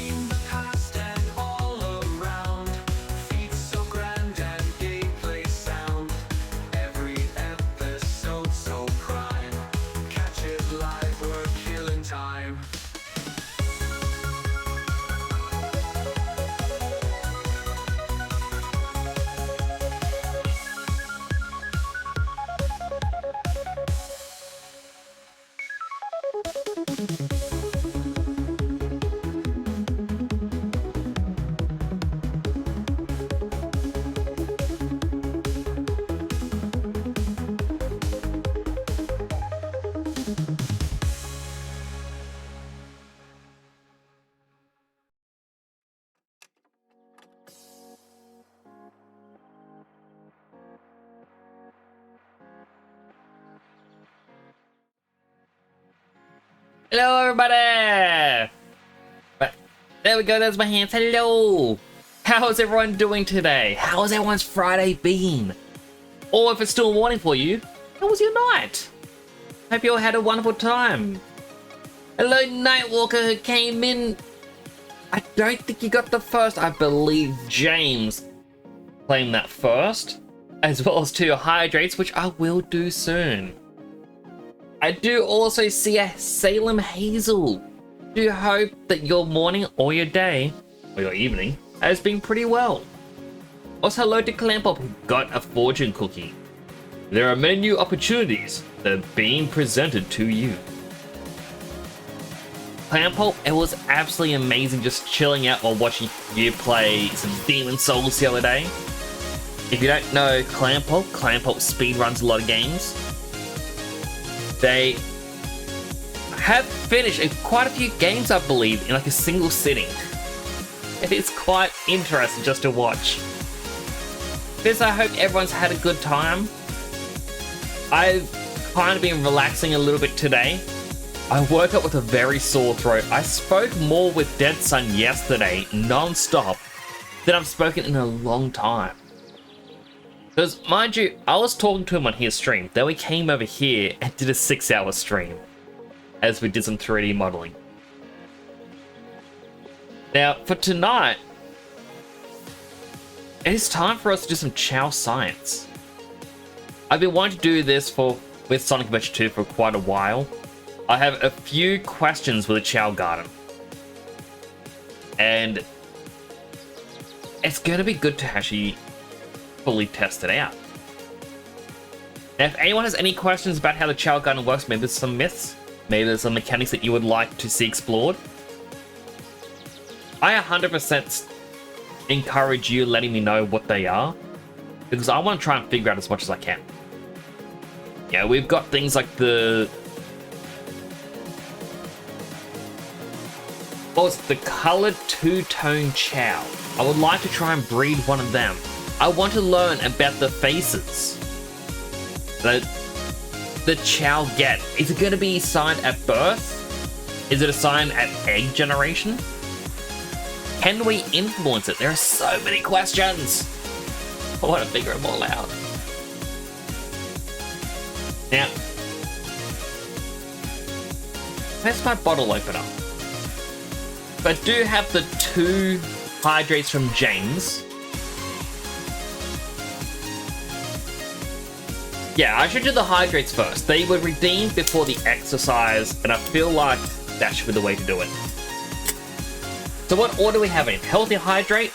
seen the past and all around. Feet so grand and gameplay sound. Every episode so prime. Catch it live, we're killing time. Hello, everybody! But there we go, there's my hands. Hello! How's everyone doing today? How's everyone's Friday been? Or if it's still morning for you, how was your night? Hope you all had a wonderful time. Hello, Nightwalker, who came in. I don't think you got the first. I believe James claimed that first, as well as 2 hydrates, which I will do soon. I do also see a Salem Hazel. Do hope that your morning or your day, or your evening, has been pretty well. Also hello to Clampop, who got a fortune cookie. There are many new opportunities that are being presented to you. Clampop, it was absolutely amazing just chilling out while watching you play some Demon Souls the other day. If you don't know Clampop speedruns a lot of games. They have finished quite a few games, I believe, in like a single sitting. It is quite interesting just to watch. This, I hope everyone's had a good time. I've kind of been relaxing a little bit today. I woke up with a very sore throat. I spoke more with Dead Sun yesterday, non-stop, than I've spoken in a long time. Because, mind you, I was talking to him on his stream, then we came over here and did a 6-hour stream, as we did some 3D modeling. Now, for tonight, it is time for us to do some Chao science. I've been wanting to do this with Sonic Adventure 2 for quite a while. I have a few questions with the Chao Garden. And it's going to be good to actually fully test it out. Now, if anyone has any questions about how the Chao Garden works, maybe there's some myths, maybe there's some mechanics that you would like to see explored, I 100% encourage you letting me know what they are, because I want to try and figure out as much as I can. Yeah, we've got things like the colored two-tone Chao. I would like to try and breed one of them. I want to learn about the faces that the Chao get. Is it going to be assigned at birth? Is it assigned at egg generation? Can we influence it? There are so many questions. I want to figure them all out. Now, where's my bottle opener? I do have the 2 hydrates from James. Yeah, I should do the hydrates first. They were redeemed before the exercise, and I feel like that should be the way to do it. So what order we have in? Healthy hydrate,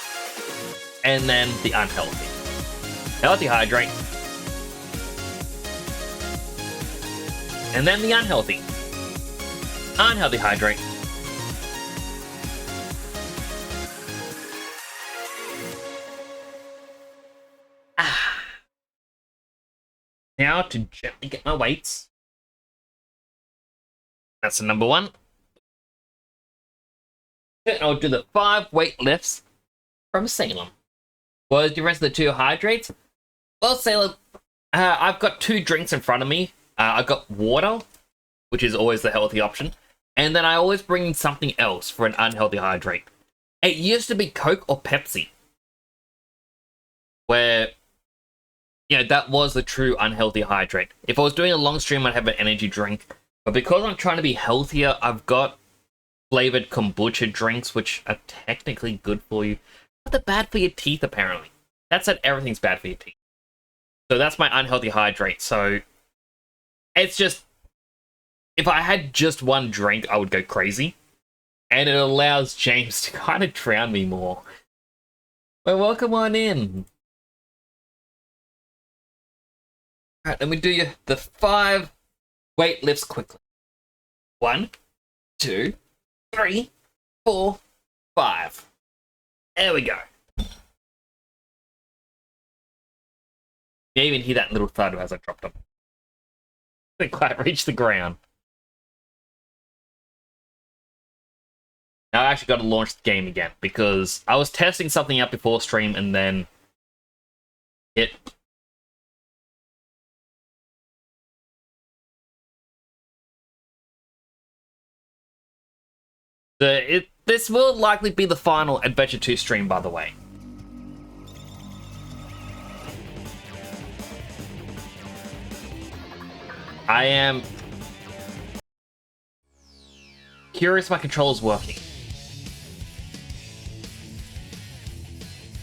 and then the unhealthy. Healthy hydrate, and then the unhealthy. Unhealthy hydrate. Now to gently get my weights. That's the number 1. And I'll do the 5 weight lifts from Salem. What is the rest of the 2 hydrates? Well, Salem, I've got 2 drinks in front of me. I've got water, which is always the healthy option. And then I always bring in something else for an unhealthy hydrate. It used to be Coke or Pepsi, where, you know, that was the true unhealthy hydrate. If I was doing a long stream, I'd have an energy drink. But because I'm trying to be healthier, I've got flavored kombucha drinks, which are technically good for you, but they're bad for your teeth, apparently. That said, everything's bad for your teeth. So that's my unhealthy hydrate. So it's just, if I had just one drink, I would go crazy. And it allows James to kind of drown me more. Well, welcome on in. Alright, let me do the 5 weight lifts quickly. 1, 2, 3, 4, 5. There we go. You even hear that little thud as I dropped them. Didn't quite reach the ground. Now I actually got to launch the game again because I was testing something out before stream and then it. This will likely be the final Adventure 2 stream, by the way. I am curious if my controller's working.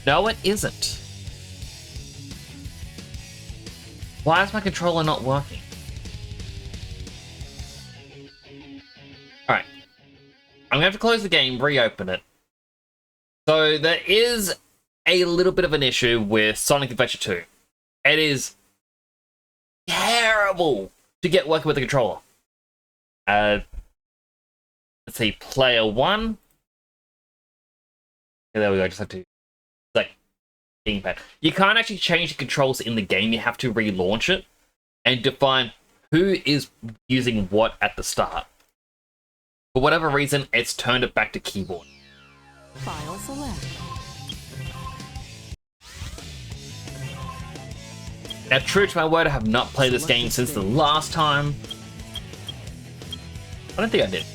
No, it isn't. Why is my controller not working? Alright. I'm going to have to close the game, reopen it. So there is a little bit of an issue with Sonic Adventure 2. It is terrible to get working with the controller. Let's see, player 1. Okay, there we go, I just have to like gamepad. You can't actually change the controls in the game, you have to relaunch it and define who is using what at the start. For whatever reason, it's turned it back to keyboard. File select. Now, true to my word, I have not played this game since the last time. I don't think I did.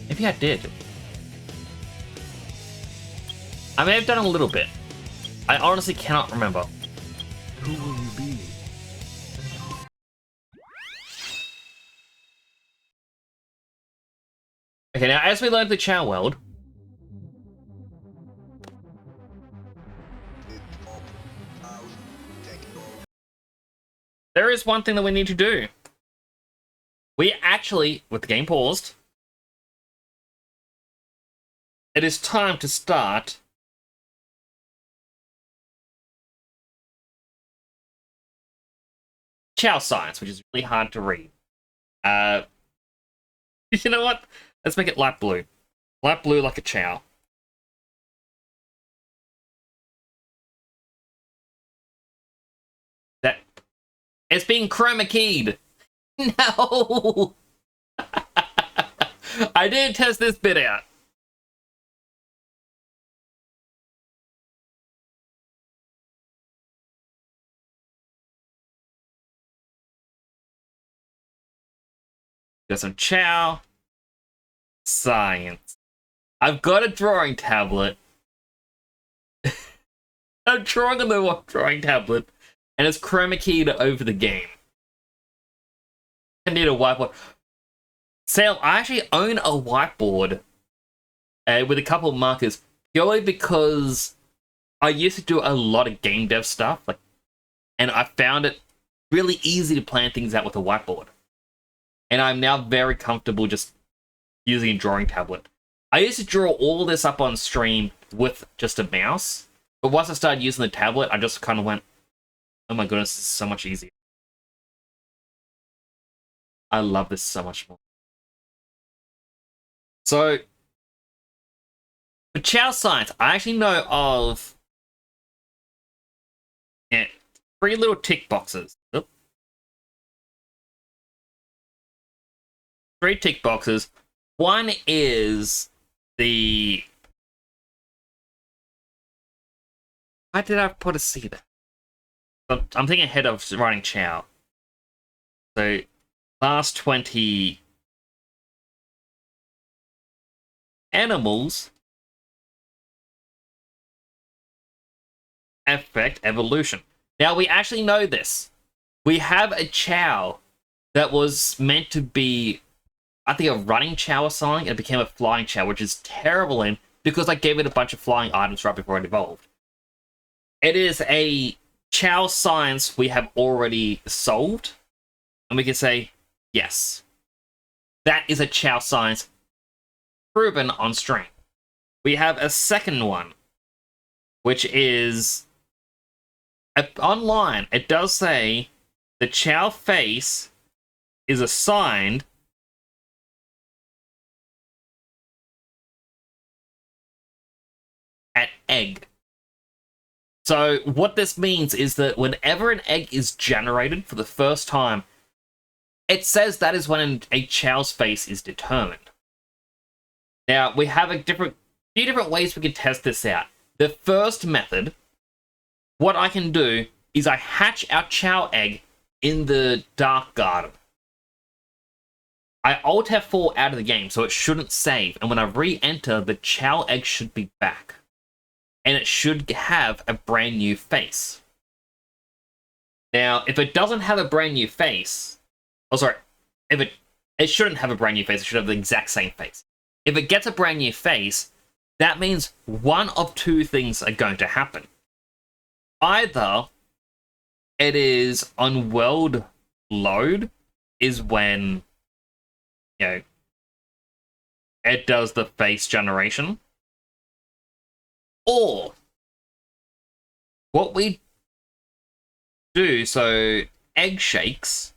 Maybe I did. I may have done a little bit. I honestly cannot remember. Who will you be? Okay, now as we learn the Chao world, there is one thing that we need to do. We actually, with the game paused, it is time to start Chao science, which is really hard to read. You know what? Let's make it light blue. Light blue like a Chao. That it's being chroma keyed. No. I didn't test this bit out. Got some Chao science. I've got a drawing tablet. I'm drawing on the drawing tablet, and it's chroma keyed over the game. I need a whiteboard. Sam, I actually own a whiteboard with a couple of markers purely because I used to do a lot of game dev stuff, and I found it really easy to plan things out with a whiteboard. And I'm now very comfortable just using a drawing tablet. I used to draw all this up on stream with just a mouse, but once I started using the tablet, I just kind of went, oh my goodness, this is so much easier. I love this so much more. So, for Chao science, I actually know of 3 little tick boxes. Oop. 3 tick boxes. One is the... Why did I put a C there? I'm thinking ahead of writing Chao. So, last 20 animals affect evolution. Now, we actually know this. We have a Chao that was meant to be... I think, a running Chao or something, and it became a flying Chao, which is terrible in because I gave it a bunch of flying items right before it evolved. It is a Chao science we have already solved, and we can say, yes, that is a Chao science proven on stream. We have a second one, which is online. It does say the Chao face is assigned at egg. So what this means is that whenever an egg is generated for the first time, it says that is when a Chao's face is determined. Now, we have a few different ways we can test this out. The first method, what I can do is I hatch our Chao egg in the Dark Garden. I Alt F4 out of the game, so it shouldn't save, and when I re-enter, the Chao egg should be back. And it should have a brand new face. Now, if it doesn't have a brand new face, if it shouldn't have a brand new face, it should have the exact same face. If it gets a brand new face, that means one of two things are going to happen. Either it is on world load, is when, it does the face generation. Or what we do, so egg shakes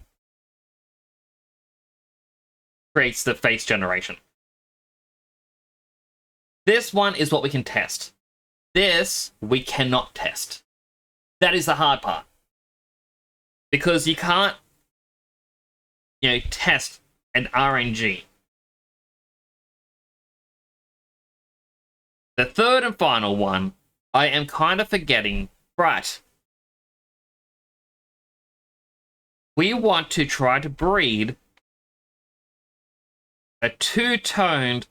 creates the face generation. This one is what we can test. This we cannot test. That is the hard part. Because you can't, test an RNG. The third and final one, I am kind of forgetting. Right. We want to try to breed a two-toned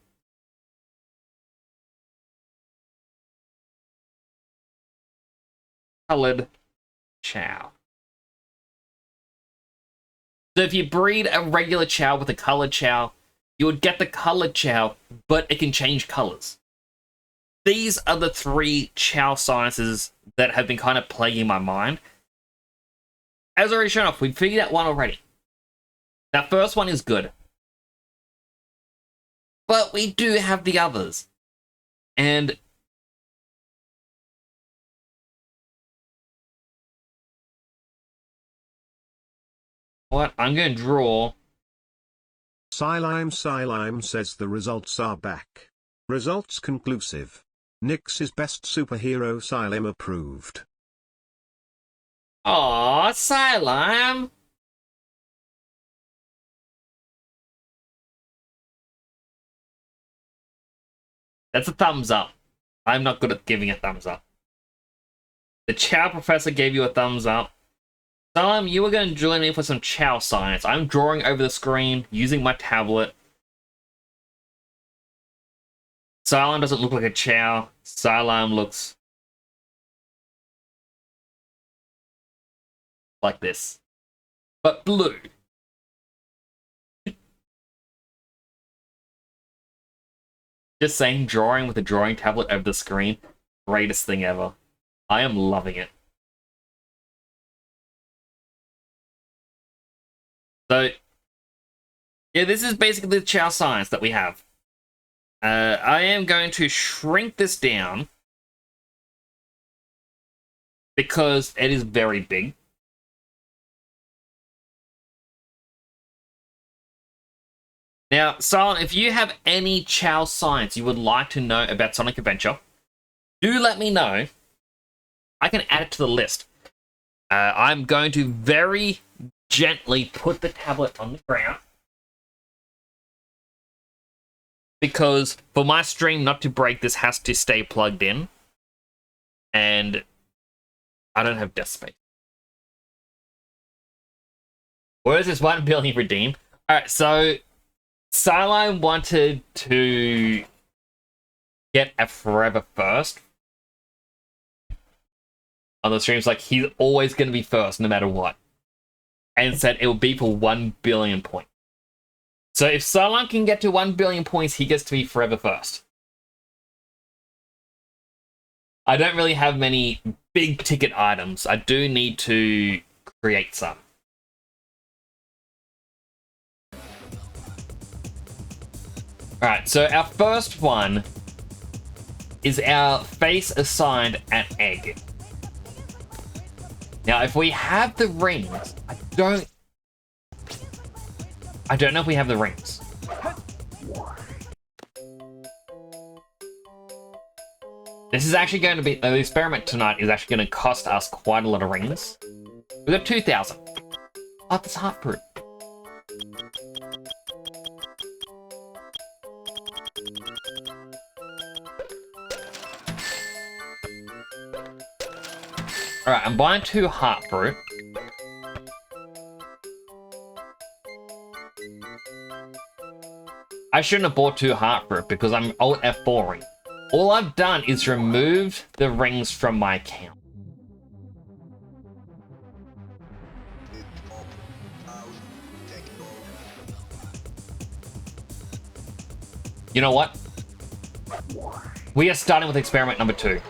colored Chao. So if you breed a regular Chao with a colored Chao, you would get the colored Chao, but it can change colors. These are the three Chao sciences that have been kind of plaguing my mind. As already shown off, we've figured out one already. That first one is good. But we do have the others. And what? I'm going to draw. Silime says the results are back. Results conclusive. Nyx is best superhero. Silime approved. Aww, Silime! That's a thumbs up. I'm not good at giving a thumbs up. The Chao Professor gave you a thumbs up. Silime, you were going to join me for some Chao science. I'm drawing over the screen using my tablet. Silime doesn't look like a Chao. Silime looks like this, but blue. Just saying, drawing with a drawing tablet over the screen, greatest thing ever. I am loving it. So, yeah, this is basically the Chao science that we have. I am going to shrink this down because it is very big. Now, Silent, if you have any Chao science you would like to know about Sonic Adventure, do let me know. I can add it to the list. I'm going to very gently put the tablet on the ground, because for my stream not to break, this has to stay plugged in. And I don't have desk space. Where is this 1 billion redeem? Alright, so Silime wanted to get a forever first on the streams. Like, he's always going to be first no matter what. And said it will be for 1 billion points. So if Silent can get to 1 billion points, he gets to be forever first. I don't really have many big ticket items. I do need to create some. Alright, so our first one is our face assigned an egg. Now, if we have the rings, I don't know if we have the rings. This is actually going to be, the experiment tonight is actually going to cost us quite a lot of rings. We got 2,000. Oh, that's heartproof. Alright, I'm buying 2 heartfruit. I shouldn't have bought 2 heartfruit because I'm Alt F4ing. All I've done is removed the rings from my account. You know what? We are starting with experiment number 2.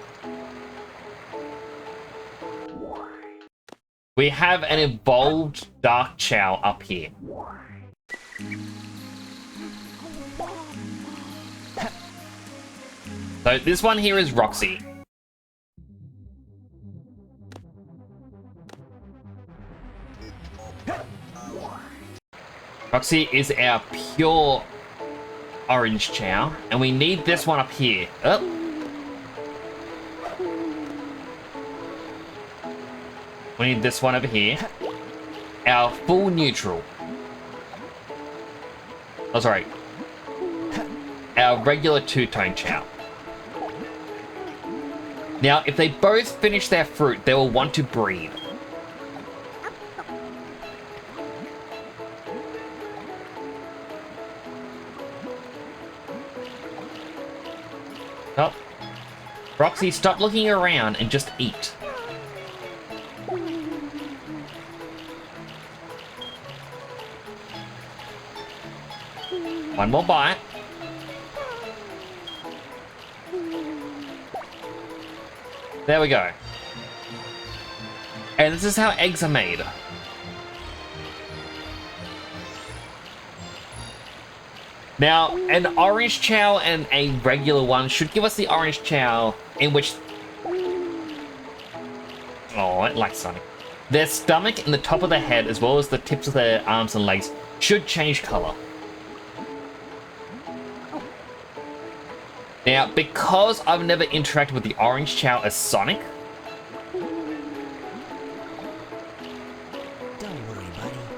We have an evolved Dark Chao up here. So this one here is Roxy. Roxy is our pure orange Chao, and we need this one up here. Oh. We need this one over here. Our full neutral. Oh, sorry. Our regular two-tone Chao. Now, if they both finish their fruit, they will want to breed. Oh. Roxy, stop looking around and just eat. One more bite. There we go. And this is how eggs are made. Now, an orange Chao and a regular one should give us the orange Chao in which... Oh, I like Sonic. Their stomach and the top of their head, as well as the tips of their arms and legs, should change color. Now, because I've never interacted with the orange Chao as Sonic,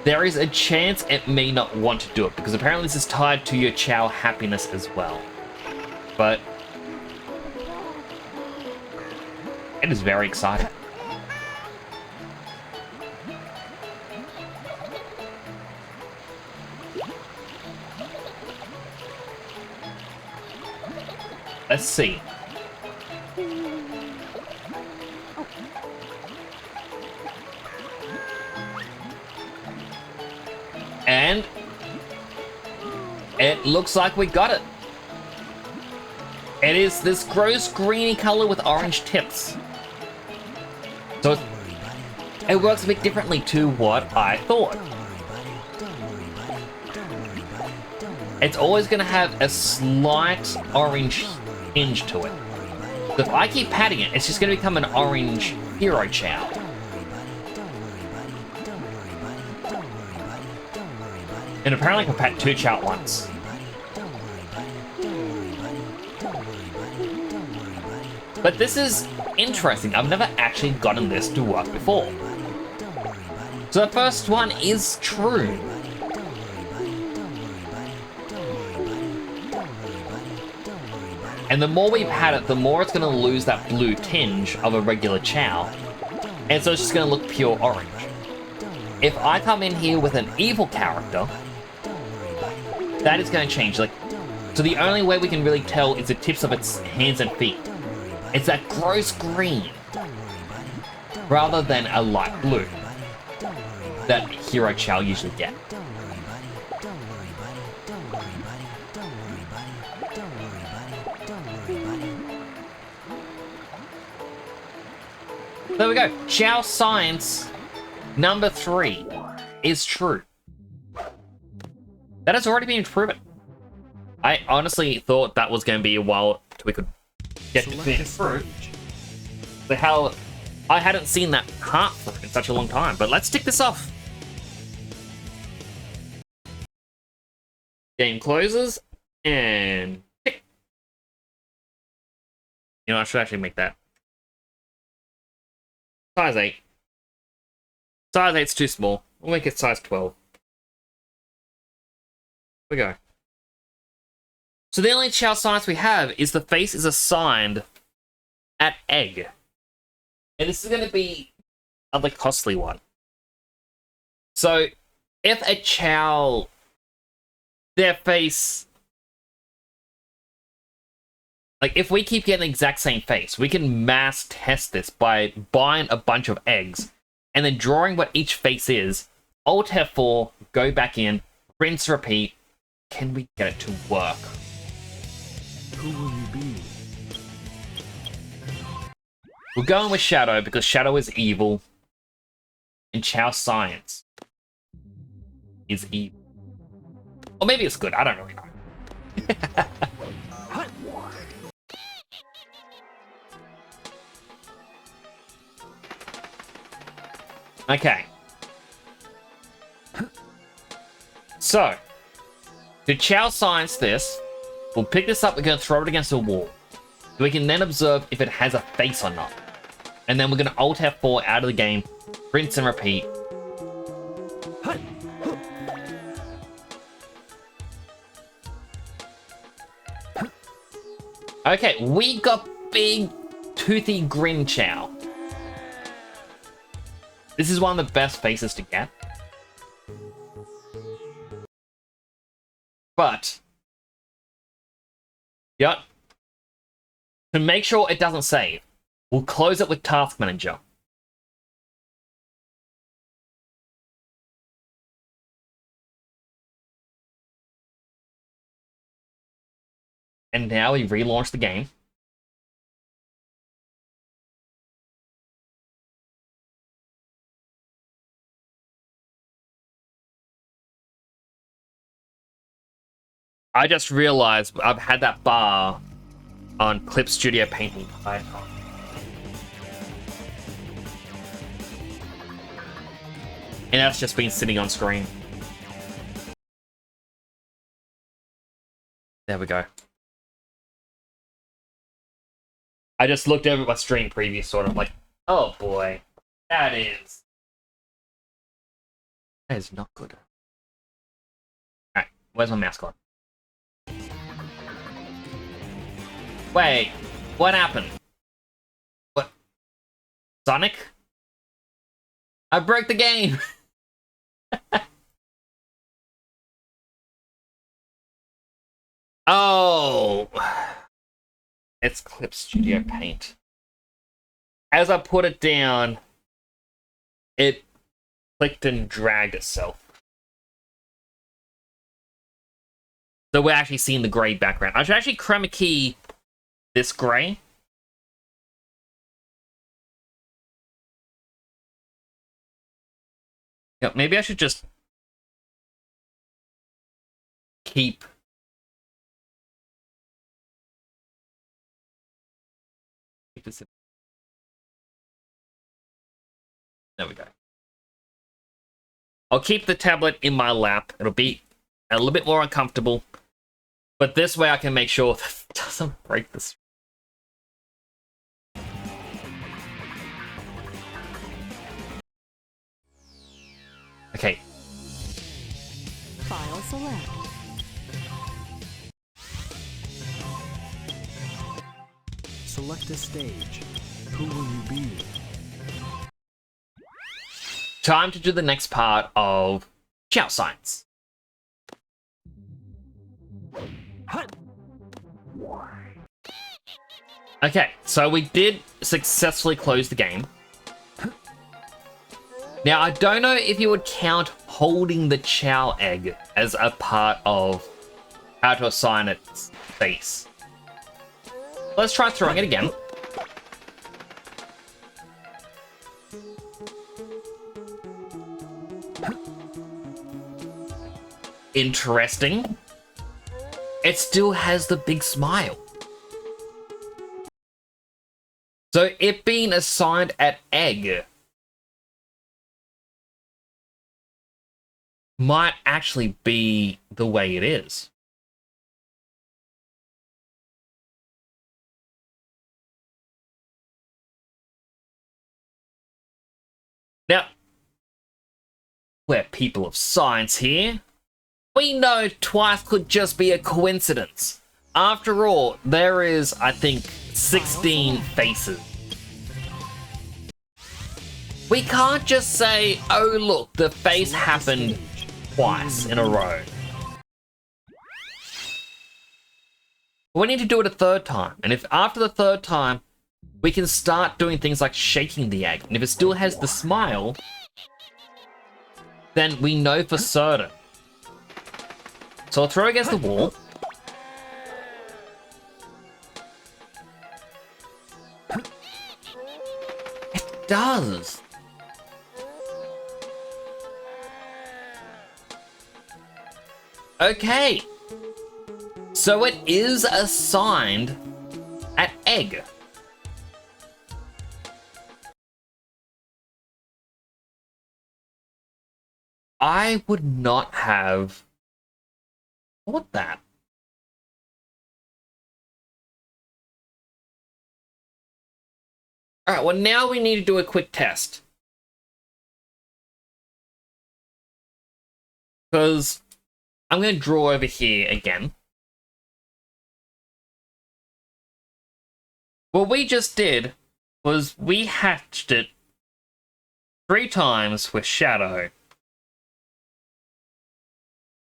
there is a chance it may not want to do it, because apparently this is tied to your Chao happiness as well. But it is very exciting. Let's see. And it looks like we got it. It is this gross greeny color with orange tips. So it works a bit differently to what I thought. It's always going to have a slight orange tinge to it. So if I keep patting it, it's just going to become an orange Hero Chao. And apparently I can pat 2 Chao at once. But this is interesting. I've never actually gotten this to work before. So the first one is true. And the more we pat it, the more it's going to lose that blue tinge of a regular Chao. And so it's just going to look pure orange. If I come in here with an evil character, that is going to change. So the only way we can really tell is the tips of its hands and feet. It's that gross green, rather than a light blue that Hero Chao usually get. There we go. Chao science number 3 is true. That has already been proven. I honestly thought that was going to be a while till we could get to finish through. The hell, I hadn't seen that part through in such a long time. But let's tick this off. Game closes and tick. You know, I should actually make that size 8. Size 8's too small. We'll make it size 12. Here we go. So the only Chao science we have is the face is assigned at egg. And this is going to be another costly one. So if a Chao, their face, like if we keep getting the exact same face, we can mass test this by buying a bunch of eggs and then drawing what each face is, Alt F4, go back in, rinse, repeat. Can we get it to work? Who will you be? We're going with Shadow because Shadow is evil. And Chao science is evil. Or maybe it's good, I don't really know. Okay. So, to Chao science this, we'll pick this up, we're going to throw it against a wall. So we can then observe if it has a face or not. And then we're going to Alt F4 out of the game, rinse and repeat. Okay, we got big, toothy grin Chao. This is one of the best faces to get. But, yep. To make sure it doesn't save, we'll close it with Task Manager. And now we relaunch the game. I just realized I've had that bar on Clip Studio Paint the entire time. And that's just been sitting on screen. There we go. I just looked over my stream preview sort of like, oh boy, that is not good. Alright, where's my mouse gone? Wait, what happened? What? Sonic? I broke the game! Oh! It's Clip Studio Paint. As I put it down, it clicked and dragged itself. So we're actually seeing the grey background. I should actually chroma key this grey. Yeah, maybe I should just keep this. There we go. I'll keep the tablet in my lap. It'll be a little bit more uncomfortable, but this way I can make sure that it doesn't break this. Okay. File select. Select a stage. Who will you be? Time to do the next part of Chao Science. Okay, so we did successfully close the game. Now, I don't know if you would count holding the Chao egg as a part of how to assign its face. Let's try throwing it again. interesting. It still has the big smile. So it being assigned at egg might actually be the way it is. Now, we're people of science here. We know twice could just be a coincidence. After all, there is, I think, 16 faces. We can't just say, oh look, the face happened twice in a row. We need to do it a third time. And if after the third time, we can start doing things like shaking the egg. And if it still has the smile, then we know for certain. So I'll throw against the wall. It does. Okay. So it is assigned at egg. I would not have thought that. Alright, well now we need to do a quick test. Because I'm going to draw over here again. What we just did was we hatched it 3 times with shadow.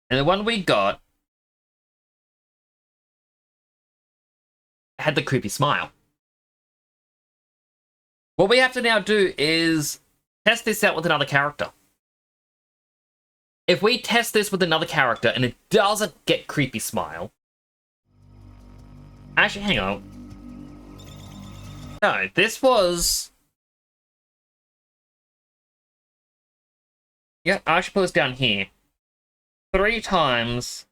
And the one we got had the creepy smile. What we have to now do is test this out with another character. If we test this with another character and it doesn't get creepy smile... Actually, hang on. No, this was... Yeah, I should put this down here. 3 times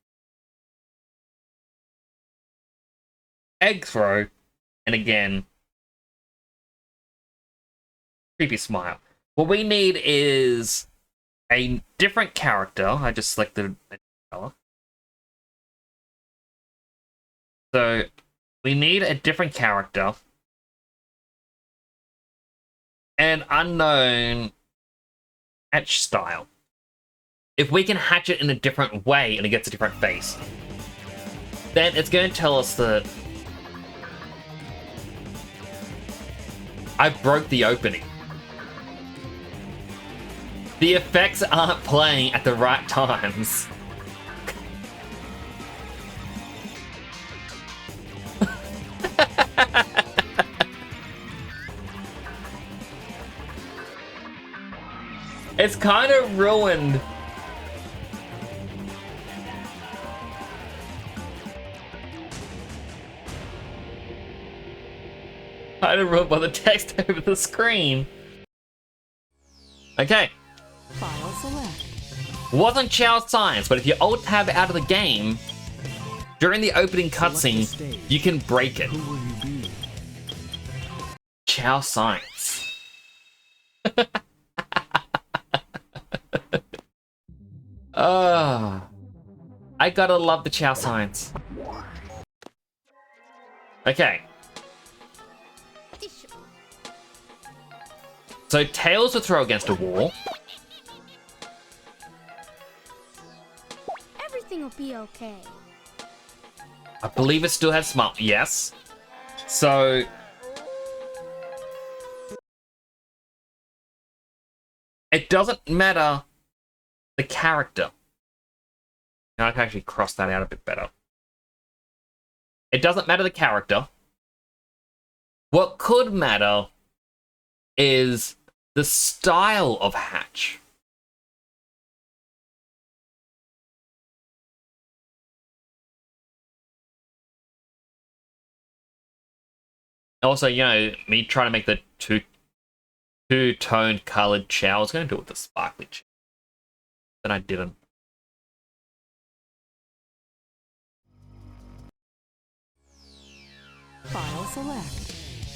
egg throw, and again creepy smile. What we need is a different character. I just selected a color. So we need a different character. An unknown hatch style. If we can hatch it in a different way and it gets a different face, then it's going to tell us that I broke the opening. The effects aren't playing at the right times. It's kind of ruined. Kind of ruined by the text over the screen. Okay. File select. Wasn't Chao science, but if you alt tab out of the game, during the opening cutscene, you can break it. Who will you be? Chao science. I gotta love the Chao science. Okay. So tails will throw against a wall. Everything will be okay. I believe it still has smart. Yes. So it doesn't matter the character. Now I can actually cross that out a bit better. It doesn't matter the character. What could matter is the style of hatch. Also, you know, me trying to make the two-toned colored Chao, I was going to do it with the sparkly Chao. Then I didn't. File select.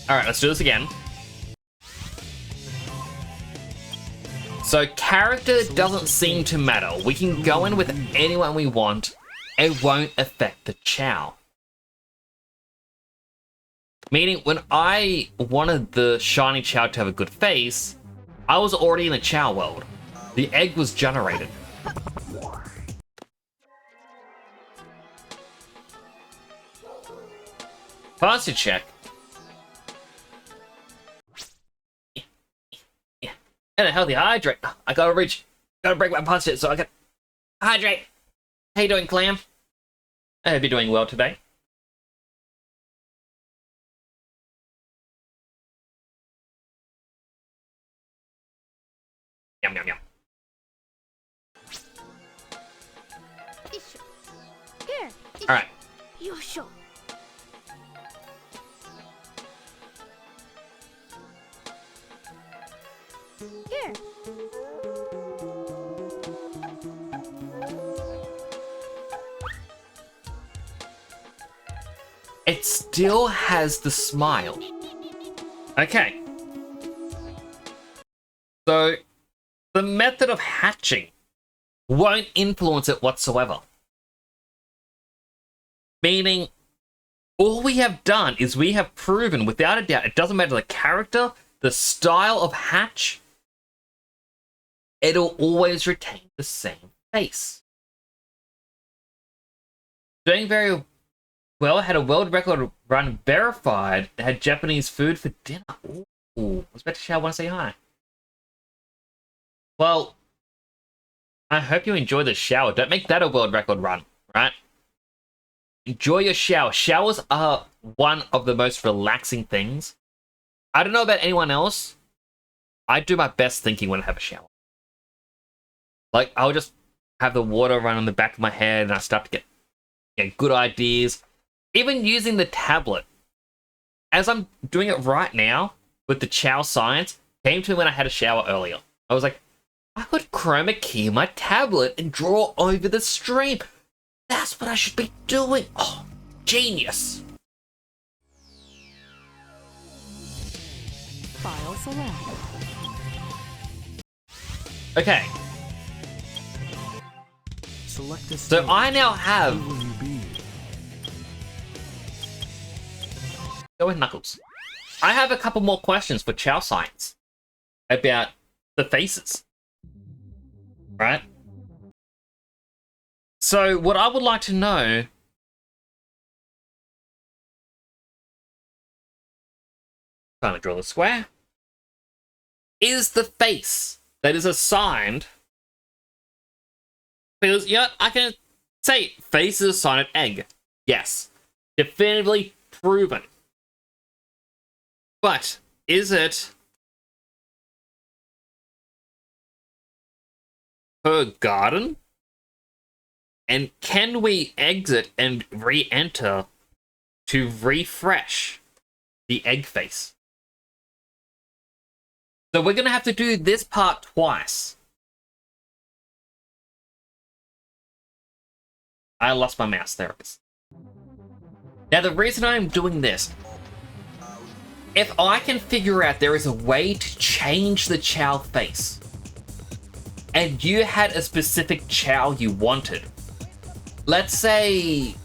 Alright, let's do this again. So character doesn't seem to matter. We can go in with anyone we want. It won't affect the Chao. Meaning, when I wanted the shiny Chao to have a good face, I was already in the Chao world. The egg was generated. Posture check. And a healthy hydrate. I gotta break my posture so I can hydrate. How you doing, Clam? I hope you're doing well today. Yum, yum, yum. Here. Alright. Yosho. Here. It still has the smile. Okay. So, the method of hatching won't influence it whatsoever. Meaning, all we have done is we have proven, without a doubt, it doesn't matter the character, the style of hatch, it'll always retain the same face. Doing very well, had a world record run verified, had Japanese food for dinner. Ooh, I was about to say I want to say hi. Well, I hope you enjoy the shower. Don't make that a world record run, right? Enjoy your shower. Showers are one of the most relaxing things. I don't know about anyone else. I do my best thinking when I have a shower. Like, I'll just have the water run on the back of my head and I start to get good ideas. Even using the tablet. As I'm doing it right now with the Chao science, came to me when I had a shower earlier. I was like, I could chroma key my tablet and draw over the stream. That's what I should be doing. Oh, genius. File select. Okay, Select a so stage. I now have... Who will you be? Go with Knuckles. I have a couple more questions for Chao Science about the faces. Right? So, what I would like to know... Trying to draw the square. Is the face that is assigned... Because, yeah, I can say face is assigned an egg. Yes. Definitively proven. But, is it per garden? And can we exit and re-enter to refresh the egg face? So we're going to have to do this part twice. I lost my mouse, there it is. Now the reason I'm doing this, if I can figure out there is a way to change the Chao face, and you had a specific Chao you wanted, let's say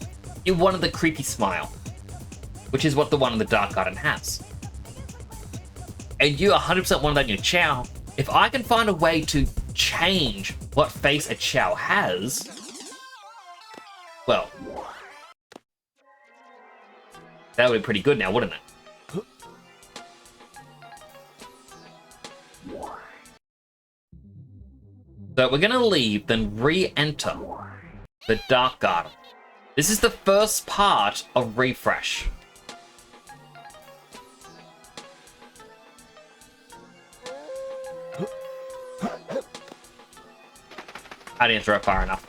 you wanted the creepy smile, which is what the one in the Dark Garden has, and you 100% wanted that in your Chao, if I can find a way to change what face a Chao has, well, that would be pretty good now, wouldn't it? So we're gonna leave, then re-enter the Dark Garden. This is the first part of Refresh. I didn't throw it far enough.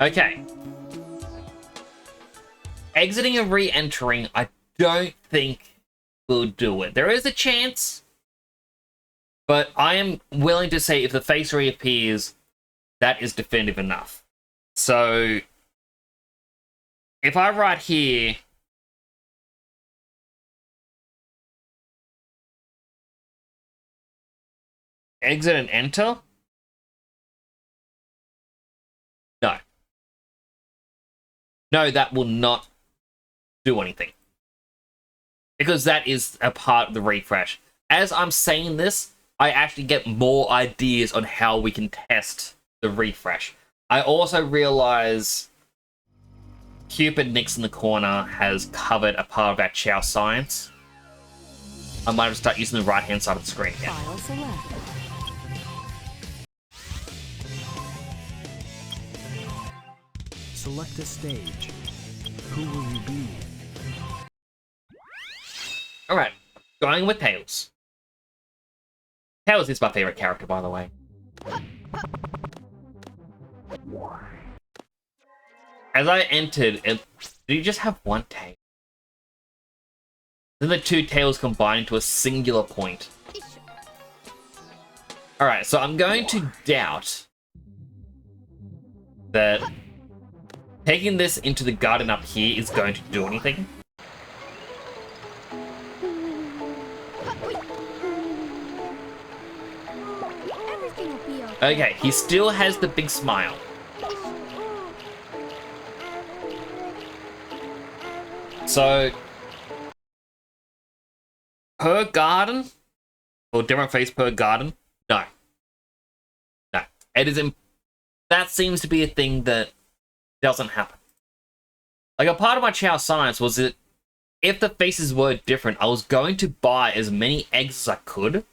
Okay. Exiting and re-entering, I don't think will do it. There is a chance, But I am willing to say if the face reappears, that is definitive enough. So, if I write here, exit and enter, no. No, that will not do anything. Because that is a part of the refresh. As I'm saying this, I actually get more ideas on how we can test the refresh. I also realize Cupid Nix in the corner has covered a part of that Chao science. I might have to start using the right-hand side of the screen again. File select. Select a stage. Who will you be? Alright, going with Tails. Tails is my favorite character, by the way. As I entered, did you just have one tail? Then the two tails combine into a singular point. Alright, so I'm going to doubt that taking this into the garden up here is going to do anything. Everything will be okay. Okay, he still has the big smile. So, per garden, or different face per garden, no. No. It is that seems to be a thing that doesn't happen. Like, a part of my Chao science was that if the faces were different, I was going to buy as many eggs as I could,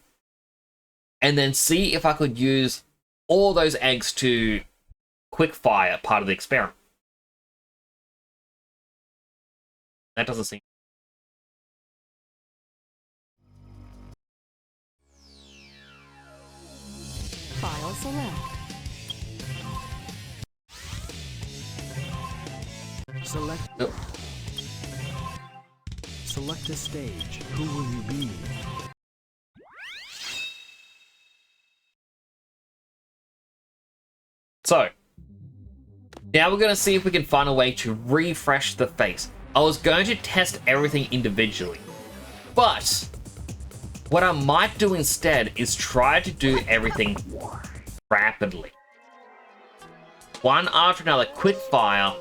and then see if I could use all those eggs to quickfire part of the experiment. That doesn't seem... File select. Select. Oh. Select a stage. Who will you be? So, now we're going to see if we can find a way to refresh the face. I was going to test everything individually, but what I might do instead is try to do everything rapidly. One after another, quick fire.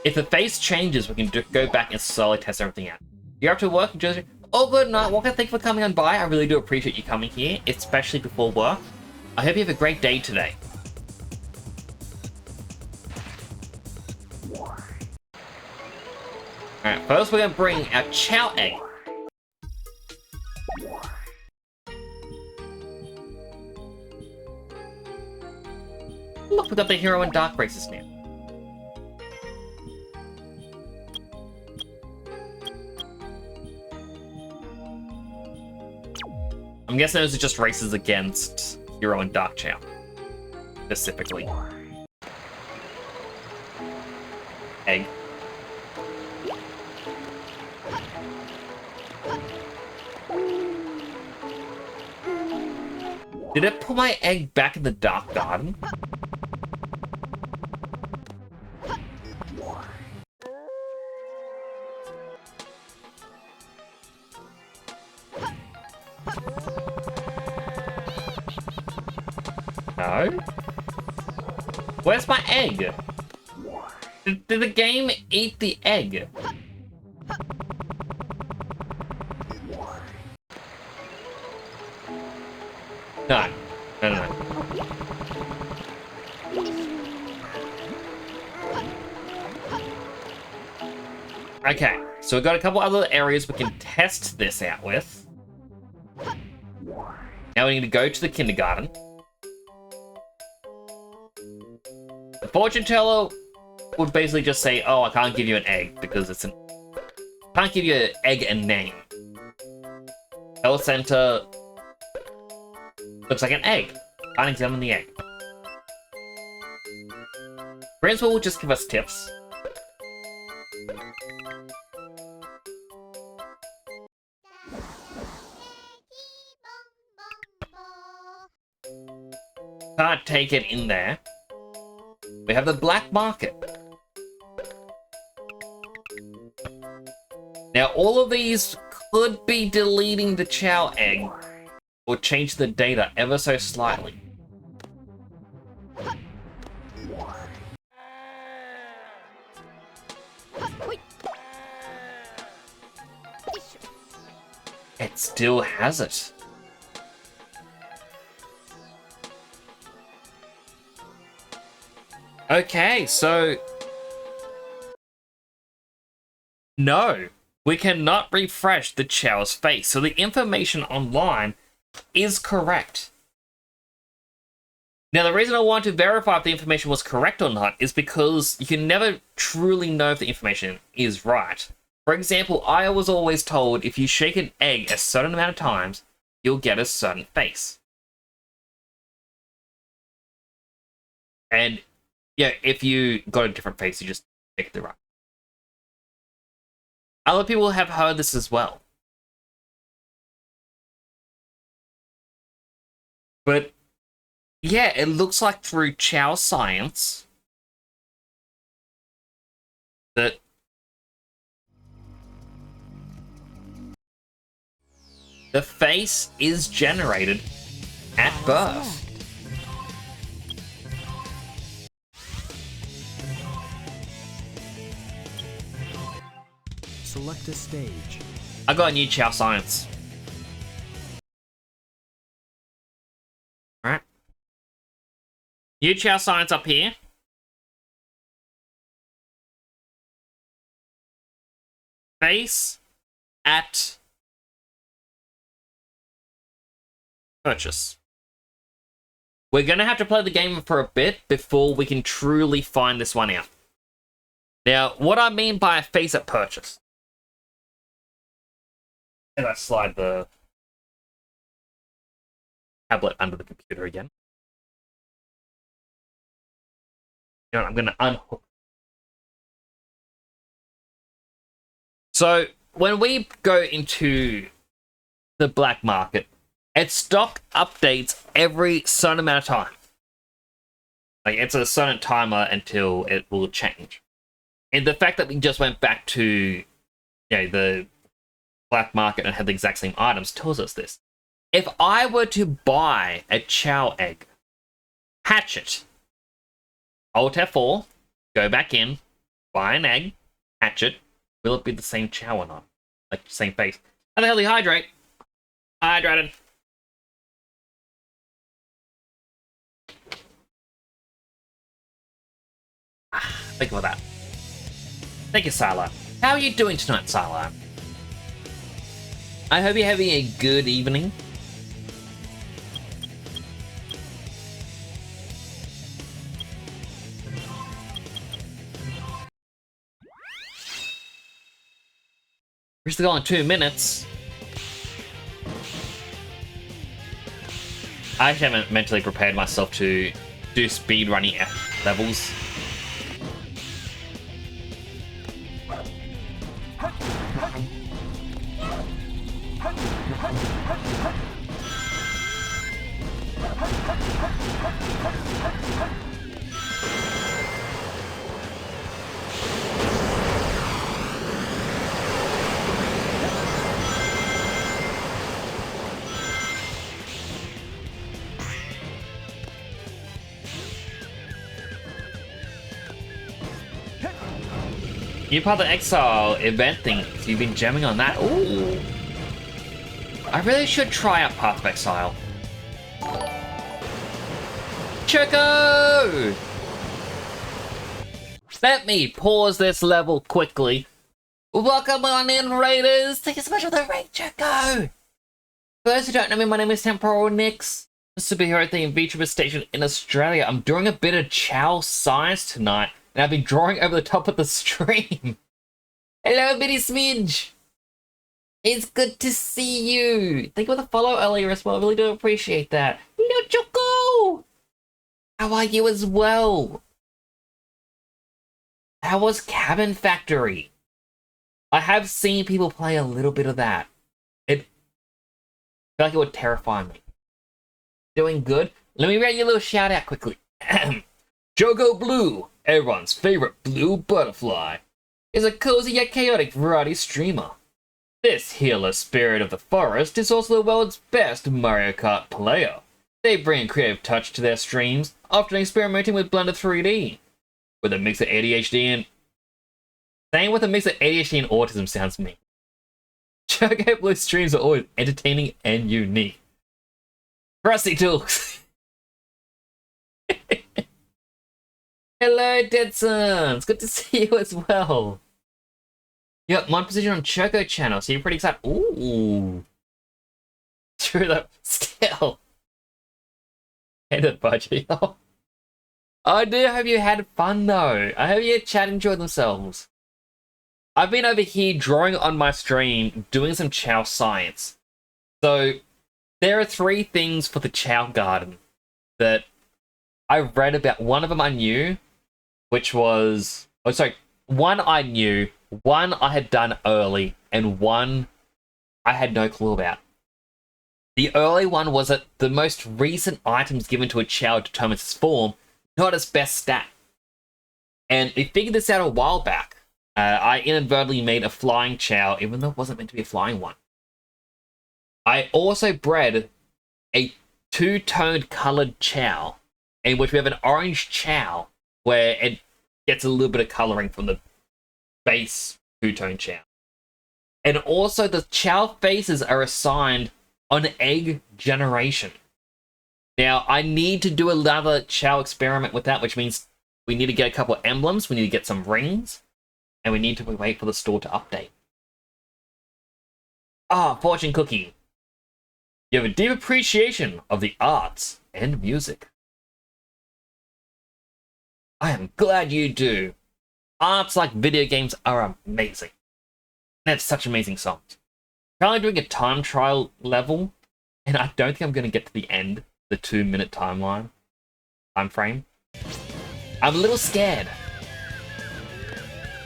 If the face changes, we can go back and slowly test everything out. You're up to work, Josie? Oh, good night, Walker. Thanks for coming on by. I really do appreciate you coming here, especially before work. I hope you have a great day today. Alright, first we're gonna bring our Chao egg. Look, we got the hero and dark races now. I'm guessing those are just races against hero and dark Chao, specifically. Egg. Did it put my egg back in the dark garden? No? Where's my egg? Did the game eat the egg? No. No. Okay, so we've got a couple other areas we can test this out with. Now we need to go to the kindergarten. The fortune teller would basically just say, oh, I can't give you an egg because it's can't give you an egg and name. Health center looks like an egg. Can't examine the egg. Principal will just give us tips. can't take it in there. We have the black market. Now, all of these could be deleting the Chao egg or change the data ever so slightly. It still has it. Okay, so... No, we cannot refresh the Chao's face, so the information online is correct. Now, the reason I want to verify if the information was correct or not is because you can never truly know if the information is right. For example, I was always told if you shake an egg a certain amount of times, you'll get a certain face. And yeah, if you got a different face, you just pick the right. Other people have heard this as well. But yeah, it looks like through Chao science that the face is generated at birth. Select a stage. I got a new Chao science. Alright. New Chao science up here. Face at purchase. We're gonna have to play the game for a bit before we can truly find this one out. Now, what I mean by a face at purchase. And I slide the tablet under the computer again. You know what, I'm gonna unhook. So, when we go into the black market, its stock updates every certain amount of time. Like, it's a certain timer until it will change. And the fact that we just went back to, you know, the black market and had the exact same items tells us this. If I were to buy a Chao egg, hatch it, Alt F4, go back in, buy an egg, hatch it, will it be the same Chao or not? Like, same face. How the hell do you hydrate? Hydrated. Think about that. Thank you, Sila. How are you doing tonight, Sila? I hope you're having a good evening. We're still going 2 minutes. I actually haven't mentally prepared myself to do speedrunning levels. New Path of Exile event thing. You've been jamming on that. Ooh. I really should try out Path of Exile. Choco! Let me pause this level quickly. Welcome on in, Raiders! Thank you so much for the raid, Choco! For those who don't know me, my name is Temporal Nix, a superhero thing VTuber station in Australia. I'm doing a bit of Chao science tonight, and I've been drawing over the top of the stream. Hello, Bitty Smidge! It's good to see you! Thank you for the follow earlier as well, I really do appreciate that. Hello, Choco! How are you as well? How was Cabin Factory? I have seen people play a little bit of that. I feel like it would terrify me. Doing good? let me read you a little shout out quickly. Jogo Blue, everyone's favorite blue butterfly, is a cozy yet chaotic variety streamer. This healer spirit of the forest is also the world's best Mario Kart player. They bring a creative touch to their streams, often experimenting with blended 3D. With a mix of ADHD and... Saying with a mix of ADHD and autism sounds mean. Choco Blue streams are always entertaining and unique. Rusty Tools! Hello, Deadson! It's good to see you as well. You got mod position on Choco channel, so you're pretty excited. Ooh! True though, still. Hate it, Budgie. I do hope you had fun though. I hope your chat enjoyed themselves. I've been over here drawing on my stream, doing some Chao science. So, there are 3 things for the Chao garden that I read about. One of them I knew, which was... Oh, sorry. One I knew, one I had done early, and one I had no clue about. The early one was that the most recent items given to a Chao determines its form, not its best stat. And we figured this out a while back. I inadvertently made a flying Chao, even though it wasn't meant to be a flying one. I also bred a 2-toned colored Chao, in which we have an orange Chao, where it gets a little bit of coloring from the base 2-tone Chao. And also the Chao faces are assigned on egg generation. Now, I need to do another Chao experiment with that, which means we need to get a couple of emblems, we need to get some rings, and we need to wait for the store to update. Ah, Fortune Cookie. You have a deep appreciation of the arts and music. I am glad you do. Arts like video games are amazing. They have such amazing songs. Currently doing a time trial level, and I don't think I'm going to get to the end, the 2-minute time frame. I'm a little scared.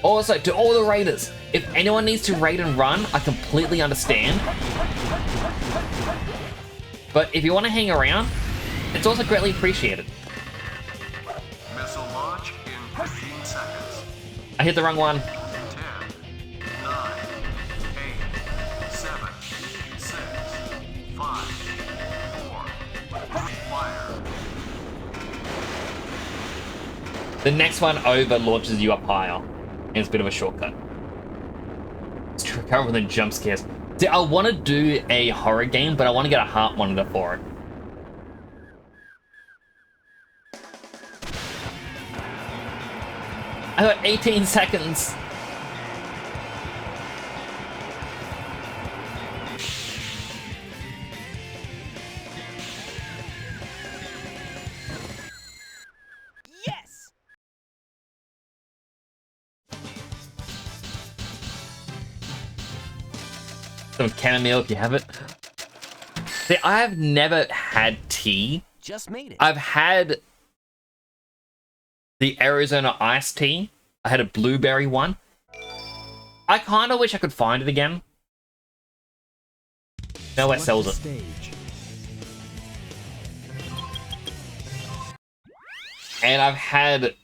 Also, to all the raiders, if anyone needs to raid and run, I completely understand. But if you want to hang around, it's also greatly appreciated. Missile launch in 15 seconds. I hit the wrong one. 10, 9, 8, 7, 6, 5, 4, fire. The next one over launches you up higher. And it's a bit of a shortcut. It's true, cover with jump scares. See, I want to do a horror game, but I want to get a heart monitor for it. I got 18 seconds. Yes! Some chamomile if you have it. See, I have never had tea. Just made it. I've had the Arizona iced tea. I had a blueberry one. I kind of wish I could find it again. Nowhere sells it. Stage. And I've had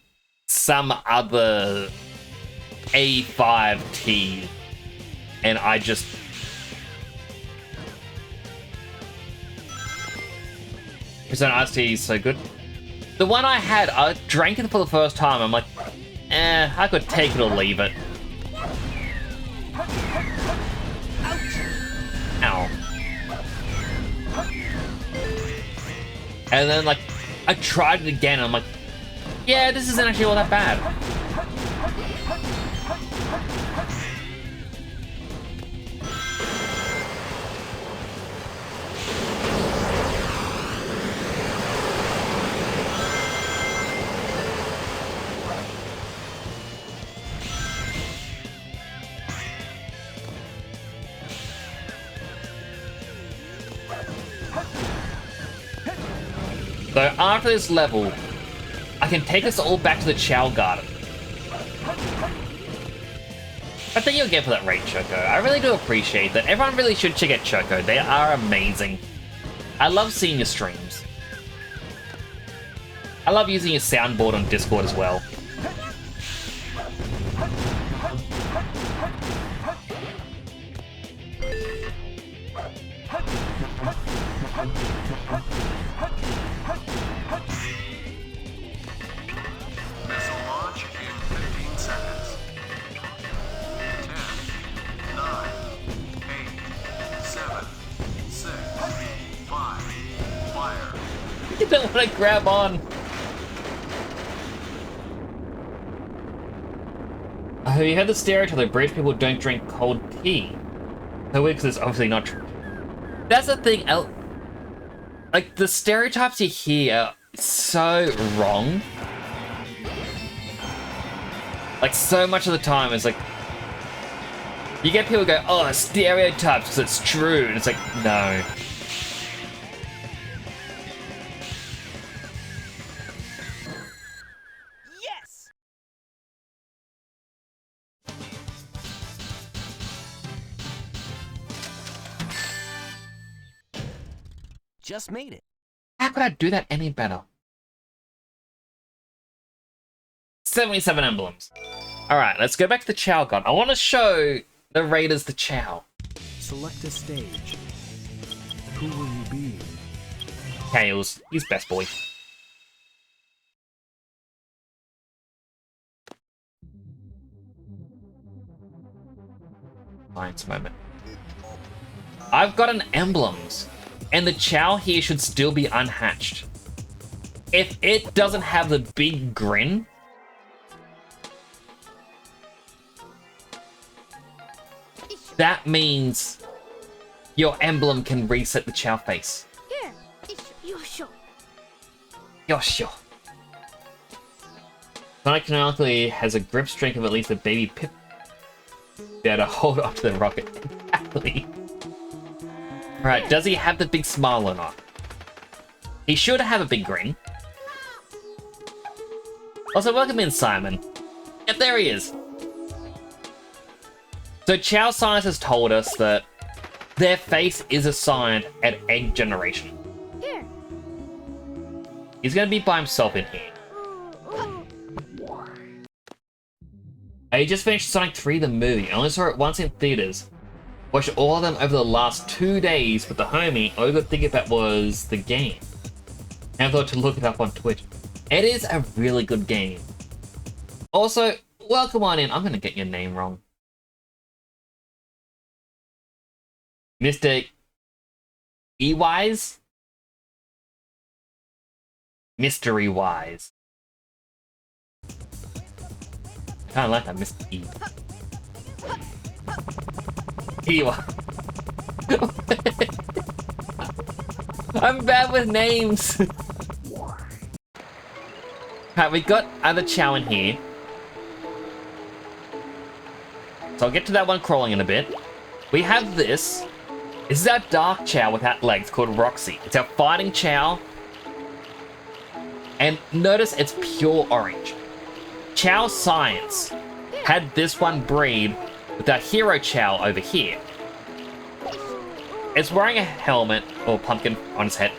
some other A5 tea. And I just... Arizona iced tea is so good. The one I had, I drank it for the first time. I'm like, I could take it or leave it. Ow. And then, like, I tried it again, and I'm like, yeah, this isn't actually all that bad. So after this level, I can take us all back to the Chao Garden. I think you'll get for that raid, Choco. I really do appreciate that. Everyone really should check out Choco. They are amazing. I love seeing your streams. I love using your soundboard on Discord as well. Missile launch in 15 seconds. 10, 9, 8, 7, 6, 5, fire. You don't want to grab on. Have you heard the stereotype that British people don't drink cold tea? So weird because it's obviously not true. That's the thing. Like, the stereotypes you hear are so wrong. Like, so much of the time it's like, you get people go, oh, stereotypes because it's true. And it's like, no. Just made it. How could I do that any better? 77 emblems. Alright, let's go back to the Chao gun. I want to show the Raiders the Chao. Select a stage. Who will you be? Tails, he's best boy. Science moment. I've got an emblems. And the Chao here should still be unhatched. If it doesn't have the big grin, that means your emblem can reset the Chao face. Here, you show. Yoshio. Sonic canonically has a grip strength of at least a baby Pip. Be able to hold onto the rocket. Exactly. Alright, does he have the big smile or not? He should have a big grin. Also, welcome in, Simon. Yep, there he is. So Chao Science has told us that their face is assigned at egg generation. Here. He's gonna be by himself in here. He just finished Sonic 3 the movie. I only saw it once in theaters. Watched all of them over the last 2 days with the homie. All I could think about was the game. And I thought to look it up on Twitch. It is a really good game. Also, welcome on in. I'm gonna get your name wrong. Mr. E-Wise? Mystery Wise. Kinda like that, Mr. E. E-Wise. I'm bad with names. Alright, we got other Chao in here. So I'll get to that one crawling in a bit. We have this. This is our dark Chao without legs called Roxy. It's our fighting Chao. And notice it's pure orange. Chao Science had this one breed with our hero Chao over here. It's wearing a helmet or pumpkin on its head.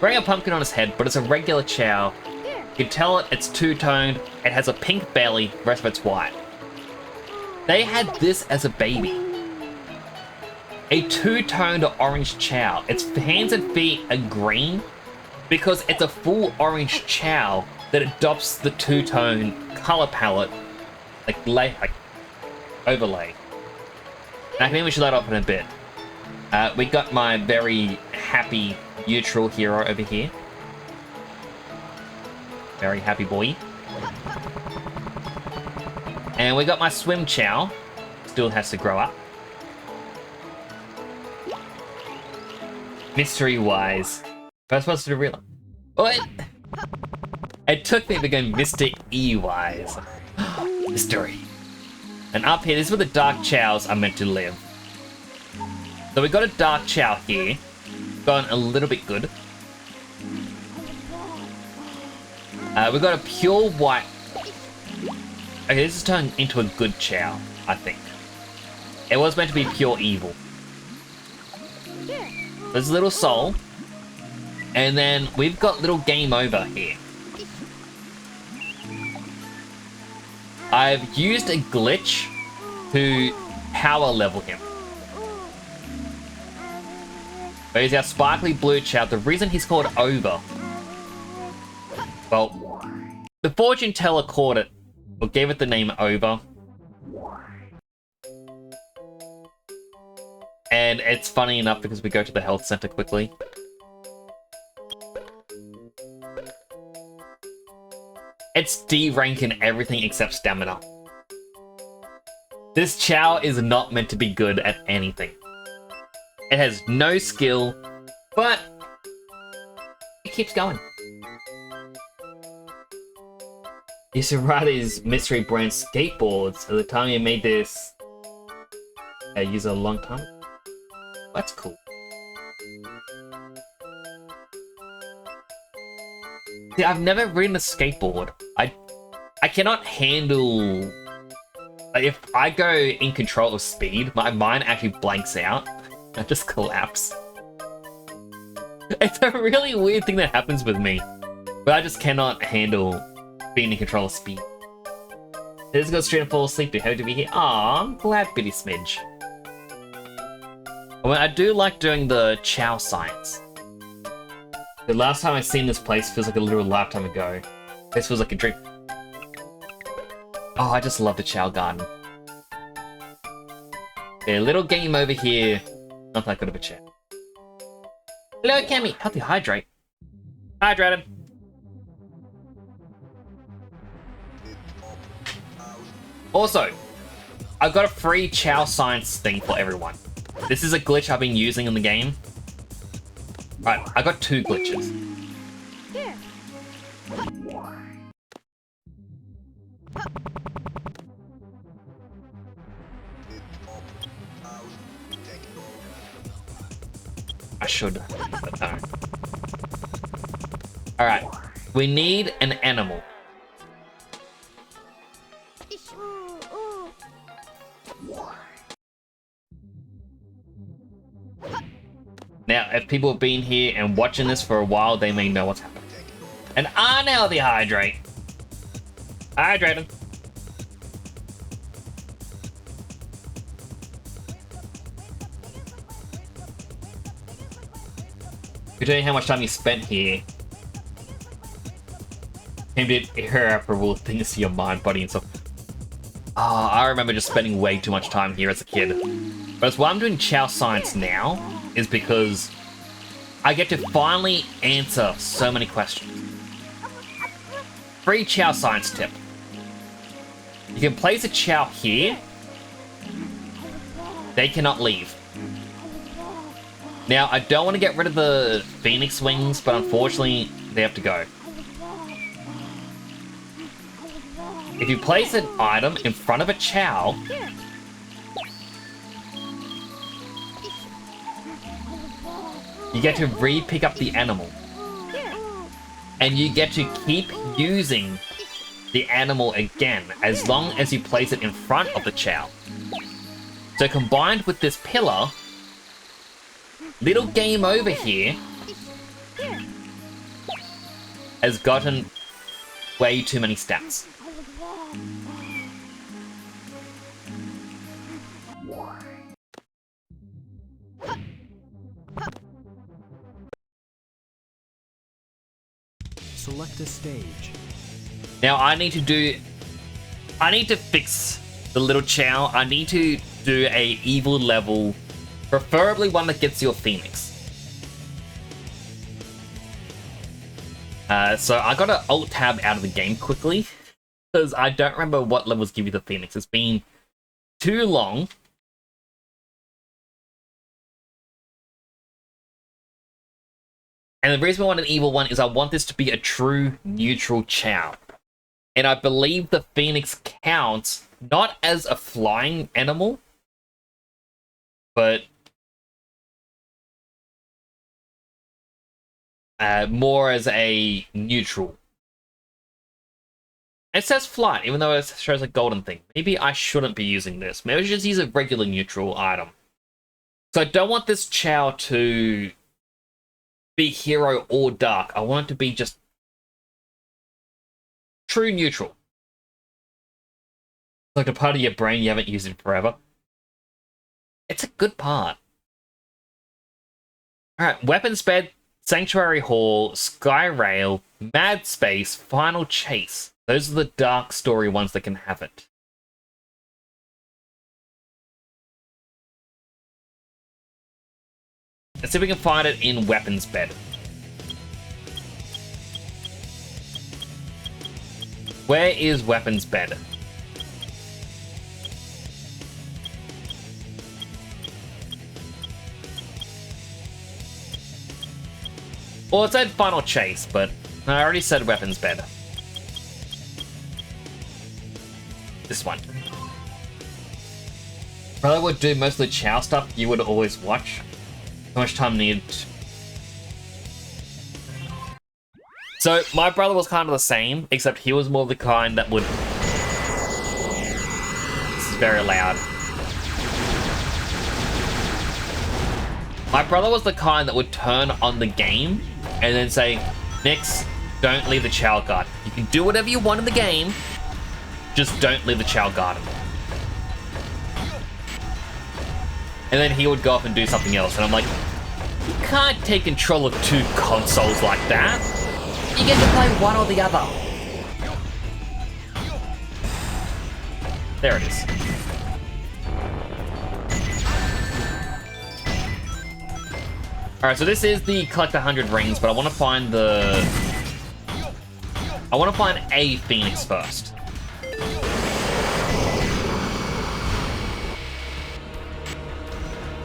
Wearing a pumpkin on its head, but it's a regular Chao. You can tell it's two-toned. It has a pink belly, the rest of it's white. They had this as a baby. A two-toned orange Chao. Its hands and feet are green because it's a full orange Chao that adopts the two-tone color palette, like overlay. And I think we should let off in a bit. We got my very happy neutral hero over here. Very happy boy. And we got my swim Chao. Still has to grow up. Mystery Wise. First supposed to realize. What? It took me to go Mr. E-Wise. Mystery. And up here, this is where the Dark Chows are meant to live. So we got a Dark Chao here. Gone a little bit good. We got a pure white. Okay, this is turned into a good Chao, I think. It was meant to be pure evil. There's a little soul. And then we've got little game over here. I've used a glitch to power level him. But he's our sparkly blue Chao. The reason he's called Over. Well, the fortune teller called it, or gave it the name Over. And it's funny enough because we go to the health center quickly. It's D rank in everything except stamina. This Chao is not meant to be good at anything. It has no skill, but it keeps going. You should ride his mystery brand skateboards. At the time you made this, I use a long time. That's cool. See, I've never ridden a skateboard. I cannot handle... Like, if I go in control of speed, my mind actually blanks out. I just collapse. It's a really weird thing that happens with me. But I just cannot handle being in control of speed. Let's go straight and fall asleep to how to be here. Aw, I'm glad, Bitty Smidge. Well, I do like doing the Chao science. The last time I seen this place feels like a literal lifetime ago. This feels like a dream. Oh, I just love the Chao garden. Okay, little game over here. Not that good of a chat. Hello, Cammy. Healthy hydrate. Hydrated. Also, I've got a free Chao science thing for everyone. This is a glitch I've been using in the game. Right, I got 2 glitches. Here. I should, but no. Alright, we need an animal. Now, if people have been here and watching this for a while, they may know what's happening. An unhealthy hydrate. Hydrated. Considering how much time you spent here, him did irreparable things to your mind, body, and stuff. Oh, I remember just spending way too much time here as a kid. But that's why I'm doing Chao Science now, is because I get to finally answer so many questions. Free Chao Science tip. You can place a Chao here. They cannot leave. Now, I don't want to get rid of the Phoenix wings, but unfortunately, they have to go. If you place an item in front of a Chao, you get to re-pick up the animal. And you get to keep using the animal again, as long as you place it in front of the Chao. So combined with this pillar, little game over here has gotten way too many stats. Select a stage. Now I need to fix the little Chao. I need to do a evil level, preferably one that gets your Phoenix. So I gotta alt tab out of the game quickly, because I don't remember what levels give you the Phoenix. It's been too long. And the reason I want an evil one is I want this to be a true neutral Chao. And I believe the Phoenix counts not as a flying animal, but more as a neutral. It says flight, even though it shows a golden thing. Maybe I shouldn't be using this. Maybe I should just use a regular neutral item. So I don't want this Chao to be hero or dark. I want it to be just true neutral. Like a part of your brain you haven't used in forever. It's a good part. Alright, Weapons Bed, Sanctuary Hall, Sky Rail, Mad Space, Final Chase. Those are the dark story ones that can have it. Let's see if we can find it in Weapons Bed. Where is Weapons Bed? Well, it said Final Chase, but I already said Weapons Bed. This one. Brother would do most of the Chao stuff you would always watch. How much time needed? So, my brother was kind of the same, except he was more the kind that would... This is very loud. My brother was the kind that would turn on the game and then say, Nix, don't leave the Chao Garden. You can do whatever you want in the game, just don't leave the Chao Garden. And then he would go off and do something else, and I'm like, you can't take control of two consoles like that. You get to play one or the other. There it is. Alright, so this is the collect 100 rings, but I want to find the... I want to find a Phoenix first.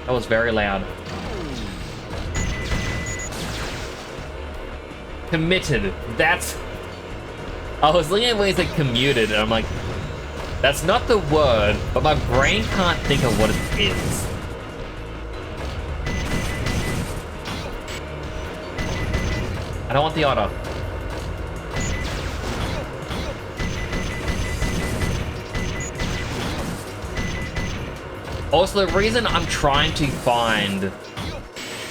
That was very loud. Committed. That's... I was looking at ways that commuted, and I'm like, that's not the word, but my brain can't think of what it is. I don't want the auto. Also, the reason I'm trying to find...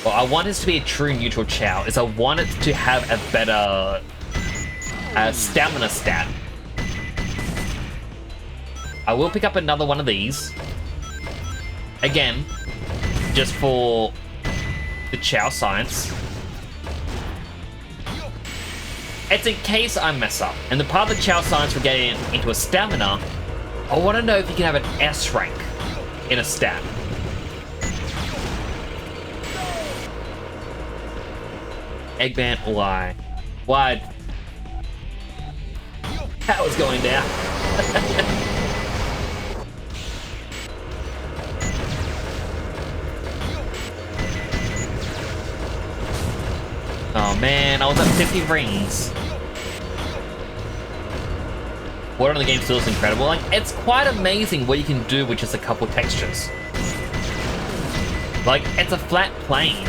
Well, I want this to be a true neutral Chao, is I want it to have a better stamina stat. I will pick up another one of these. Again, just for the Chao science. It's in case I mess up. And the part of the Chao science for getting into a stamina, I want to know if you can have an S rank in a stat. Eggman, why? Why? That was going down. Oh man, I was at 50 rings. Water on the game still is incredible. Like, it's quite amazing what you can do with just a couple textures. Like, it's a flat plane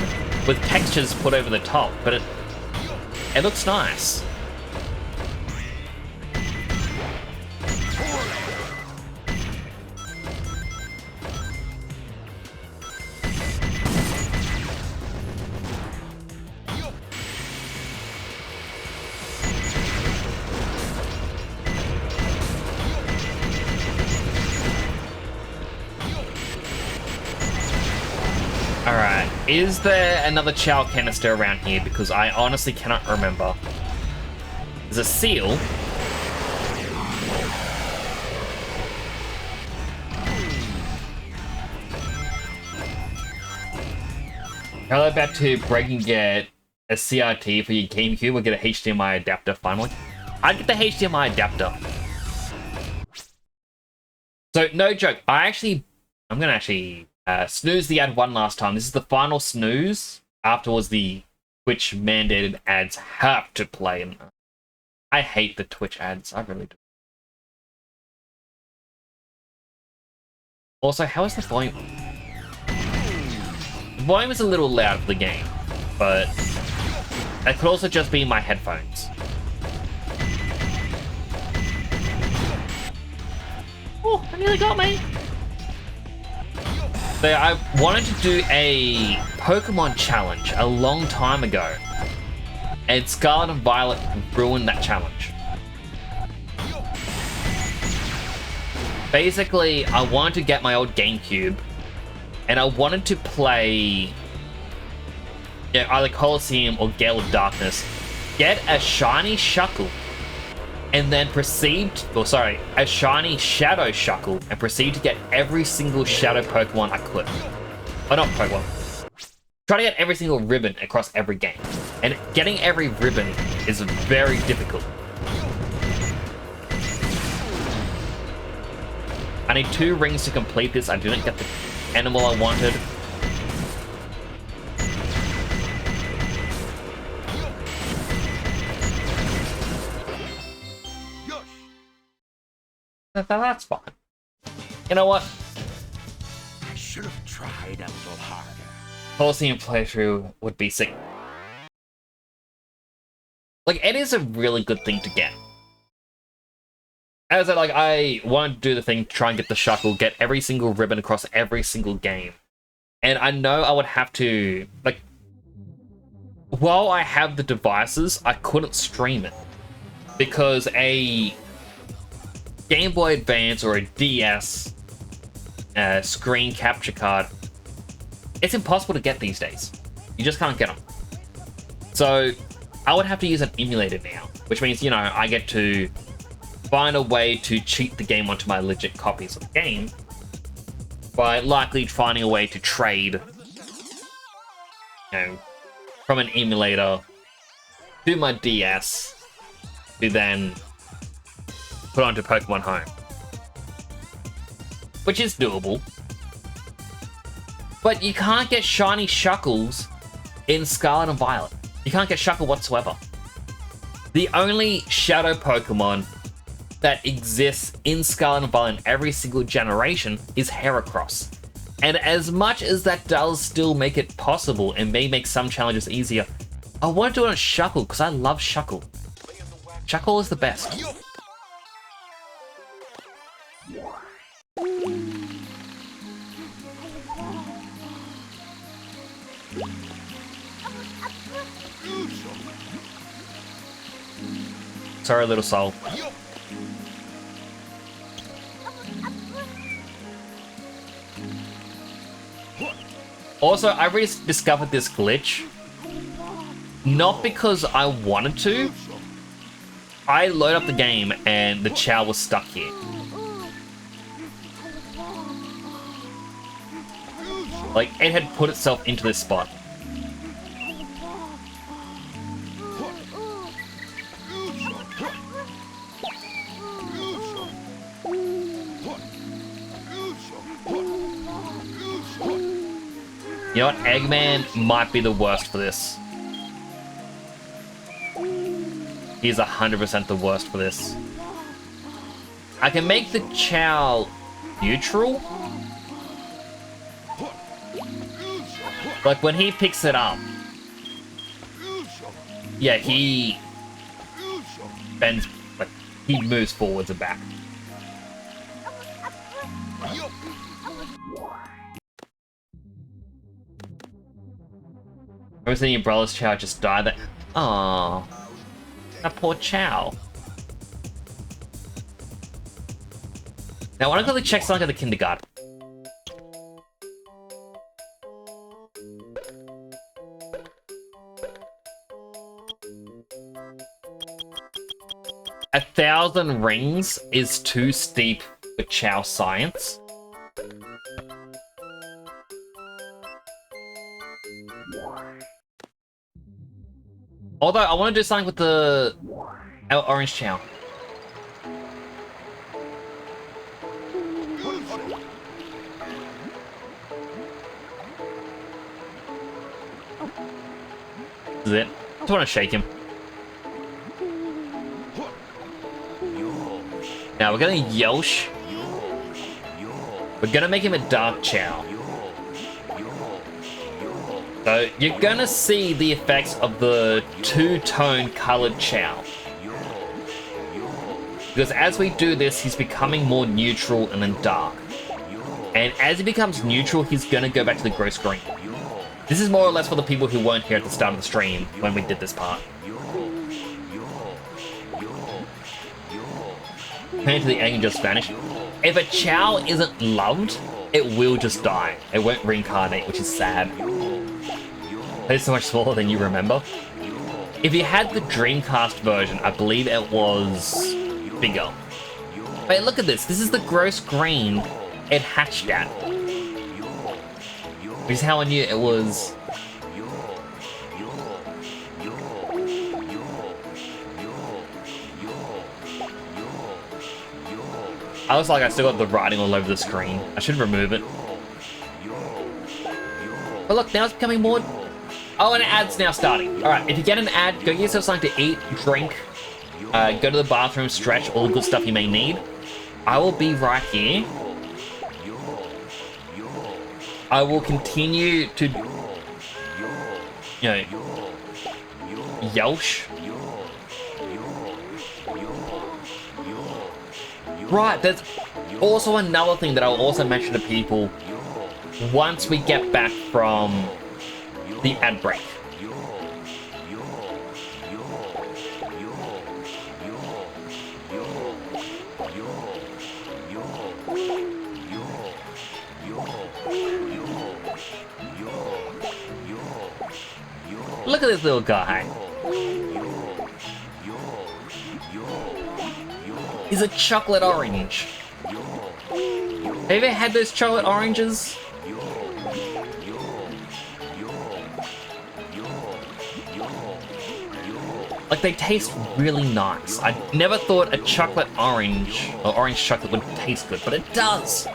with textures put over the top, but it looks nice. Alright, is there another Chao canister around here? Because I honestly cannot remember. There's a seal. How about to break and get a CRT for your GameCube or get a HDMI adapter finally? I'd get the HDMI adapter. So, no joke, I'm gonna actually snooze the ad one last time. This is the final snooze. Afterwards, the Twitch mandated ads have to play. I hate the Twitch ads. I really do. Also, how is the volume? The volume is a little loud for the game, but it could also just be my headphones. Oh, I nearly got me. So I wanted to do a Pokemon challenge a long time ago, and Scarlet and Violet ruined that challenge. Basically, I wanted to get my old GameCube, and I wanted to play either Colosseum or Gale of Darkness, get a shiny Shuckle, and then a shiny Shadow Shuckle, and proceed to get every single Shadow Pokemon I could. Oh, not Pokemon. Try to get every single ribbon across every game. And getting every ribbon is very difficult. I need 2 rings to complete this. I didn't get the animal I wanted. That's fine. You know what? I should have tried a little harder. Colosseum playthrough would be sick. Like, it is a really good thing to get. As I wanted to do the thing, try and get the Shuckle, get every single ribbon across every single game. And I know I would have to, while I have the devices, I couldn't stream it. Because a Game Boy Advance or a DS screen capture card, it's impossible to get these days. You just can't get them. So I would have to use an emulator now, which means, I get to find a way to cheat the game onto my legit copies of the game by likely finding a way to trade, from an emulator to my DS to then put onto Pokemon Home, which is doable. But you can't get shiny Shuckles in Scarlet and Violet. You can't get Shuckle whatsoever. The only Shadow Pokemon that exists in Scarlet and Violet in every single generation is Heracross. And as much as that does still make it possible and may make some challenges easier, I want to do it on Shuckle because I love Shuckle. Shuckle is the best. Sorry, little soul. Also, I rediscovered this glitch. Not because I wanted to. I load up the game and the Chao was stuck here. It had put itself into this spot. You know what? Eggman might be the worst for this. He's 100% the worst for this. I can make the Chao neutral. When he picks it up. Yeah, he bends, he moves forwards and back. Ever seen your brother's Chao just die there? Aww. That poor Chao. Now, I want to quickly check something at the kindergarten. A 1,000 rings is too steep for Chao science. Although, I want to do something with our orange Chao. This is it. Just want to shake him. Now, we're going to Yosh. We're going to make him a dark Chao. So, you're gonna see the effects of the two-tone colored Chao. Because as we do this, he's becoming more neutral and then dark. And as he becomes neutral, he's gonna go back to the gross green. This is more or less for the people who weren't here at the start of the stream when we did this part. Turn to the egg and just vanish. If a Chao isn't loved, it will just die. It won't reincarnate, which is sad. It's so much smaller than you remember. If you had the Dreamcast version, I believe it was bigger. Wait, look at this. This is the gross green it hatched at. Which is how I knew it was... I was like, I still got the writing all over the screen. I should remove it. But look, now it's becoming more... Oh, and an ad's now starting. Alright, if you get an ad, go get yourself something to eat, drink, go to the bathroom, stretch, all the good stuff you may need. I will be right here. I will continue to... You know... Yelsh. Right, there's also another thing that I'll also mention to people once we get back from the ad break. Look at this little guy. He's a chocolate orange. Have you ever had those chocolate oranges? Like, they taste really nice. I never thought a chocolate orange, or orange chocolate would taste good, but it does.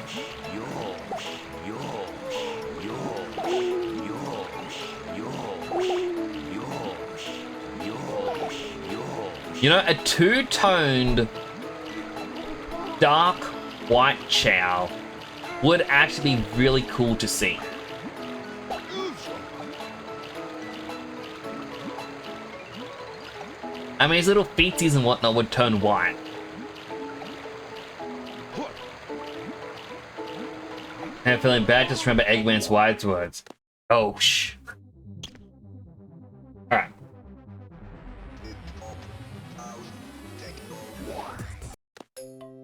You know, a two-toned dark white Chao would actually be really cool to see. I mean, his little feetsies and whatnot would turn white. I'm feeling bad, just remember Eggman's wise words. Oh, shh. Alright.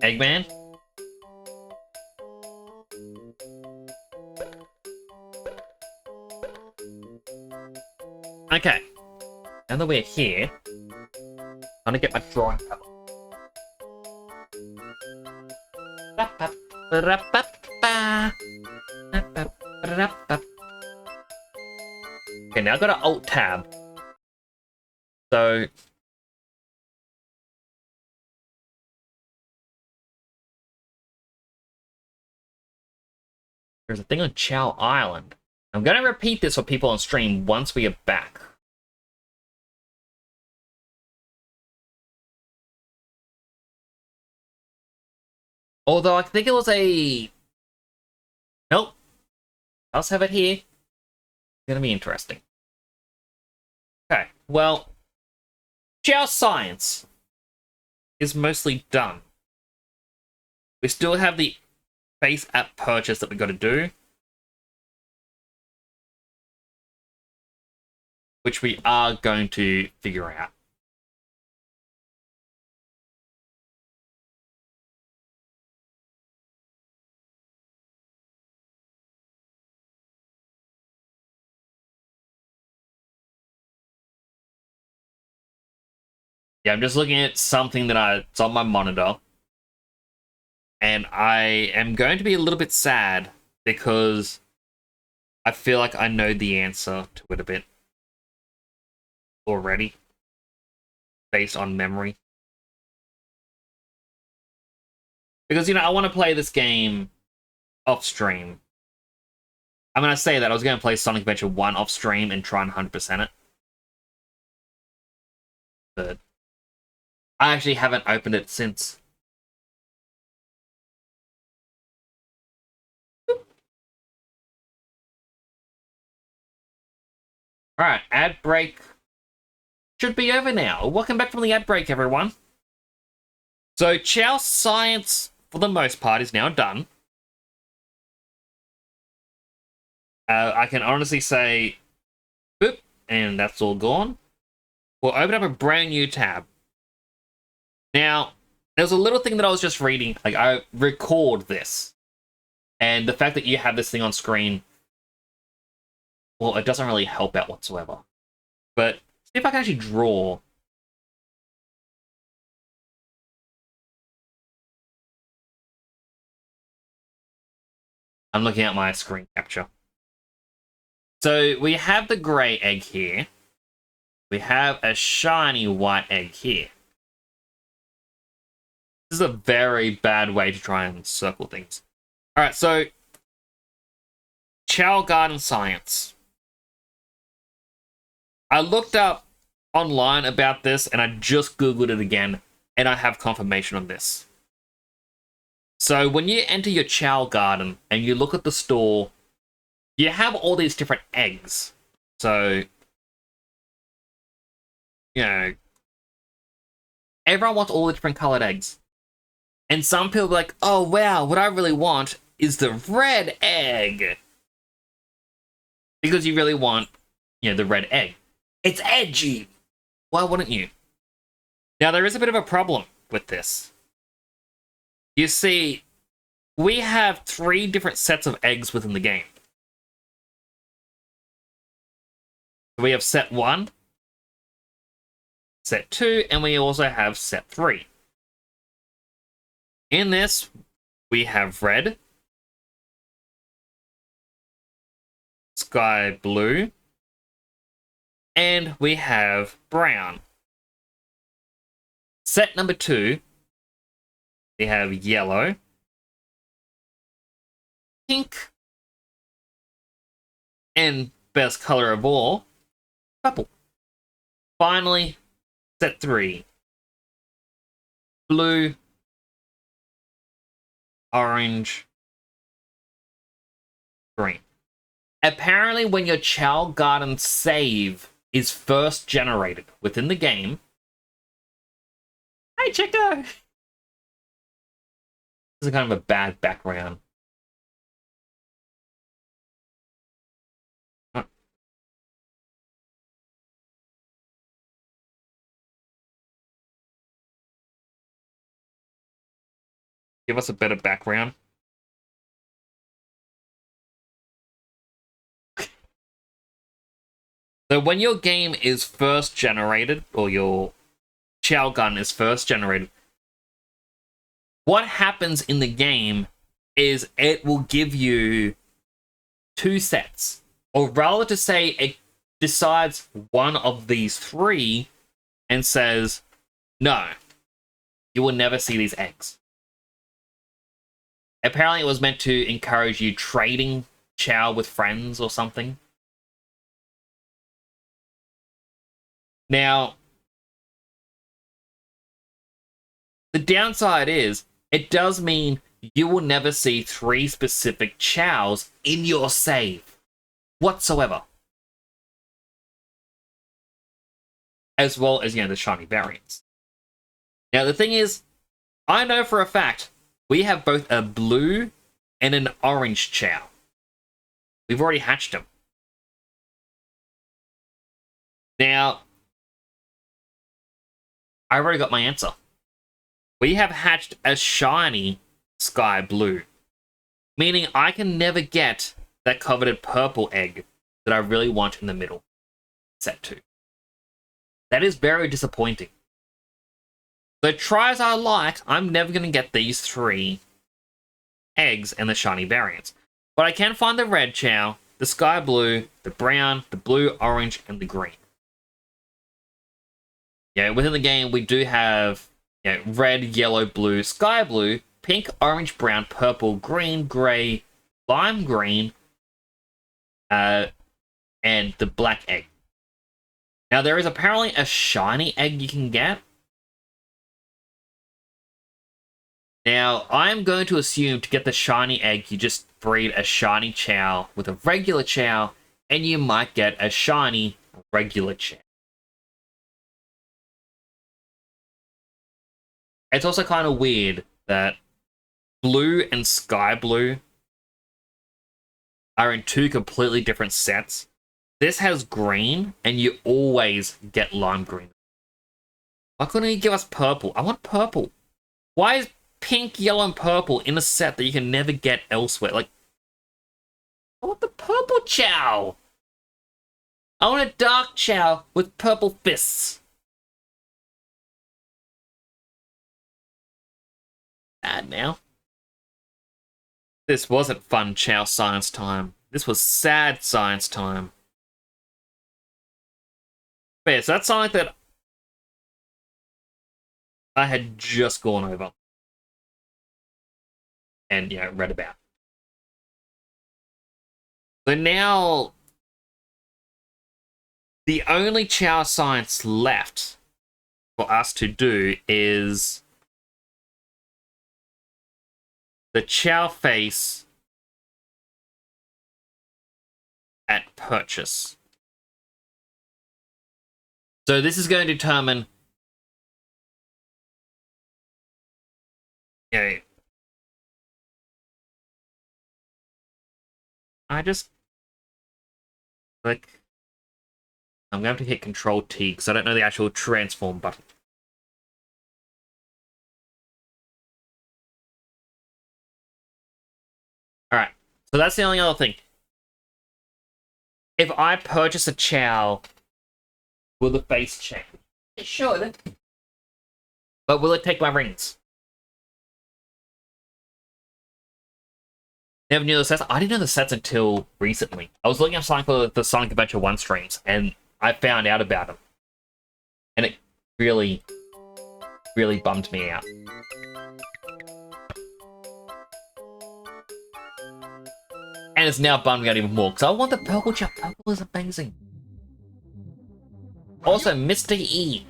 Eggman? Okay. Now that we're here, I'm gonna get my drawing pad. Okay, now I've got an Alt Tab. So there's a thing on Chao Island. I'm gonna repeat this for people on stream once we are back. Although I think it was a... Nope. I'll have it here. It's gonna be interesting. Okay, well... Chao Science is mostly done. We still have the face app purchase that we got to do, which we are going to figure out. Yeah, I'm just looking at something it's on my monitor. And I am going to be a little bit sad because I feel like I know the answer to it a bit already, based on memory. Because, you know, I want to play this game off stream. I'm going to say that I was going to play Sonic Adventure 1 off stream and try and 100% it. But I actually haven't opened it since. Alright, ad break should be over now. Welcome back from the ad break, everyone. So, Chao Science, for the most part, is now done. I can honestly say, boop, and that's all gone. We'll open up a brand new tab. Now, there's a little thing that I was just reading. Like, I record this. And the fact that you have this thing on screen, well, it doesn't really help out whatsoever. But see if I can actually draw. I'm looking at my screen capture. So we have the grey egg here. We have a shiny white egg here. This is a very bad way to try and circle things. Alright, so Chao Garden Science. I looked up online about this and I just googled it again and I have confirmation on this. So when you enter your Chao Garden and you look at the store, you have all these different eggs. So, you know, everyone wants all the different colored eggs. And some people are like, oh wow, what I really want is the red egg. Because you really want, you know, the red egg. It's edgy. Why wouldn't you? Now, there is a bit of a problem with this. You see, we have 3 different sets of eggs within the game. We have set 1, set 2, and we also have set 3. In this, we have red, sky blue, and we have brown. Set number 2, we have yellow, pink, and best color of all, purple. Finally, set 3, blue, orange, green. Apparently, when your Chao Garden save is first generated within the game... Hey, Chico! This is kind of a bad background. Give us a better background. So when your game is first generated, or your Chao Gun is first generated, what happens in the game is it will give you 2 sets. Or rather to say, it decides one of these 3 and says, no, you will never see these eggs. Apparently it was meant to encourage you trading Chao with friends or something. Now, the downside is, it does mean you will never see 3 specific Chaos in your save whatsoever. As well as, you know, the shiny variants. Now, the thing is, I know for a fact, we have both a blue and an orange Chao. We've already hatched them. Now, I already got my answer. We have hatched a shiny sky blue, meaning I can never get that coveted purple egg that I really want in the middle. Set 2. That is very disappointing. So try as I like, I'm never going to get these 3 eggs and the shiny variants. But I can find the red Chao, the sky blue, the brown, the blue, orange, and the green. Yeah, within the game, we do have red, yellow, blue, sky blue, pink, orange, brown, purple, green, grey, lime green, and the black egg. Now, there is apparently a shiny egg you can get. Now, I'm going to assume to get the shiny egg, you just breed a shiny Chao with a regular Chao, and you might get a shiny regular Chao. It's also kind of weird that blue and sky blue are in two completely different sets. This has green, and you always get lime green. Why couldn't he give us purple? I want purple. Why is pink, yellow, and purple in a set that you can never get elsewhere? Like, I want the purple Chao. I want a dark Chao with purple fists. Sad now. This wasn't fun Chao science time. This was sad science time. But yeah, so that's something that I had just gone over. And, you know, read about. So now, the only Chao science left for us to do is the Chao face at purchase. So this is going to determine, okay, I just click. I'm going to have to hit Control T because I don't know the actual transform button. Alright, so that's the only other thing. If I purchase a Chao, will the face change? It should. But will it take my rings? Never knew the sets. I didn't know the sets until recently. I was looking up something for the Sonic Adventure 1 streams, and I found out about them. And it really, really bummed me out. And it's now bumming out even more, because I want the purple Chao. Purple is amazing. Also, Mr. E.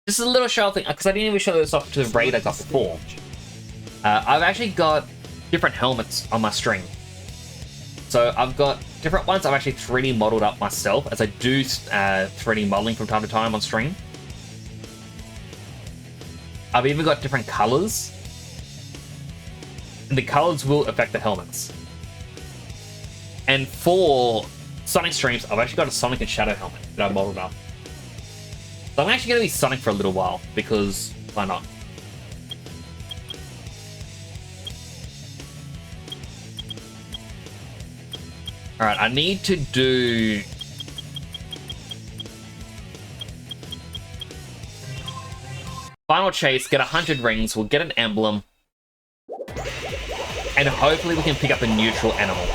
This is a little show thing, because I didn't even show this off to the raid I got before. I've actually got different helmets on my stream. So I've got different ones I've actually 3D modeled up myself, as I do 3D modeling from time to time on stream. I've even got different colors. And the colors will affect the helmets. And for Sonic streams, I've actually got a Sonic and Shadow helmet that I've modeled up. So I'm actually going to be Sonic for a little while, because why not? Alright, I need to do... Final Chase, get 100 rings, we'll get an emblem. And hopefully we can pick up a neutral animal.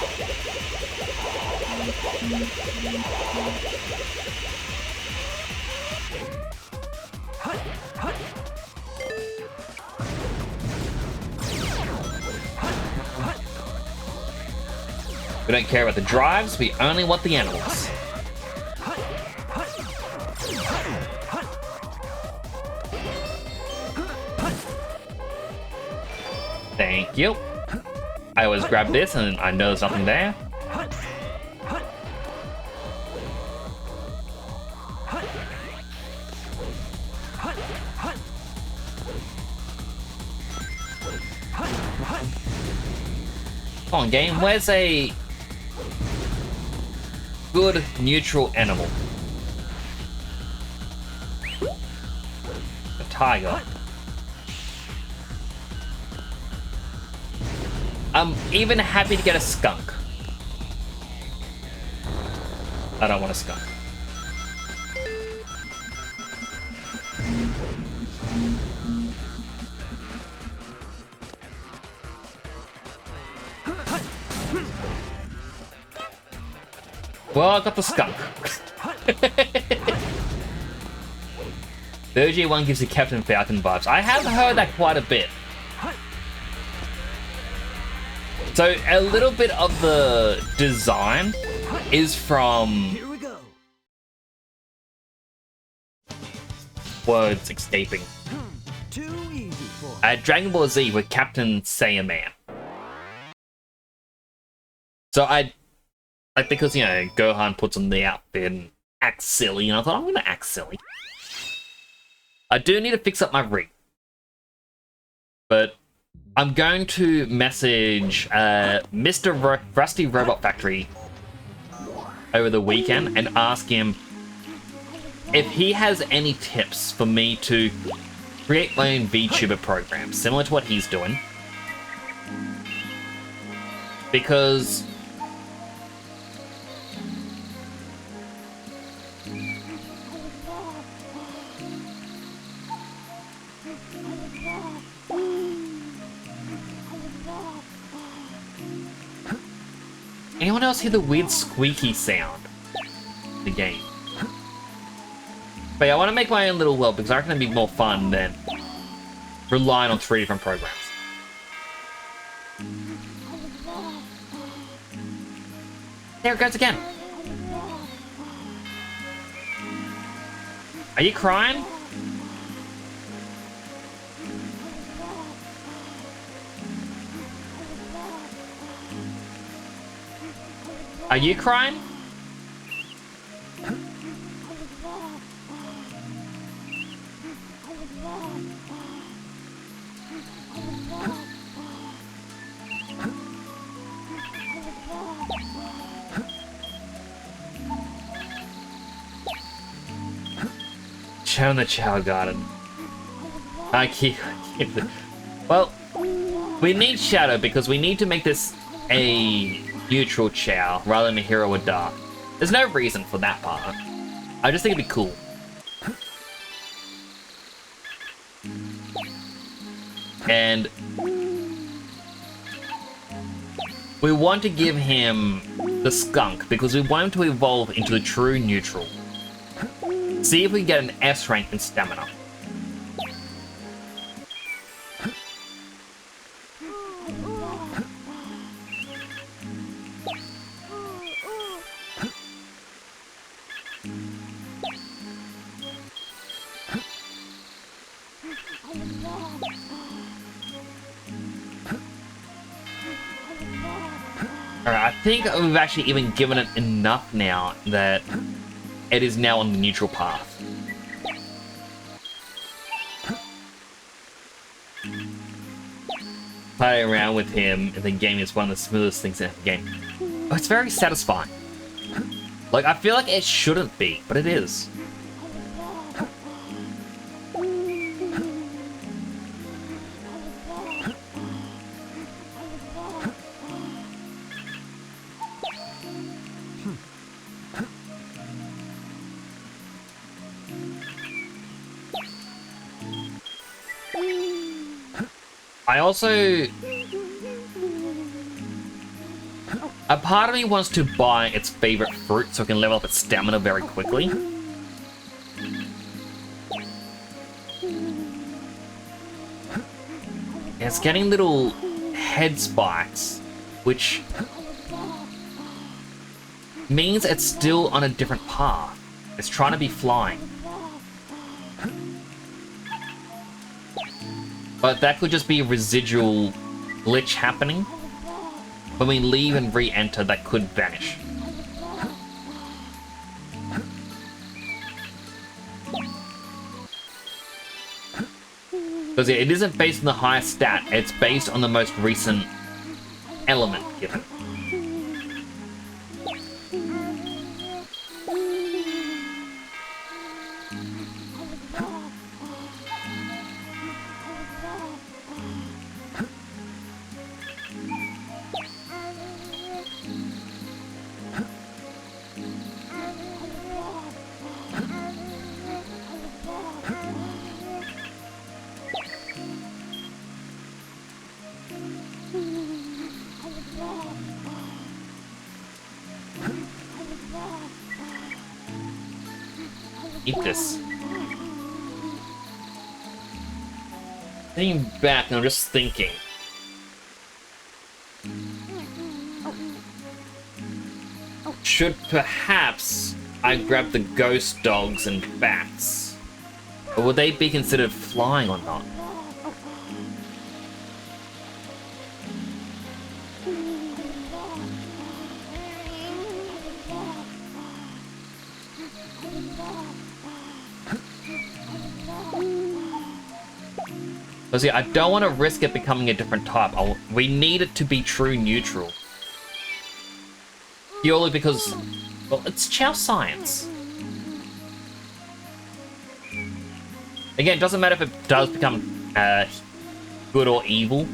We don't care about the drives, we only want the animals. Thank you. I always grab this and I know there's nothing there. Come on, game, where's a good neutral animal? A tiger. I'm even happy to get a skunk. I don't want a skunk. Well, I got the skunk. The OG1 gives you Captain Falcon vibes. I have heard that quite a bit. So a little bit of the design is from... Here we go. Words escaping. Too easy for Dragon Ball Z with Captain Saiyaman. So I because, you know, Gohan puts on the outfit and acts silly, and I thought, I'm gonna act silly. I do need to fix up my rig. But I'm going to message Mr. Rusty Robot Factory over the weekend and ask him if he has any tips for me to create my own VTuber program, similar to what he's doing. Because anyone else hear the weird squeaky sound in the game? But yeah, I want to make my own little world because I reckon it'd be more fun than relying on 3 different programs. There it goes again. Are you crying? Are you crying? Chao in the Chao Garden. I keep well, we need Shadow because we need to make this a neutral Chao rather than a hero or dark. There's no reason for that part. I just think it'd be cool. And we want to give him the skunk because we want him to evolve into the true neutral. See if we can get an S rank in stamina. Alright, I think we've actually even given it enough now that it is now on the neutral path. Playing around with him in the game is one of the smoothest things in the game. Oh, it's very satisfying. Like, I feel like it shouldn't be, but it is. I also... a part of me wants to buy its favorite fruit so it can level up its stamina very quickly. It's getting little head spikes, which means it's still on a different path. It's trying to be flying. But that could just be a residual glitch happening. When we leave and re-enter, that could vanish. Because it isn't based on the highest stat, it's based on the most recent element given. Eat this. Thinking back, and I'm just thinking. Should perhaps I grab the ghost dogs and bats? Or would they be considered flying or not? But see, I don't want to risk it becoming a different type. We need it to be true neutral. Purely because, well, it's Chao science. Again, it doesn't matter if it does become good or evil.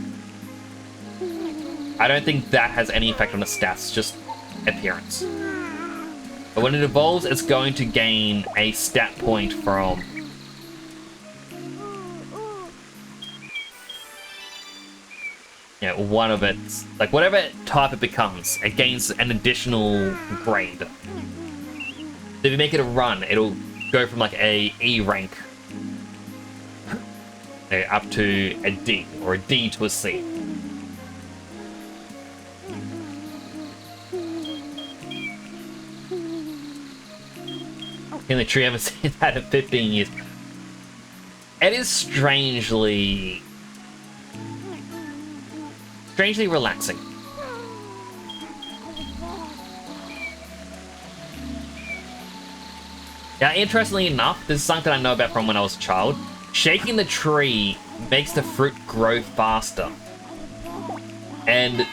I don't think that has any effect on the stats, just appearance. But when it evolves, it's going to gain a stat point from... you know, one of its... like, whatever type it becomes, it gains an additional grade. So if you make it a run, it'll go from, like, a E rank up to a D, or a D to a C. In the tree, I haven't seen that in 15 years. It is strangely relaxing. Now, interestingly enough, this is something I know about from when I was a child. Shaking the tree makes the fruit grow faster. And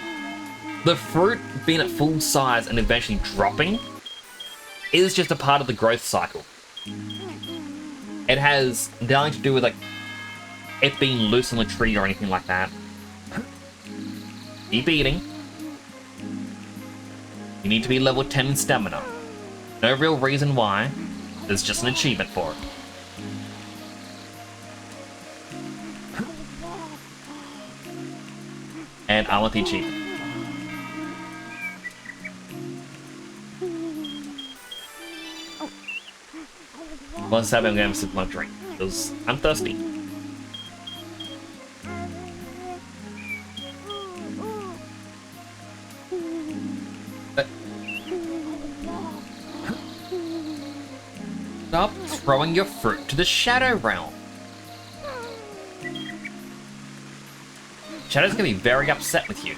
the fruit being at full size and eventually dropping is just a part of the growth cycle. It has nothing to do with, like, it being loose on the tree or anything like that. Keep eating. You need to be level 10 in stamina. No real reason why. There's just an achievement for it. And I want the achievement. Once I'm gonna sip my drink, because I'm thirsty. Stop throwing your fruit to the Shadow Realm. Shadow's gonna be very upset with you.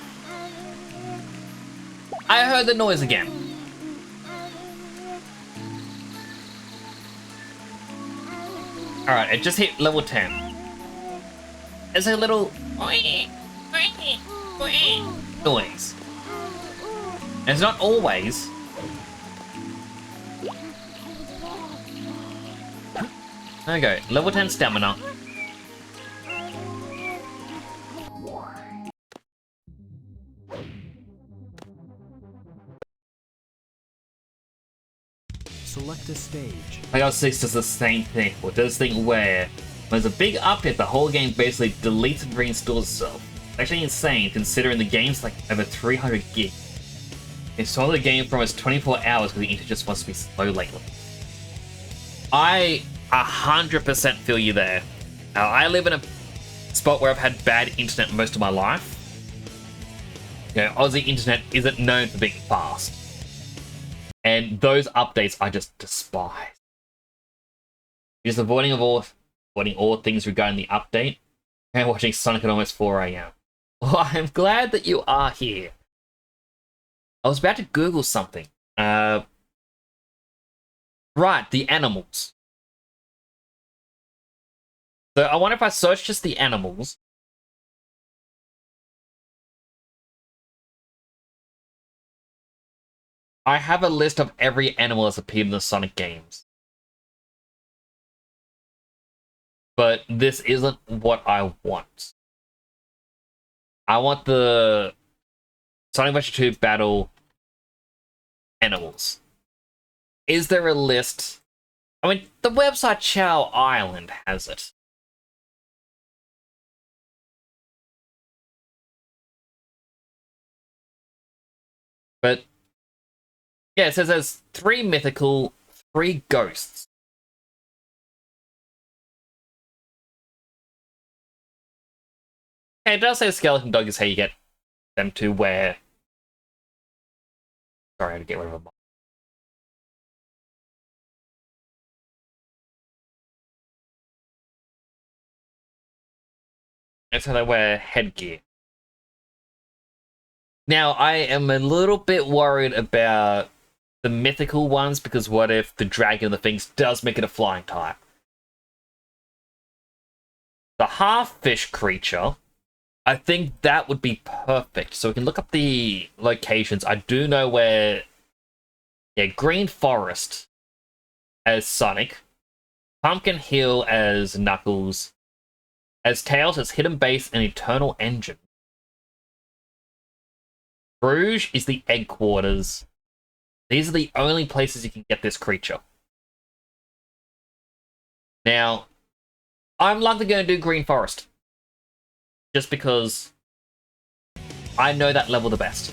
I heard the noise again. Alright, it just hit level 10. It's a little noise. And it's not always. There we go, level 10 stamina. Select a stage. Playoff 6 does the same thing, with this thing where when there's a big update, the whole game basically deletes and reinstalls itself. It's actually insane considering the game's like over 300 gig. Install the game for almost 24 hours because the internet just wants to be slow lately. I 100% feel you there. I live in a spot where I've had bad internet most of my life. You know, Aussie internet isn't known for being fast. And those updates I just despise. Just avoiding all things regarding the update and watching Sonic at almost 4 AM. Well, I'm glad that you are here. I was about to Google something. Right, the animals. So I wonder if I search just the animals. I have a list of every animal that's appeared in the Sonic games. But this isn't what I want. I want the Sonic Adventure 2 battle animals. Is there a list? I mean, the website Chao Island has it. But yeah, it says there's 3 mythical, 3 ghosts. Okay, it does say skeleton dog is how you get them to wear. Sorry, I had to get rid of a. That's how they wear headgear. Now, I am a little bit worried about the mythical ones, because what if the dragon of the things does make it a flying type? the half-fish creature, I think that would be perfect. So we can look up the locations. I do know where... Yeah, Green Forest as Sonic. Pumpkin Hill as Knuckles. As Tails as Hidden Base and Eternal Engine. Bruges is the Egg Quarters. These are the only places you can get this creature. Now, I'm likely going to do Green Forest. Just because I know that level the best.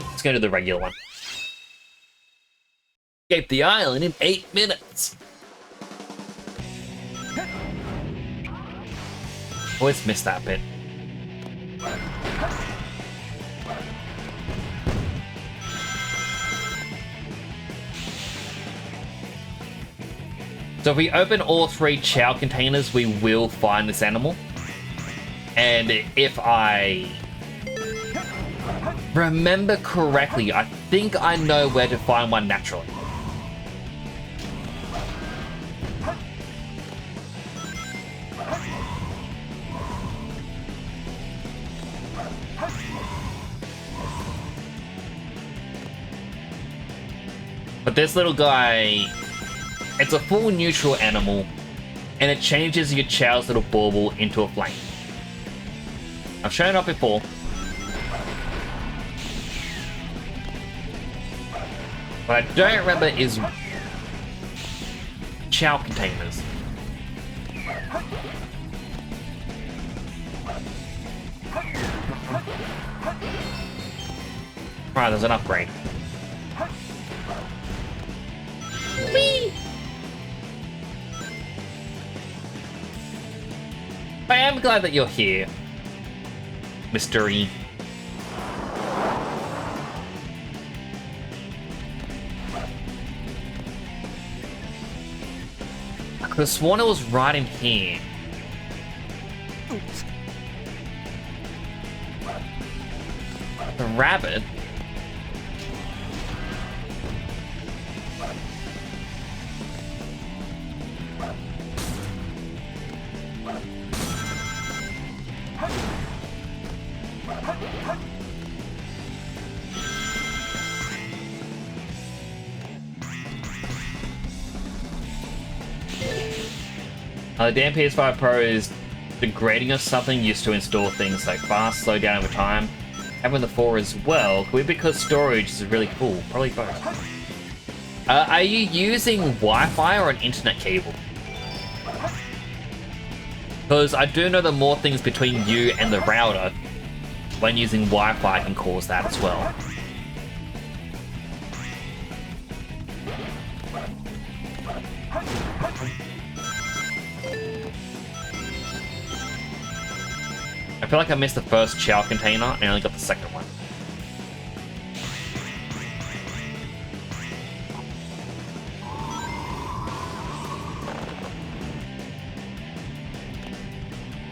Let's go to the regular one. Escape the island in 8 minutes. Always miss that bit. So if we open all 3 Chao containers, we will find this animal. And if I remember correctly, I think I know where to find one naturally. But this little guy, it's a full neutral animal, and it changes your Chao's little bauble into a flame. I've shown it up before. What I don't remember is Chao containers. Right, there's an upgrade. Whee! I am glad that you're here, Mystery. I could have sworn it was right in here. Oops. The rabbit? The damn PS5 Pro is degrading of something used to install things like fast, slow down over time. Having the 4 as well, could be because storage is really cool. Probably both. Are you using Wi-Fi or an internet cable? Because I do know that more things between you and the router when using Wi-Fi can cause that as well. I feel like I missed the first Chao container and I only got the second one.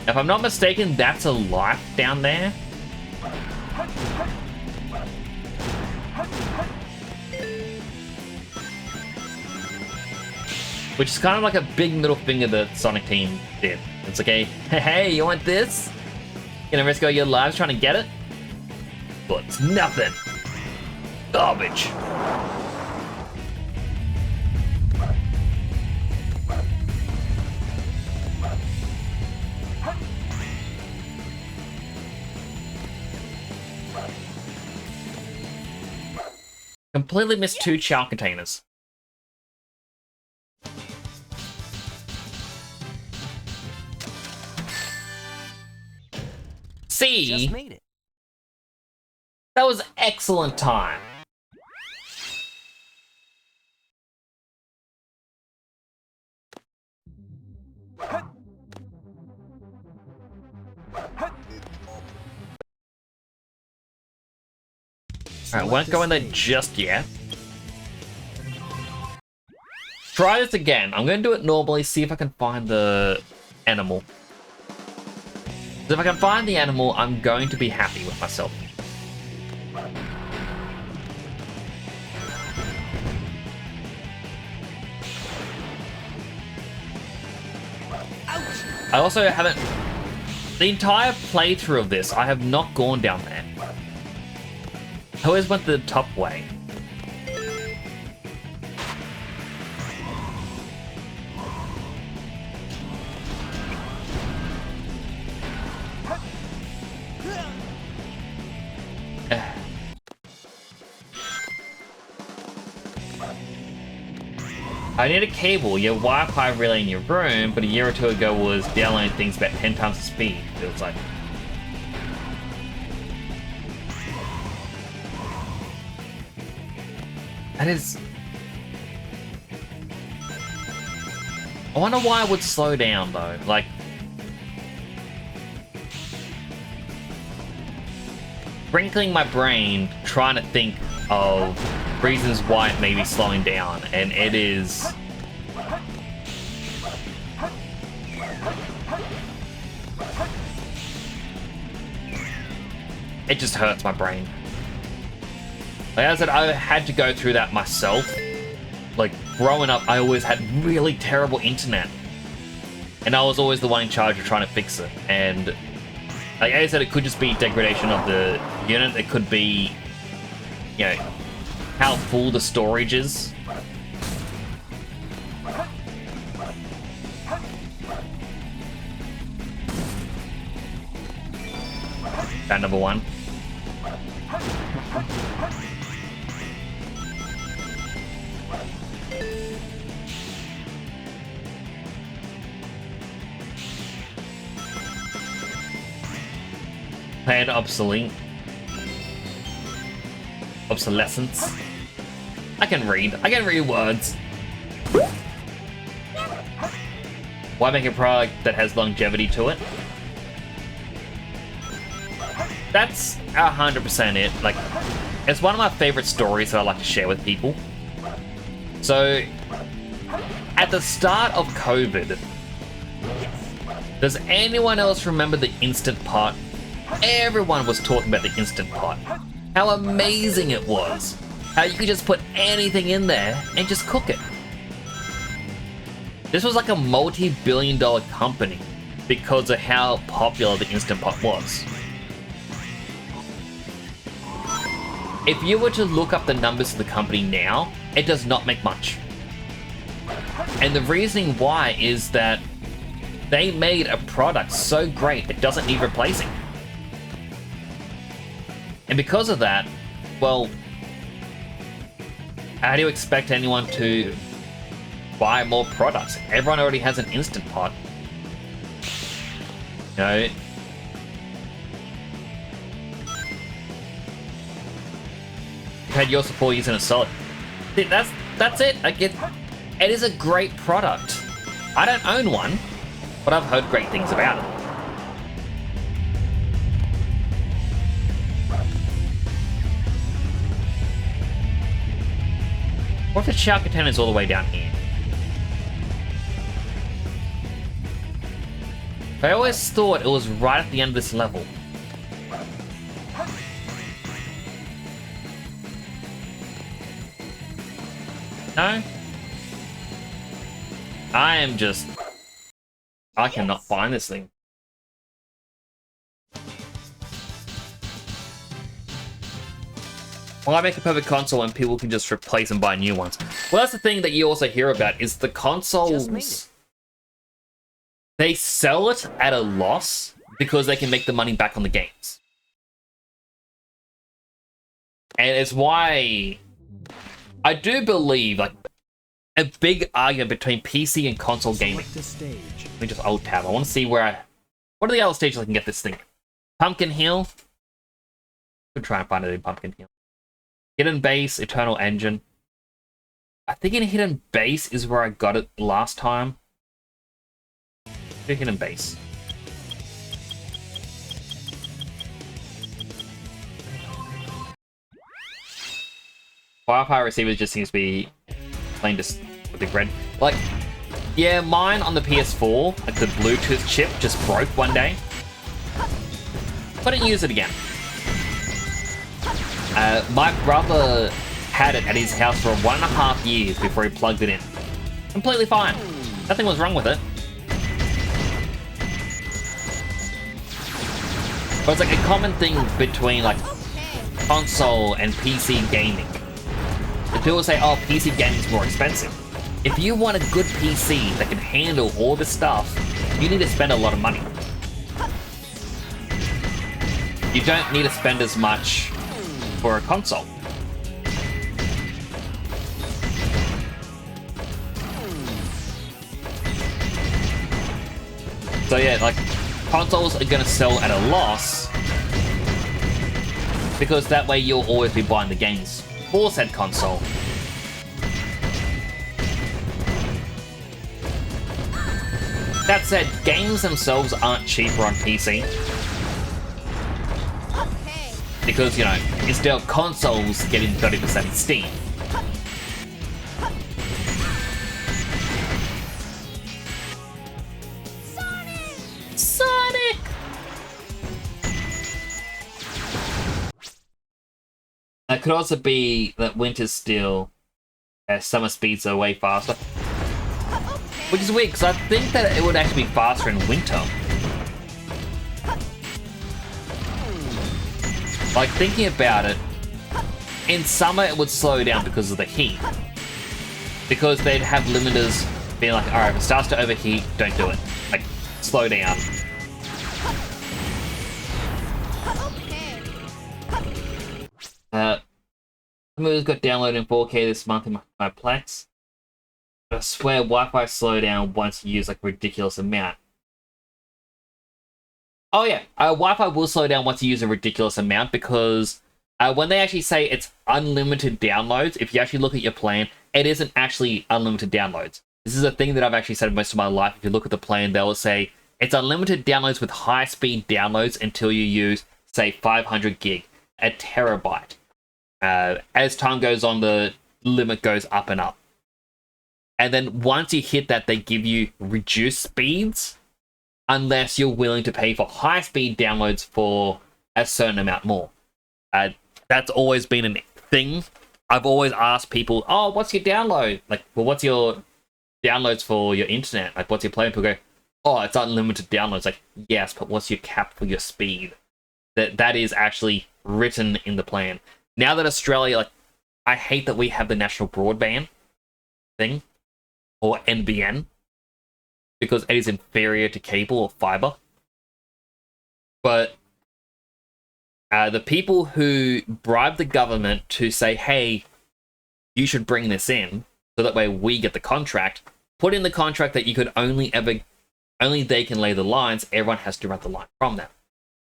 If I'm not mistaken, that's a life down there. Which is kind of like a big middle finger that Sonic Team did. It's like a, hey, you want this? Gonna risk all your lives trying to get it? But it's nothing. Garbage. Completely missed 2 Chao containers. See? Just made it. That was excellent time. Alright, won't go in there just yet. Try this again. I'm going to do it normally, see if I can find the animal. If I can find the animal, I'm going to be happy with myself. I also haven't... The entire playthrough of this, I have not gone down there. I always went the top way. I need a cable. Your Wi-Fi relay in your room, but a year or two ago was downloading things about 10 times the speed. It was like... That is... I wonder why it would slow down, though. Like... Sprinkling my brain, trying to think of reasons why it may be slowing down, and it is... It just hurts my brain. Like I said, I had to go through that myself. Like, growing up, I always had really terrible internet. And I was always the one in charge of trying to fix it. And like I said, it could just be degradation of the unit. It could be, you know, how full the storage is. That number one. Planned obsolete. Obsolescence. I can read words. Why make a product that has longevity to it? That's 100% it. Like, it's one of my favorite stories that I like to share with people. So, at the start of COVID, does anyone else remember the Instant Pot? Everyone was talking about the Instant Pot. How amazing it was. How you could just put anything in there and just cook it. This was like a multi-billion-dollar company because of how popular the Instant Pot was. If you were to look up the numbers of the company now, it does not make much. And the reasoning why is that they made a product so great it doesn't need replacing. And because of that, well, how do you expect anyone to buy more products? Everyone already has an Instant Pot. You know, you've had your support using a solid. That's it. I get. It is a great product. I don't own one, but I've heard great things about it. What if the Chao container is all the way down here? I always thought it was right at the end of this level. No? I cannot find this thing. Why make a perfect console when people can just replace and buy new ones? Well, that's the thing that you also hear about, is the consoles... They sell it at a loss because they can make the money back on the games. And it's why... I do believe, like, a big argument between PC and console gaming. Let me just alt tab. I want to see where I... What are the other stages I can get this thing? Pumpkin Hill. Could try and find it in Pumpkin Hill. Hidden Base, Eternal Engine. I think in Hidden Base is where I got it last time. Hidden Base. Wi-Fi receiver just seems to be playing just with the red. Like, yeah, mine on the PS4, like the Bluetooth chip just broke one day. Couldn't use it again. My brother had it at his house for 1.5 years before he plugged it in. Completely fine. Nothing was wrong with it. But it's like a common thing between like console and PC gaming. The people say, oh, PC gaming is more expensive. If you want a good PC that can handle all this stuff, you need to spend a lot of money. You don't need to spend as much for a console. So yeah, like, consoles are gonna sell at a loss because that way you'll always be buying the games for said console. That said, games themselves aren't cheaper on PC. Because, you know, instead consoles getting 30% in Steam. Sonic! That could also be that winter's still, summer speeds are way faster. Which is weird, because I think that it would actually be faster in winter. Like, thinking about it, in summer it would slow down because of the heat. Because they'd have limiters being like, alright, if it starts to overheat, don't do it. Like, slow down. The movies got downloaded in 4K this month in my Plex. I swear Wi-Fi slow down once you use like a ridiculous amount. Oh yeah, Wi-Fi will slow down once you use a ridiculous amount because when they actually say it's unlimited downloads, if you actually look at your plan, it isn't actually unlimited downloads. This is a thing that I've actually said most of my life. If you look at the plan, they will say it's unlimited downloads with high-speed downloads until you use, say, 500 gig, a terabyte. As time goes on, the limit goes up and up. And then once you hit that, they give you reduced speeds unless you're willing to pay for high-speed downloads for a certain amount more. That's always been a thing. I've always asked people, oh, what's your download? Like, well, what's your downloads for your internet? Like, what's your plan? People go, oh, it's unlimited downloads. Like, yes, but what's your cap for your speed? That is actually written in the plan. Now that Australia, like, I hate that we have the national broadband thing, or NBN, because it is inferior to cable or fiber. But the people who bribe the government to say, hey, you should bring this in, so that way we get the contract, put in the contract that you could only they can lay the lines, everyone has to run the line from them.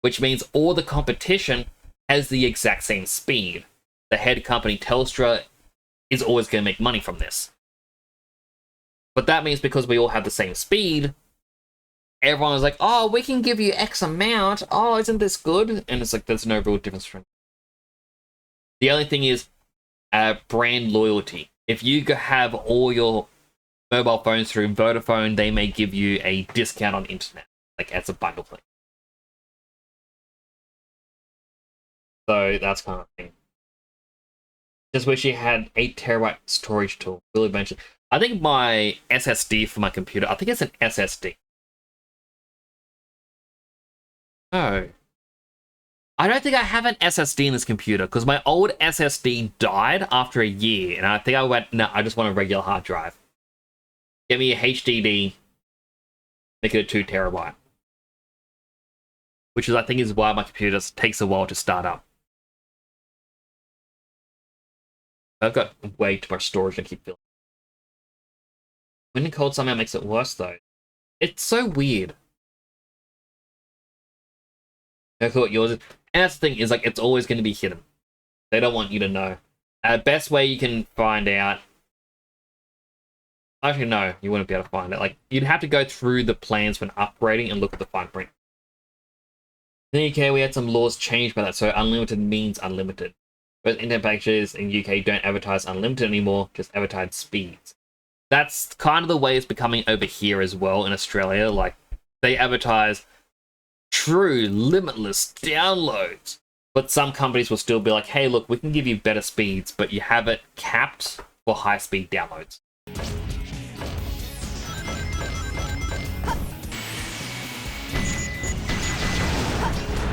Which means all the competition has the exact same speed. The head company, Telstra, is always going to make money from this. But that means because we all have the same speed, everyone is like, oh, we can give you X amount. Oh, isn't this good? And it's like, there's no real difference between. The only thing is brand loyalty. If you have all your mobile phones through Vodafone, they may give you a discount on internet, like as a bundle thing. So that's kind of thing. Just wish you had 8 terabyte storage tool. Will eventually. I think my SSD for my computer, I think it's an SSD. No. I don't think I have an SSD in this computer because my old SSD died after a year. And I think I went, no, I just want a regular hard drive. Get me a HDD, make it a 2 terabyte. Which is, I think, is why my computer takes a while to start up. I've got way too much storage to keep filling. Wind and cold somehow makes it worse, though. It's so weird. I thought yours is. And that's the thing, is like, it's always going to be hidden. They don't want you to know. Best way you can find out. Actually, no, you wouldn't be able to find it. Like, you'd have to go through the plans when upgrading and look at the fine print. In the UK, we had some laws changed by that, so unlimited means unlimited. But internet packages in UK don't advertise unlimited anymore, just advertise speeds. That's kind of the way it's becoming over here as well in Australia. Like, they advertise true limitless downloads. But some companies will still be like, hey, look, we can give you better speeds, but you have it capped for high-speed downloads.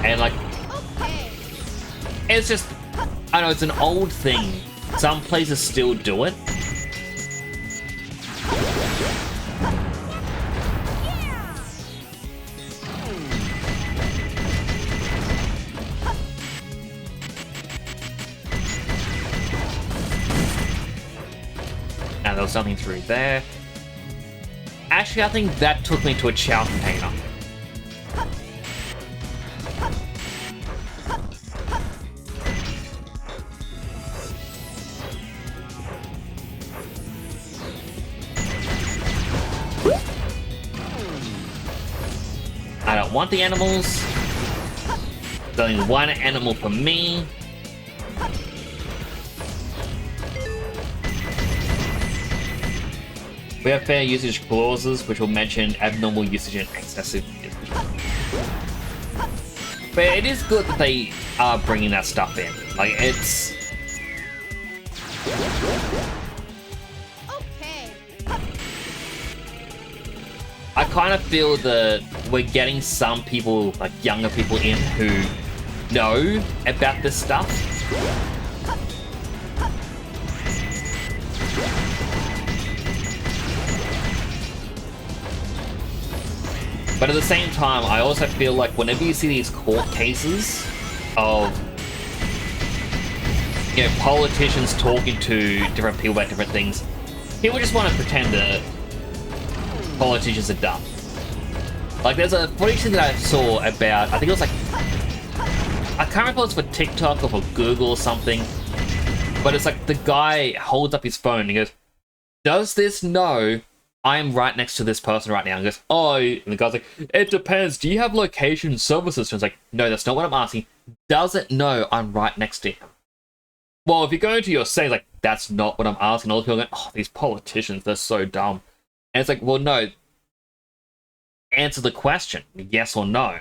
And like, It's just, I know it's an old thing. Some places still do it. Now there was something through there. Actually, I think that took me to a Chao container. I don't want the animals. There's only one animal for me. We have fair usage clauses, which will mention abnormal usage and excessive usage. But it is good that they are bringing that stuff in. Like, it's... Okay. I kind of feel that we're getting some people, like younger people in, who know about this stuff. But at the same time, I also feel like whenever you see these court cases of, you know, politicians talking to different people about different things, people just want to pretend that politicians are dumb. Like, there's a footage thing that I saw about, I think it was like, I can't remember if it was for TikTok or for Google or something, but it's like the guy holds up his phone and he goes, "Does this know I am right next to this person right now?" And goes, "Oh," and the guy's like, "It depends. Do you have location services?" And it's like, "No, that's not what I'm asking. Does it know I'm right next to him?" Well, if you go into your settings, like, that's not what I'm asking. All the people are going, "Oh, these politicians, they're so dumb." And it's like, well, no. Answer the question, yes or no.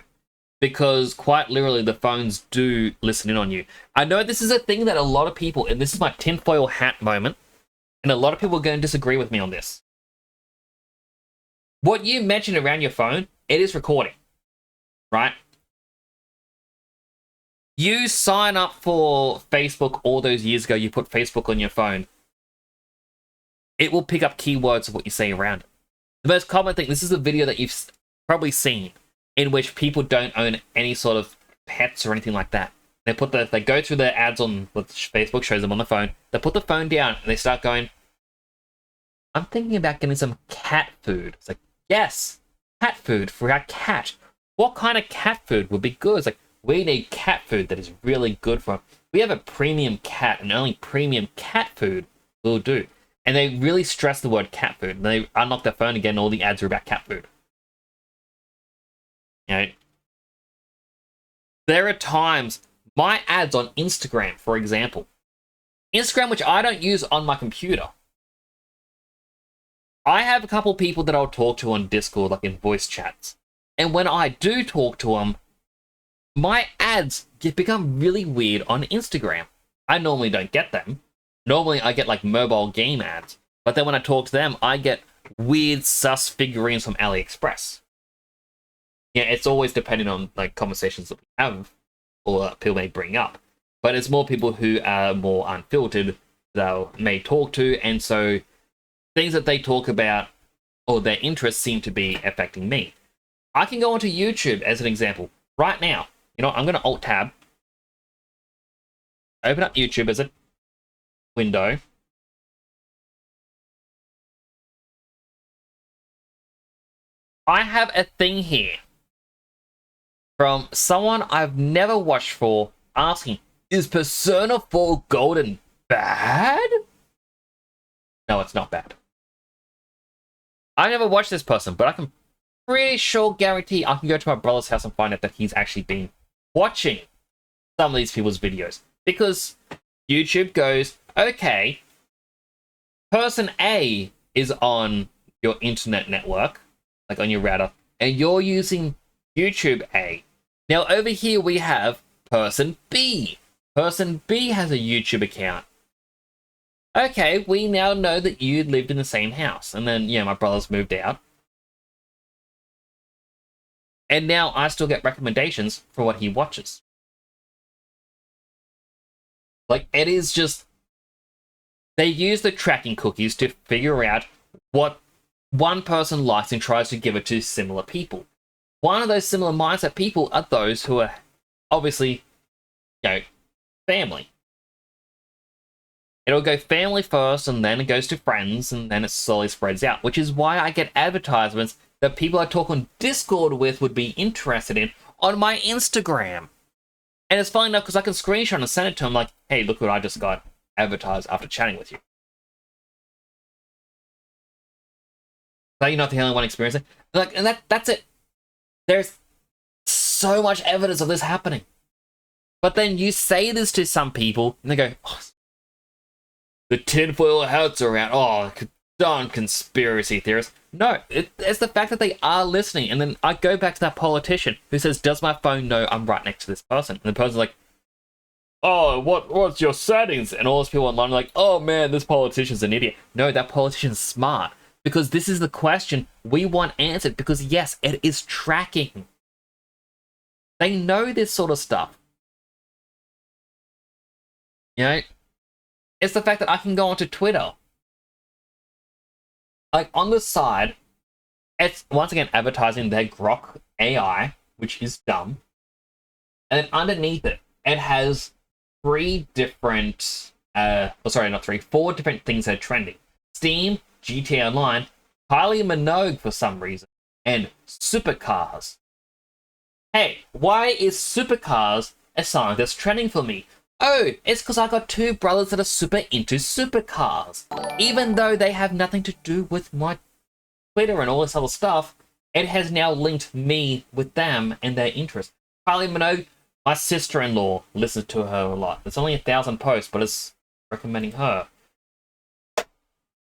Because quite literally, the phones do listen in on you. I know this is a thing that a lot of people, and this is my tinfoil hat moment, and a lot of people are going to disagree with me on this. What you mention around your phone, it is recording, right? You sign up for Facebook all those years ago, you put Facebook on your phone. It will pick up keywords of what you say around it. The most common thing, this is a video that you've probably seen, in which people don't own any sort of pets or anything like that. They go through the ads on what Facebook shows them on the phone. They put the phone down and they start going, "I'm thinking about getting some cat food." It's like, yes, cat food for our cat. What kind of cat food would be good? It's like, we need cat food that is really good for him. We have a premium cat, and only premium cat food will do. And they really stress the word cat food. And they unlock their phone again, and all the ads are about cat food. You know, there are times, my ads on Instagram, for example, Instagram, which I don't use on my computer, I have a couple people that I'll talk to on Discord, like in voice chats. And when I do talk to them, my ads become really weird on Instagram. I normally don't get them. Normally I get like mobile game ads. But then when I talk to them, I get weird sus figurines from AliExpress. Yeah, it's always depending on like conversations that we have or people may bring up. But it's more people who are more unfiltered that I may talk to, and so things that they talk about or their interests seem to be affecting me. I can go onto YouTube as an example right now. You know, I'm going to Alt-Tab, open up YouTube as a window. I have a thing here from someone I've never watched for asking, "Is Persona 4 Golden bad?" No, it's not bad. I never watched this person, but I can pretty sure guarantee I can go to my brother's house and find out that he's actually been watching some of these people's videos. Because YouTube goes, okay, person A is on your internet network, like on your router, and you're using YouTube A. Now over here we have person B. Person B has a YouTube account. Okay, we now know that you lived in the same house. And then, yeah, my brother's moved out. And now I still get recommendations for what he watches. Like, it is just... They use the tracking cookies to figure out what one person likes and tries to give it to similar people. One of those similar mindset people are those who are obviously, family. It'll go family first, and then it goes to friends, and then it slowly spreads out, which is why I get advertisements that people I talk on Discord with would be interested in on my Instagram. And it's funny enough because I can screenshot and send it to them like, hey, look what I just got advertised after chatting with you. So you're not the only one experiencing it. Like, and that's it. There's so much evidence of this happening. But then you say this to some people, and they go, oh, the tinfoil hats are out. Oh, darn conspiracy theorists. No, it's the fact that they are listening. And then I go back to that politician who says, does my phone know I'm right next to this person? And the person's like, oh, what's your settings? And all those people online are like, oh man, this politician's an idiot. No, that politician's smart. Because this is the question we want answered. Because yes, it is tracking. They know this sort of stuff. You know? It's the fact that I can go onto Twitter. Like, on the side, it's once again advertising their Grok AI, which is dumb. And then underneath it, it has four different things that are trending. Steam, GTA Online, Kylie Minogue for some reason, and supercars. Hey, why is supercars a song that's trending for me? Oh, it's because I got two brothers that are super into supercars. Even though they have nothing to do with my Twitter and all this other stuff, it has now linked me with them and their interests. Kylie Minogue, my sister-in-law listens to her a lot. It's only 1,000 posts, but it's recommending her.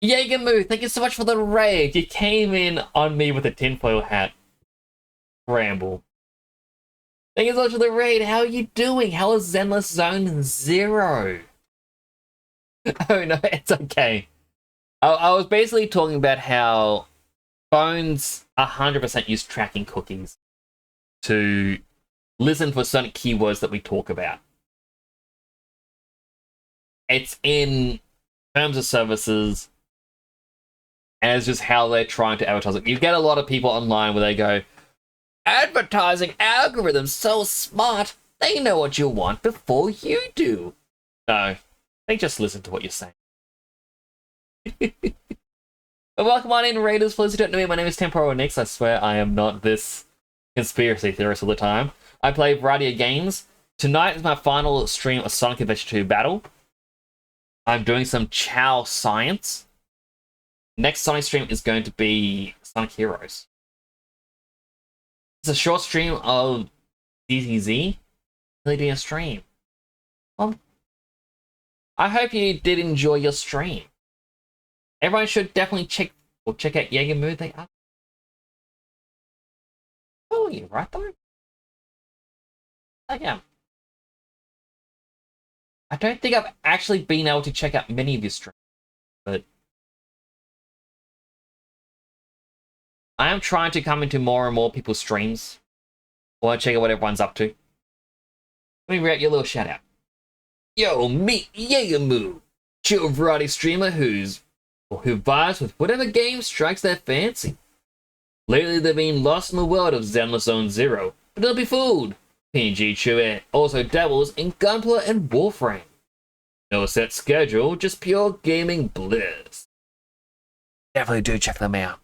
Yegamoo, thank you so much for the raid. You came in on me with a tinfoil hat. Ramble. Thank you so much for the raid. How are you doing? How is Zenless Zone 0? Oh no, it's okay. I was basically talking about how phones 100% use tracking cookies to listen for certain keywords that we talk about. It's in terms of services, and it's just how they're trying to advertise it. You get a lot of people online where they go, advertising algorithms so smart, they know what you want before you do. No, they just listen to what you're saying. But welcome on in, Raiders. For those who don't know me, my name is Temporal Nix. I swear I am not this conspiracy theorist all the time. I play a variety of games. Tonight is my final stream of Sonic Adventure 2 Battle. I'm doing some Chao science. Next Sonic stream is going to be Sonic Heroes. It's a short stream of DTZ. Really doing a stream. Well, I hope you did enjoy your stream. Everyone should definitely check out Yegamoo. They are. Oh, you right though? I am. I don't think I've actually been able to check out many of your streams, but I am trying to come into more and more people's streams. I want to check out what everyone's up to. Let me read out your little shout out. Yo, meet Yegamoo, chill variety streamer who vibes with whatever game strikes their fancy. Lately they've been lost in the world of Zenless Zone 0, but don't be fooled. PNG Chewie also dabbles in Gunpla and Warframe. No set schedule, just pure gaming bliss. Definitely do check them out.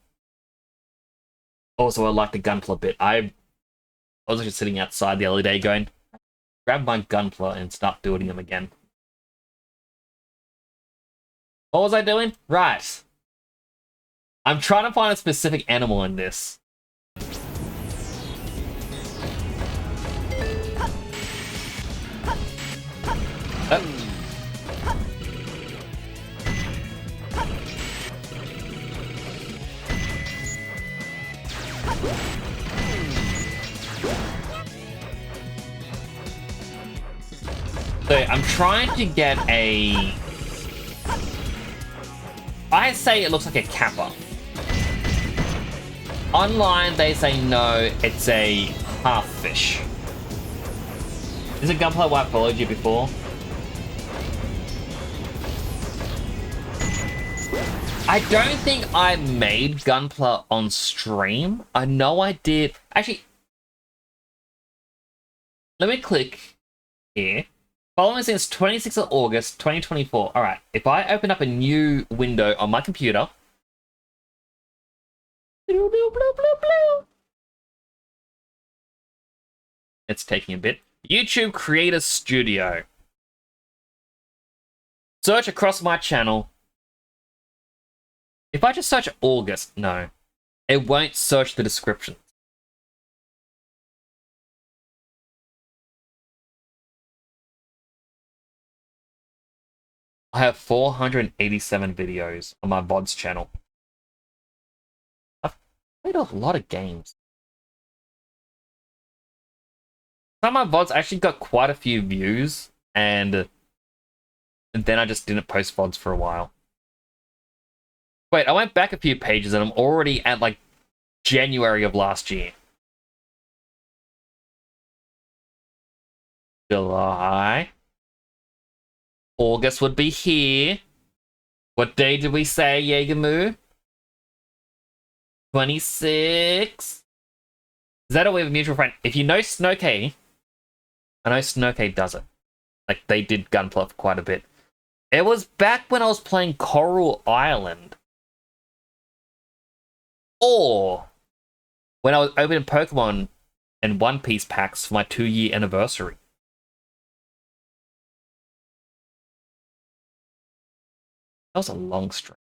Also, I like the Gunpla bit. I was just sitting outside the other day going, grab my Gunpla and start building them again. What was I doing? Right. I'm trying to find a specific animal in this. So I'm trying to get a... I say it looks like a kappa. Online they say no, it's a half fish. Is it Gunpla White followed you before? I don't think I made Gunpla on stream. I know I did. Actually, let me click here. Following since 26th of August, 2024. All right, if I open up a new window on my computer. It's taking a bit. YouTube Creator Studio. Search across my channel. If I just search August, no. It won't search the description. I have 487 videos on my VODs channel. I've played a lot of games. Some of my VODs actually got quite a few views, and then I just didn't post VODs for a while. Wait, I went back a few pages and I'm already at like January of last year. July. August would be here. What day did we say, Yegamoo? 26. Is that a we have a mutual friend? If you know Snowkay, I know Snowkay does it. Like, they did Gunpla for quite a bit. It was back when I was playing Coral Island. Or when I was opening Pokemon and One Piece packs for my 2-year anniversary. That was a long stream.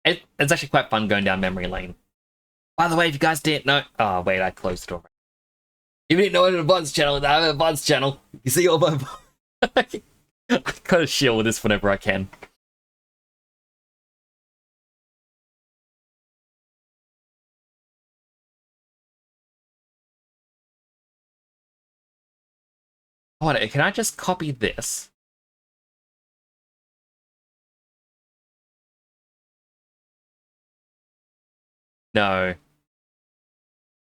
It's actually quite fun going down memory lane. By the way, if you guys didn't know... Oh, wait, I closed the door. If you didn't know I had a VODs channel, I have a VODs channel. You see all my... I kind of shield with this whenever I can. Hold on, can I just copy this? No.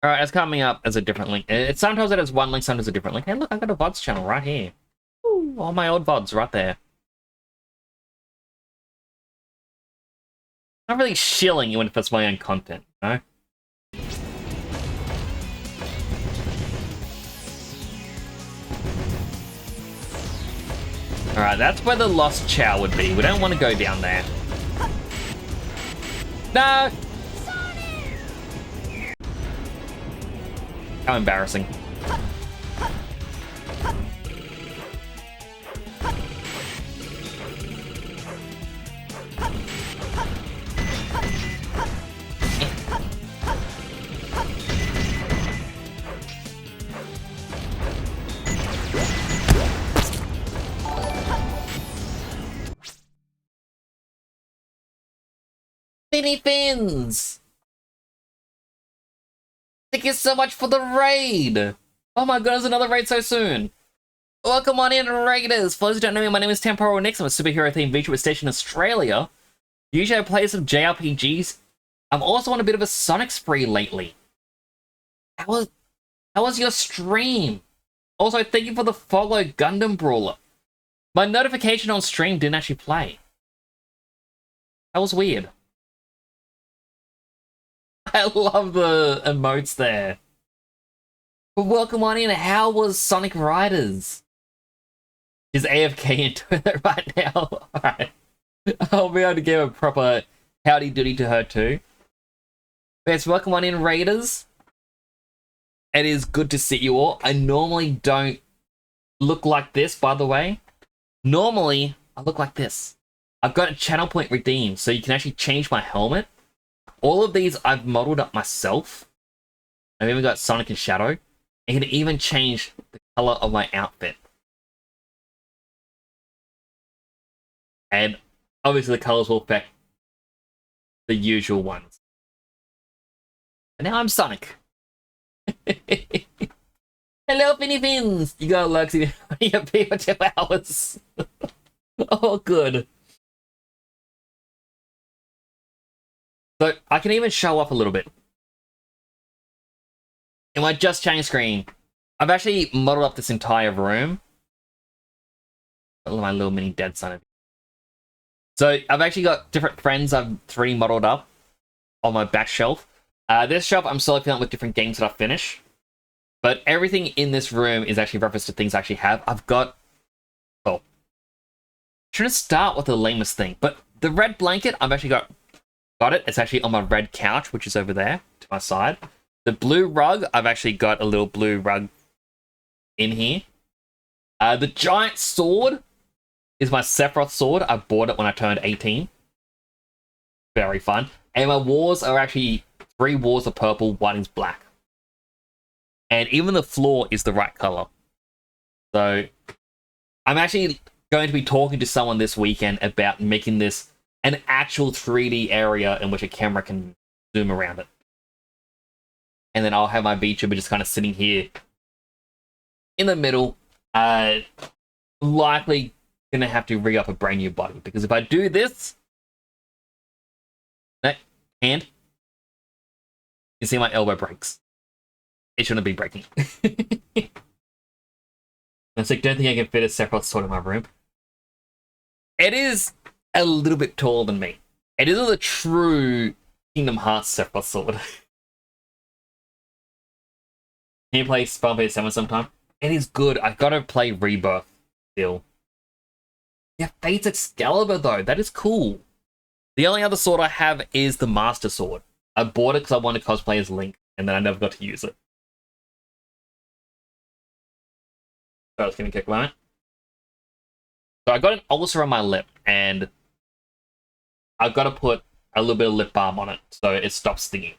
Alright, it's coming up as a different link. Sometimes it has one link, sometimes a different link. Hey, look, I got a VODs channel right here. Ooh, all my old VODs right there. Not really shilling even if it's my own content, you know? Alright, that's where the lost Chao would be. We don't want to go down there. No! How embarrassing. Finny Fins! Thank you so much for the raid! Oh my god, there's another raid so soon! Welcome on in, raiders! For those who don't know me, my name is Temporal Nix. I'm a superhero themed VTuber station in Australia. Usually I play some JRPGs. I'm also on a bit of a Sonic spree lately. How was your stream? Also, thank you for the follow, Gundam Brawler. My notification on stream didn't actually play. That was weird. I love the emotes there. But welcome on in. How was Sonic Riders? Is AFK into it right now? Alright. I'll be able to give a proper howdy doody to her too. Yes, welcome on in, Raiders. It is good to see you all. I normally don't look like this, by the way. Normally, I look like this. I've got a channel point redeemed, so you can actually change my helmet. All of these I've modeled up myself. I've even got Sonic and Shadow. You can even change the color of my outfit. And obviously the colors will affect the usual ones. And now I'm Sonic. Hello, Finny Fins! You got Lexi your pee for 2 hours. Oh, good. So I can even show off a little bit. In my just change screen, I've actually modeled up this entire room. my little mini dead son. So I've actually got different friends I've 3D modeled up on my back shelf. This shelf I'm slowly filling up with different games that I finish. But everything in this room is actually reference to things I actually have. I've got... Oh. Shouldn't start with the lamest thing. But the red blanket, I've actually got it. It's actually on my red couch, which is over there to my side. The blue rug, I've actually got a little blue rug in here. The giant sword is my Sephiroth sword. I bought it when I turned 18. Very fun. And my walls are actually 3 walls of purple, 1 is black. And even the floor is the right color. So I'm actually going to be talking to someone this weekend about making this an actual 3D area in which a camera can zoom around it. And then I'll have my VTuber just kind of sitting here in the middle. Likely gonna have to rig up a brand new body, because if I do this, that hand, you see my elbow breaks. It shouldn't be breaking. It's like, don't think I can fit a Sephiroth sword in my room. It is a little bit taller than me. It isn't a true Kingdom Hearts Sephiroth sword. Can you play Final Fantasy 7 sometime? It is good. I've got to play Rebirth still. Yeah, Fate's Excalibur though. That is cool. The only other sword I have is the Master Sword. I bought it because I wanted to cosplay as Link, and then I never got to use it. So I was gonna kick one. So I got an ulcer on my lip, and I've got to put a little bit of lip balm on it so it stops stinging.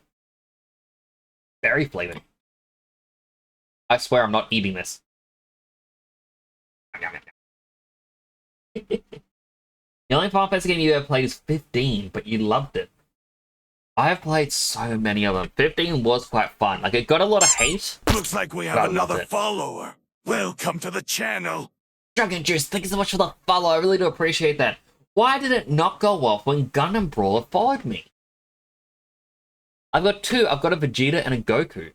Berry flavored. I swear I'm not eating this. The only Final Fantasy game you ever played is 15, but you loved it. I have played so many of them. 15 was quite fun. Like, it got a lot of hate. Looks like we but I have loved another it. follower. Welcome to the channel. Dragon Juice, thank you so much for the follow. I really do appreciate that. Why did it not go off when Gundam Brawler followed me? I've got 2. I've got a Vegeta and a Goku.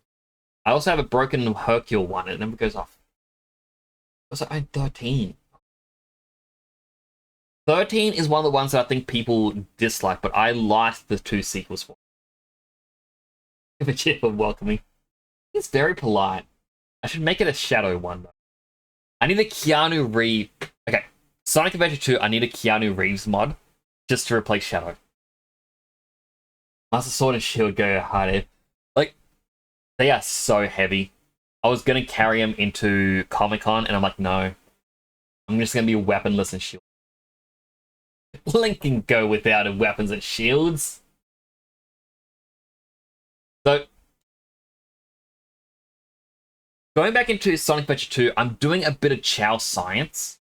I also have a broken Hercule one. It never goes off. Also, I'm 13. 13 is one of the ones that I think people dislike, but I liked the 2 sequels for. Vegeta welcoming. He's very polite. I should make it a shadow one, though. I need a Keanu Reeves. Okay, Sonic Adventure 2, I need a Keanu Reeves mod just to replace Shadow. Master Sword and Shield go hard. Like, they are so heavy. I was going to carry them into Comic-Con, and I'm like, no. I'm just going to be weaponless and shield. Link can go without weapons and shields. So, going back into Sonic Adventure 2, I'm doing a bit of Chao science.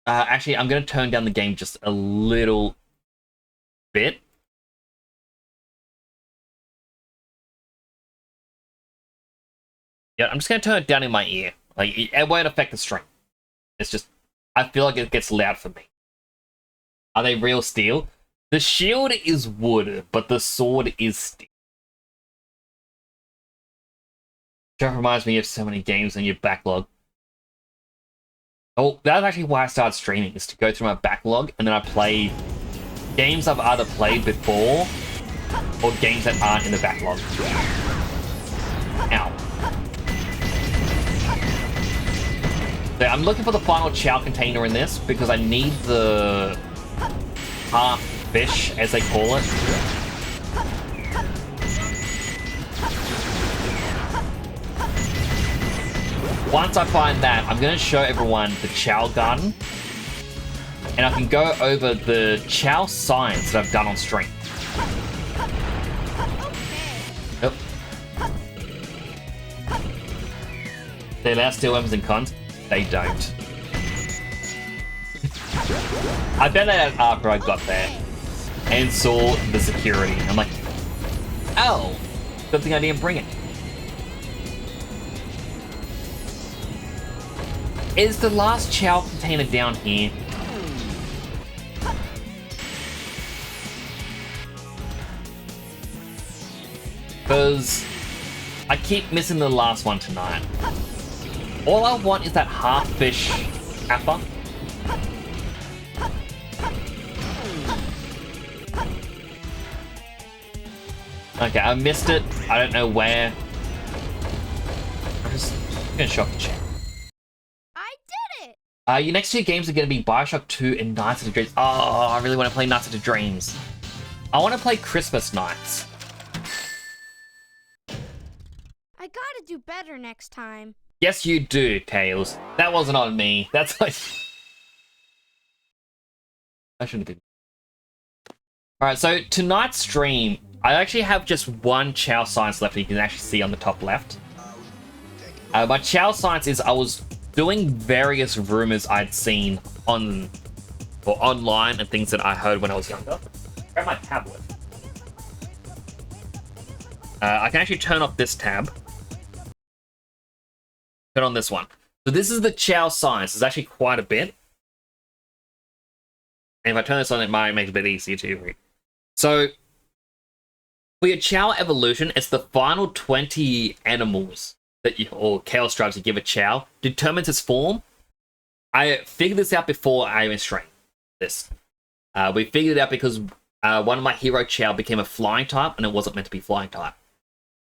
Actually, I'm going to turn down the game just a little bit. Yeah, I'm just going to turn it down in my ear. Like, it won't affect the stream. It's just, I feel like it gets loud for me. Are they real steel? The shield is wood, but the sword is steel. That reminds me of so many games in your backlog. Oh, that's actually why I started streaming, is to go through my backlog, and then I play games I've either played before, or games that aren't in the backlog. Ow. So I'm looking for the final Chao container in this, because I need the half fish, as they call it. Once I find that, I'm going to show everyone the Chao garden, and I can go over the Chao science that I've done on stream. Yep. They allow steel weapons and cons? They don't. I found that out after I got there and saw the security. I'm like, oh, good thing I didn't bring it. Is the last Chao container down here? Because I keep missing the last one tonight. All I want is that half fish appa. Okay, I missed it. I don't know where. I'm just gonna shock the chat. I did it! Your next two games are gonna be Bioshock 2 and Nights of the Dreams. Oh, I really want to play Nights of the Dreams. I want to play Christmas Nights. I gotta do better next time. Yes, you do, Tails. That wasn't on me. That's like... I shouldn't have been. Alright, so tonight's stream, I actually have just one Chao science left that you can actually see on the top left. My Chao science is I was doing various rumors I'd seen on or online and things that I heard when I was younger. Grab my tablet. I can actually turn off this tab. Turn on this one. So this is the Chao science. There's actually quite a bit. And if I turn this on, it might make it a bit easier to read. So, for your Chao evolution, it's the final 20 animals that you, or chaos drives you give a Chao, determines its form. I figured this out before I even streamed this. We figured it out because one of my hero Chao became a flying type, and it wasn't meant to be flying type.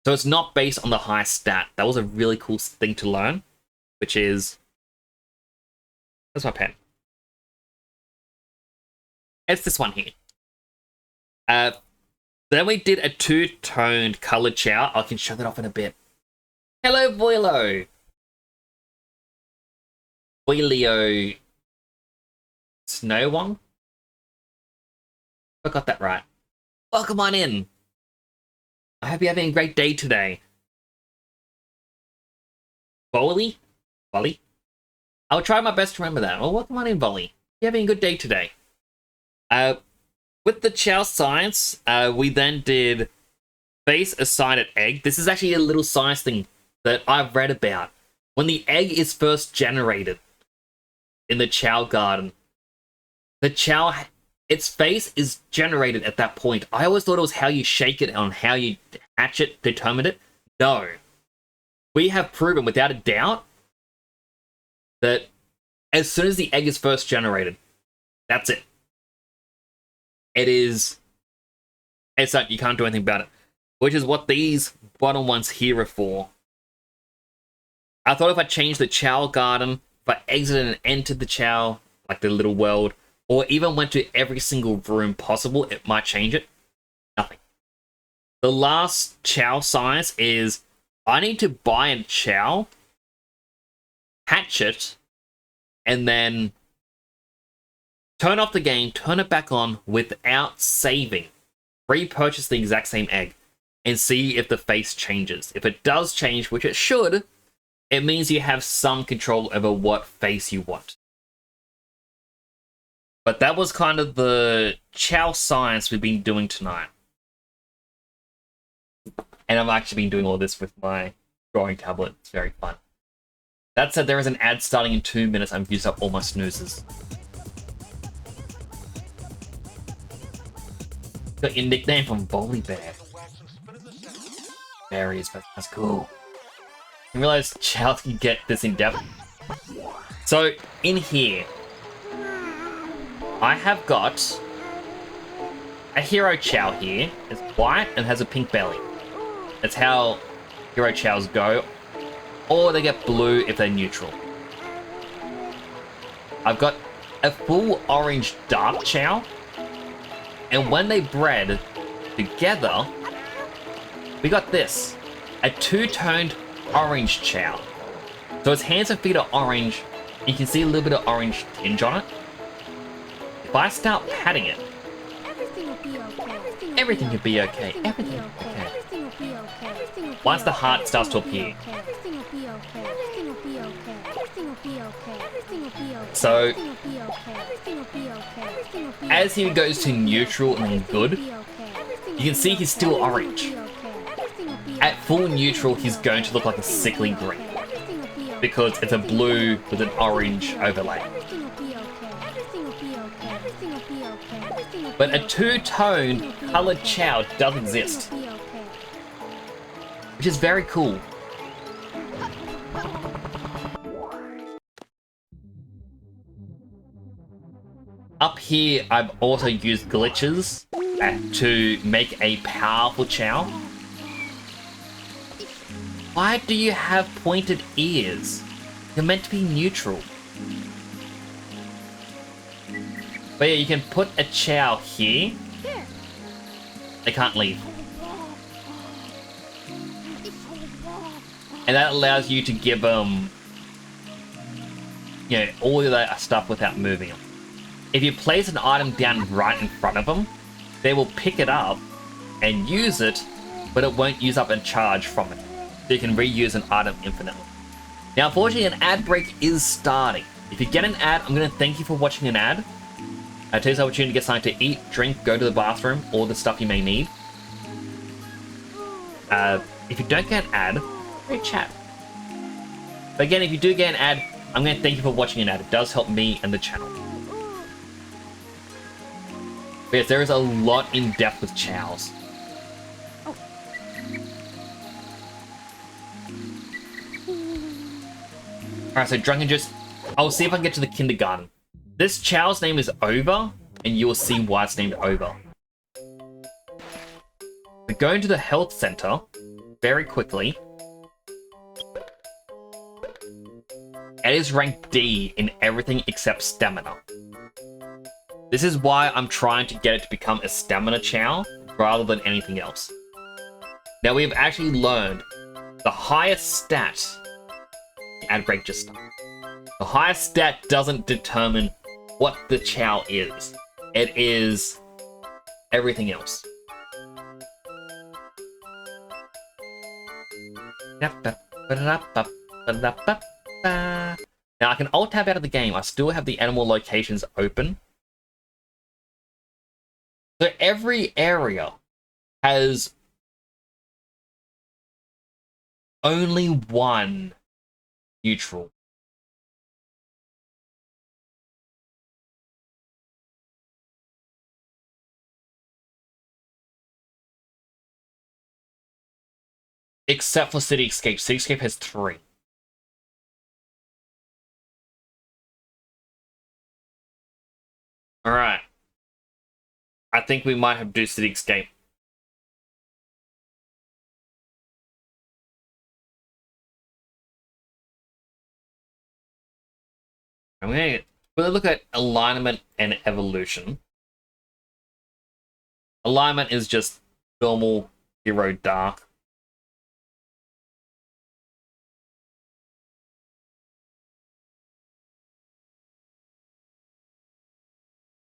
So it's not based on the high stat. That was a really cool thing to learn, which is... Where's my pen? It's this one here. Then we did a two-toned colored Chao. I can show that off in a bit. Hello, Voilo. Voilio Snowwong? I got that right. Welcome on in. I hope you're having a great day today. Volley? Volley? I'll try my best to remember that. Well, welcome on in, Volley. You're having a good day today. With the Chao science, we then did face assigned at egg. This is actually a little science thing that I've read about. When the egg is first generated in the Chao garden, the Chao, its face is generated at that point. I always thought it was how you shake it and how you hatch it, determine it. No. We have proven without a doubt that as soon as the egg is first generated, that's it. It's that you can't do anything about it. Which is what these bottom ones here are for. I thought if I changed the Chao garden, if I exited and entered the Chao, like the little world, or even went to every single room possible, it might change it. Nothing. The last Chao science is I need to buy a Chao, hatch it, and then turn off the game, turn it back on without saving. Repurchase the exact same egg and see if the face changes. If it does change, which it should, it means you have some control over what face you want. But that was kind of the Chao science we've been doing tonight. And I've actually been doing all this with my drawing tablet. It's very fun. That said, there is an ad starting in 2 minutes. I've used up all my snoozes. Got your nickname from Bowley Bear. Berries, but that's cool. I realized Chao can get this in depth. So, in here, I have got a hero Chao here. It's white and has a pink belly. That's how hero Chaos go. Or they get blue if they're neutral. I've got a full orange dark Chao. And when they bred together, we got this. A two-toned orange Chao. So its hands and feet are orange. You can see a little bit of orange tinge on it. If I start patting it, Everything will be okay. everything could be okay. Everything will be okay. Everything will be okay. Everything will be Once the okay. heart starts to Everything will appear. be okay. Everything will be okay. Everything will be okay. Everything will be okay. Everything will be okay. So, Everything will be okay. Everything will be okay. Everything will be as he okay. goes to neutral and then good, you can see he's still orange. At full neutral, he's going to look like a sickly green. Because it's a blue with an orange overlay. But a two-tone colored Chao does exist, which is very cool. Up here, I've also used glitches to make a powerful Chao. Why do you have pointed ears? You're meant to be neutral. But yeah, you can put a Chao here. They can't leave. And that allows you to give them, you know, all of that stuff without moving them. If you place an item down right in front of them, they will pick it up and use it, but it won't use up a charge from it. So you can reuse an item infinitely. Now, unfortunately, an ad break is starting. If you get an ad, I'm going to thank you for watching an ad. I take this opportunity to get something to eat, drink, go to the bathroom, all the stuff you may need. If you don't get an ad, great chat. But again, if you do get an ad, I'm going to thank you for watching an ad. It does help me and the channel. But yes, there is a lot in depth with Chaos. Alright, so Drunken Juice. I'll see if I can get to the kindergarten. This Chao's name is Over, and you will see why it's named Over. We're going to the health center very quickly. It is ranked D in everything except stamina. This is why I'm trying to get it to become a stamina Chao rather than anything else. Now we have actually learned the highest stat. Ad break just started. The highest stat doesn't determine what the Chao is. It is everything else. Now I can alt tab out of the game. I still have the animal locations open. So every area has only one neutral. Except for City Escape. City Escape has 3. Alright. I think we might have to do City Escape. I'm going to look at alignment and evolution. Alignment is just normal hero dark.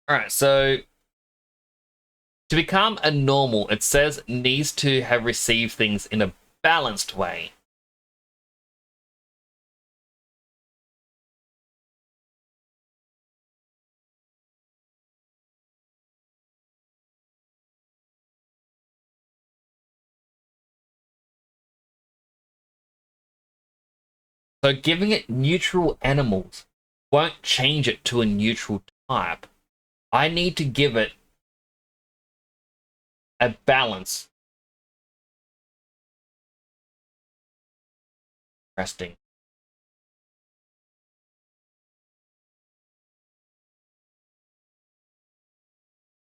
Alright, so to become a normal, it says it needs to have received things in a balanced way. So giving it neutral animals won't change it to a neutral type. I need to give it a balance. Interesting.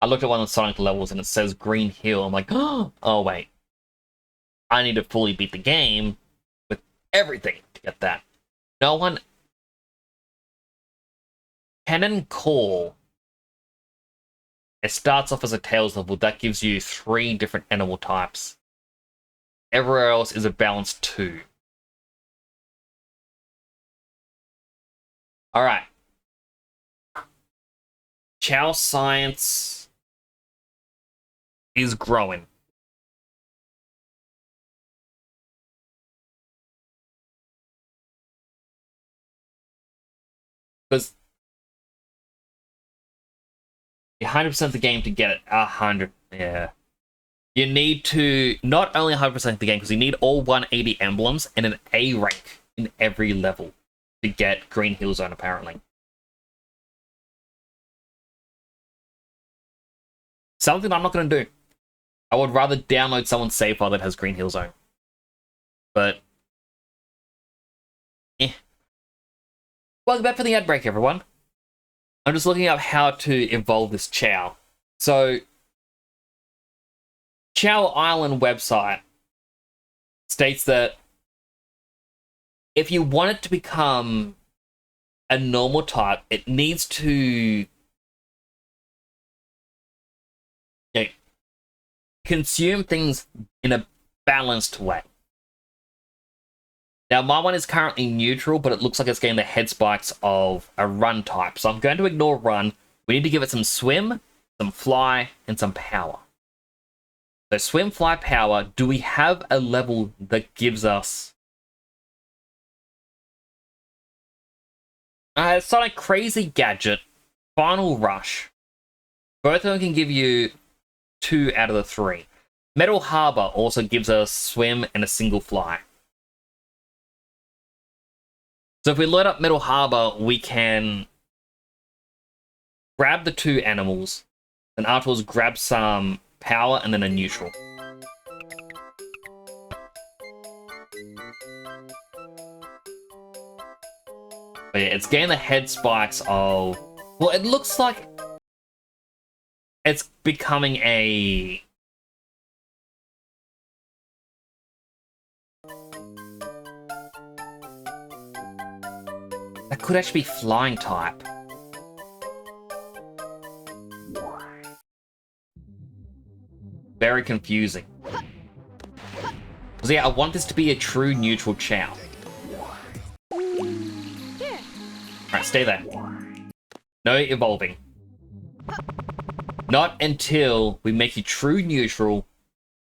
I looked at one of the Sonic levels and it says Green Hill. I'm like, oh wait. I need to fully beat the game with everything to get that. No one... Cannon Call. It starts off as a Tails level. That gives you 3 different animal types. Everywhere else is a balanced 2. Alright. Chao science is growing. Because 100% the game to get it. 100, yeah. You need to not only 100% the game, because you need all 180 emblems and an A rank in every level to get Green Hill Zone, apparently. Something I'm not going to do. I would rather download someone's save file that has Green Hill Zone. But... Welcome back for the ad break, everyone. I'm just looking up how to evolve this Chao. So, Chao Island website states that if you want it to become a normal type, it needs to consume things in a balanced way. Now, my one is currently neutral, but it looks like it's getting the head spikes of a run type. So I'm going to ignore run. We need to give it some swim, some fly, and some power. So swim, fly, power. Do we have a level that gives us... Sonic Crazy Gadget, Final Rush. Both of them can give you 2 out of the 3. Metal Harbor also gives us swim and a single fly. So if we load up Metal Harbor, we can grab the 2 animals, and afterwards grab some power and then a neutral. But yeah, it's getting the head spikes of... Well, it looks like it's becoming a... That could actually be flying type. Very confusing. So yeah, I want this to be a true neutral Chao. Alright, stay there. No evolving. Not until we make you true neutral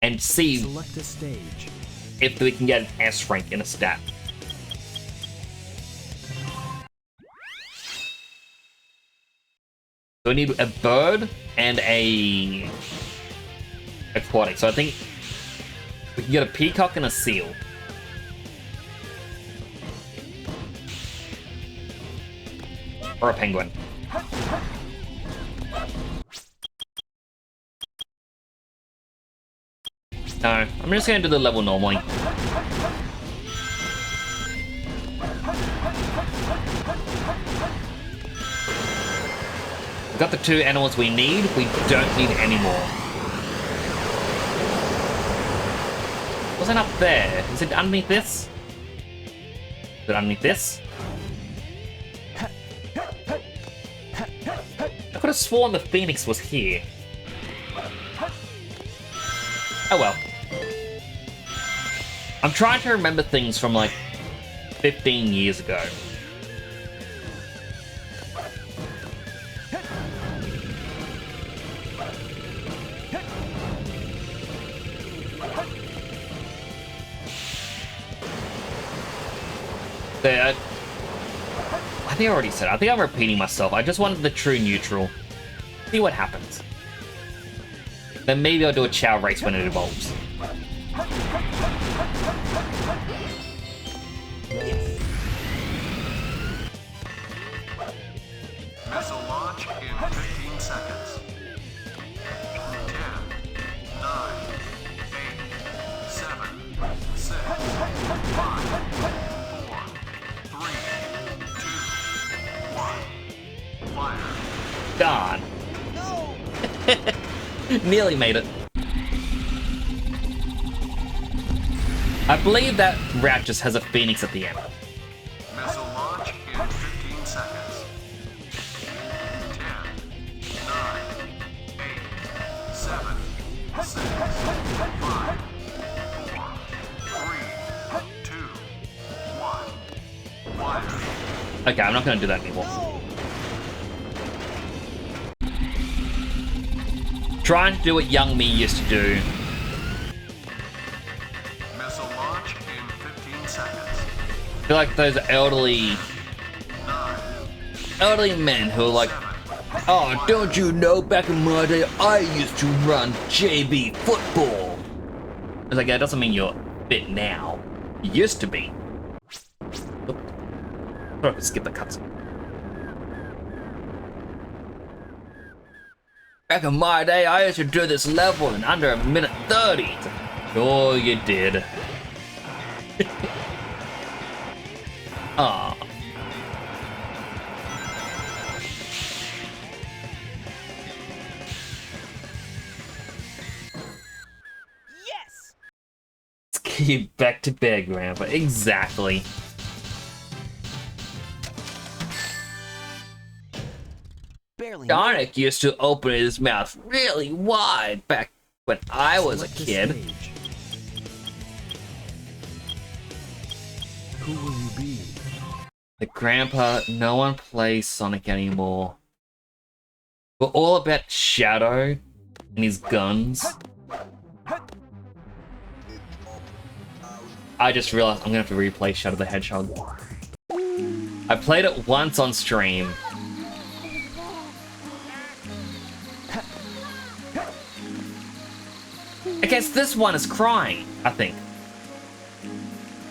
and see Select a stage. if we can get an S rank in a stat. So we need a bird and a aquatic. So I think we can get a peacock and a seal. Or a penguin. No, I'm just going to do the level normally. We've got the 2 animals we need. We don't need any more. What's that up there? Is it underneath this? Is it underneath this? I could have sworn the Phoenix was here. Oh well. I'm trying to remember things from like 15 years ago. I think I already said it. I think I'm repeating myself. I just wanted the true neutral. See what happens. Then maybe I'll do a Chao race when it evolves. Missile launch in 15 seconds. 10, 9, 8, 7, 6, 5, 4, 3, 2, 1. Fire. God. Nearly made it. I believe that route just has a Phoenix at the end. Missile launch in 15 seconds. 10, 9, 8, 7, 6, 5, 4, 3, 2, 1. Fire. Okay, I'm not going to do that anymore. Trying to do what young me used to do. Missile launch in 15 seconds. I feel like those elderly 9, men who are like, oh, don't you know, back in my day, I used to run JB football. It's like, that doesn't mean you're fit now. You used to be. Oop. Oh, skip the cutscene. Back in my day, I used to do this level in under a minute 30. Sure you did. Aw. You back to bed, Grandpa. Exactly. Barely. Sonic used to open his mouth really wide back when I was a Select a kid. stage. Who will you be? But Grandpa, no one plays Sonic anymore. We're all about Shadow and his guns. I just realized I'm gonna have to replay Shadow the Hedgehog. I played it once on stream. I guess this one is crying, I think.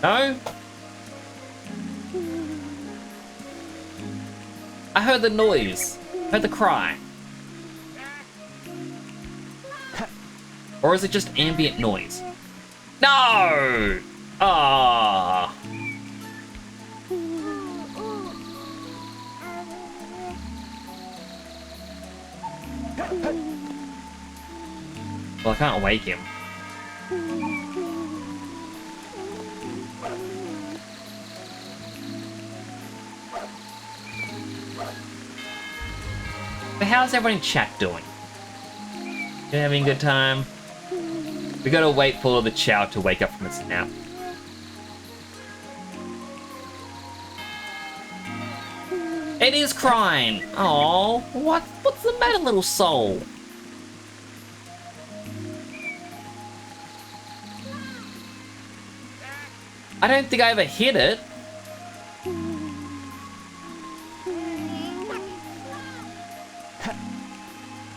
No? I heard the noise. I heard the cry. Or is it just ambient noise? No! Ah. Well, I can't wake him. But how's everyone in chat doing? You having a good time? We gotta wait for the Chao to wake up from its nap. It is crying! Oh, what's the matter, little soul? I don't think I ever hit it.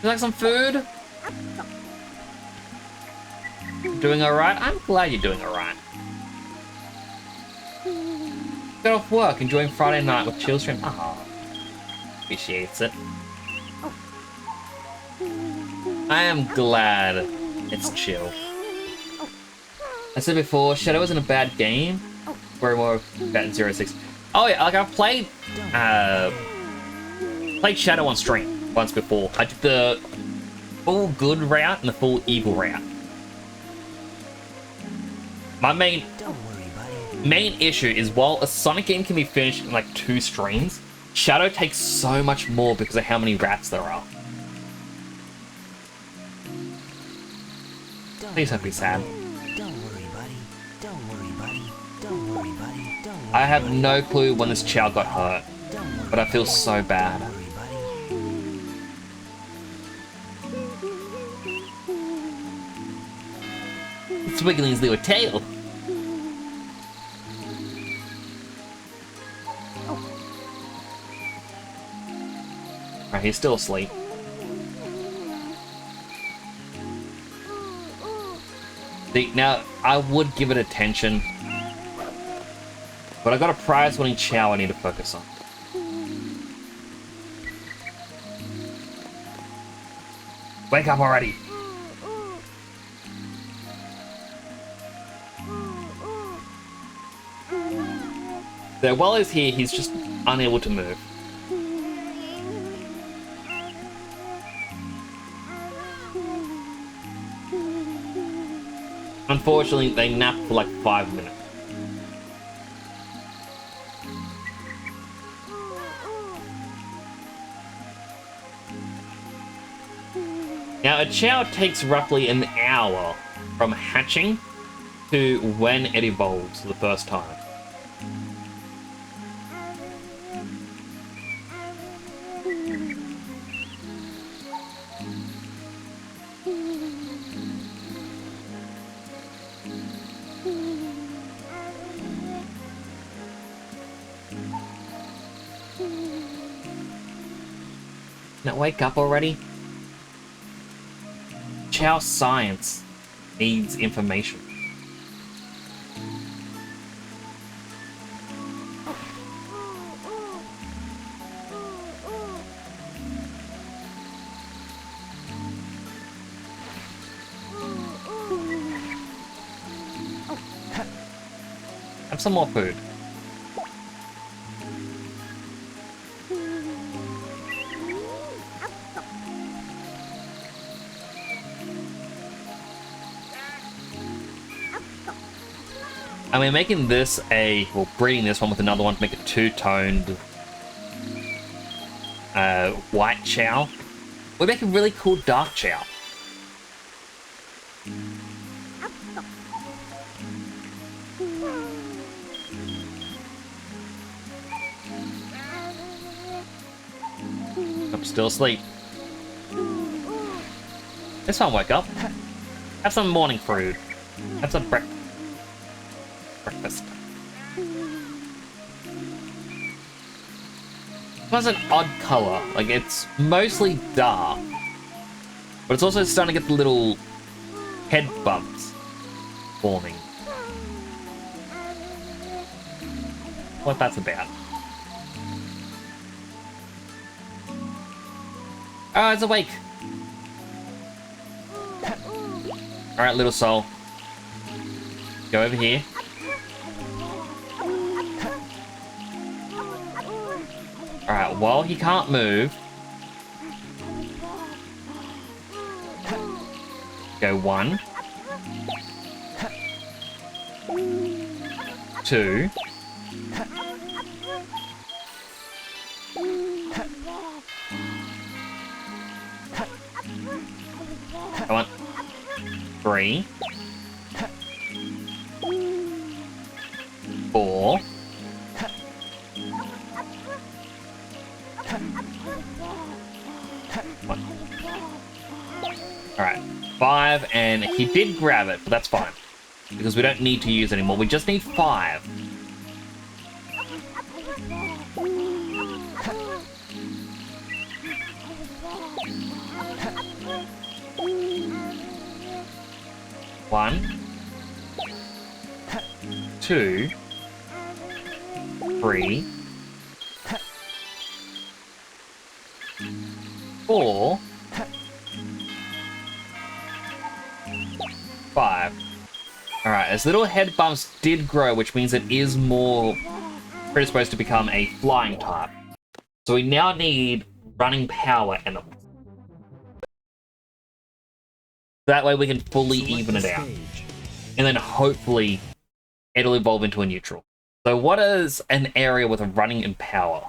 You like some food? Doing alright? I'm glad you're doing alright. Got off work, enjoying Friday night with chill stream. Ah, appreciates it. I am glad it's chill. I said before, Shadow isn't a bad game. We're more bad than 06. Oh yeah, like I've played Shadow on stream once before. I did the full good route and the full evil route. My main issue is while a Sonic game can be finished in like 2 streams, Shadow takes so much more because of how many rats there are. Please don't be sad. Don't worry, buddy. Don't worry, buddy. Don't worry, buddy. Don't worry. I have no clue when this Chao got hurt, Don't worry. but I feel so bad. Don't worry, buddy. It's wiggling his little tail. Right, he's still asleep. See, now, I would give it attention, but I got a prize-winning Chao I need to focus on. Wake up already! So while he's here, he's just unable to move. Unfortunately, they nap for like 5 minutes. Now, a Chao takes roughly an hour from hatching to when it evolves for the first time. Now wake up already? Chao science needs information. Have some more food. And we're making this breeding this one with another one to make a two-toned white Chao. We make a really cool dark Chao. I'm still asleep. This one woke up. Have some morning food. Have some breakfast. It has an odd color. Like, it's mostly dark, but it's also starting to get the little head bumps forming. What that's about. Oh, it's awake. Alright, little soul. Go over here. Alright, while he can't move, go 1, 2, 3, 4, 1. Alright, 5, and he did grab it, but that's fine. Because we don't need to use it anymore, we just need 5. One, 2, 3, 4, 5. Alright, his little head bumps did grow, which means it is more predisposed to become a flying type. So we now need running power animals. That way we can fully even it out. And then hopefully it'll evolve into a neutral. So what is an area with a running and power?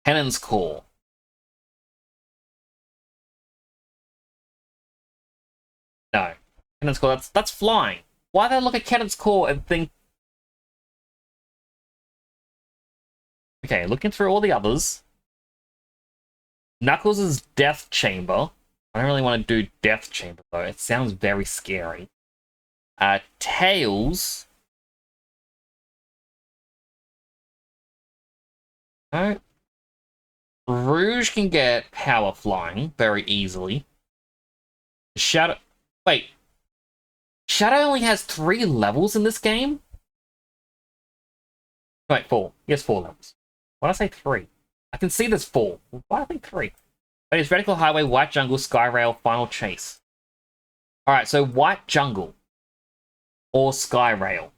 Cannon's Core. No. Cannon's Core, that's flying. Why do they look at Cannon's Core and think... Okay, looking through all the others. Knuckles' Death Chamber. I don't really want to do Death Chamber, though. It sounds very scary. Tails. No. Rouge can get power flying very easily. Shadow... Wait. Shadow only has 3 levels in this game? Wait, 4. He has 4 levels. Why did I say 3? I can see there's 4. Why do I think 3? But it's Radical Highway, White Jungle, Skyrail, Final Chase. Alright, so White Jungle. Or Skyrail.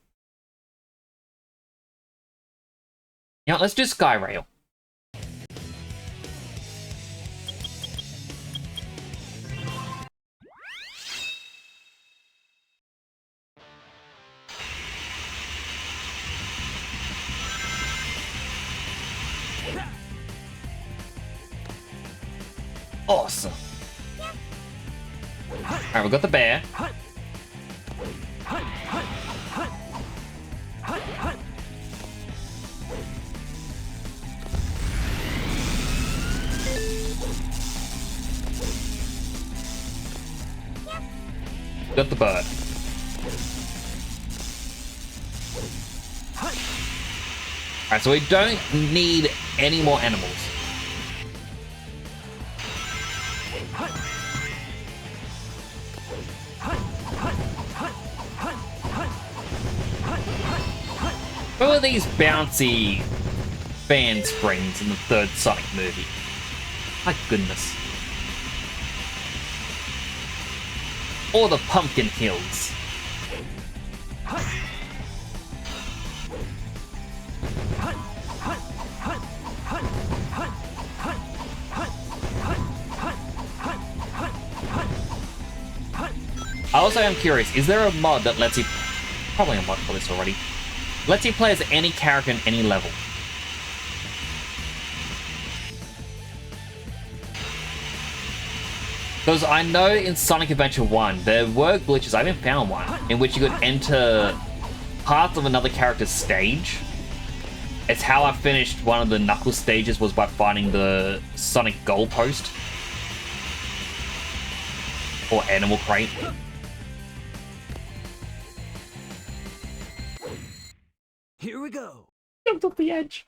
You know, let's do Skyrail. Awesome. Alright, we've got the bear. Got the bird. Alright, so we don't need any more animals. What were these bouncy fan springs in the 3rd Sonic movie? My goodness. Or the Pumpkin Hills. Also, I'm curious, is there a mod that lets you... Probably a mod for this already. Lets you play as any character in any level. Because I know in Sonic Adventure 1, there were glitches, I haven't found one, in which you could enter parts of another character's stage. It's how I finished one of the Knuckles stages, was by finding the Sonic goalpost. Or Animal Crate. Here we go. Jumped off the edge.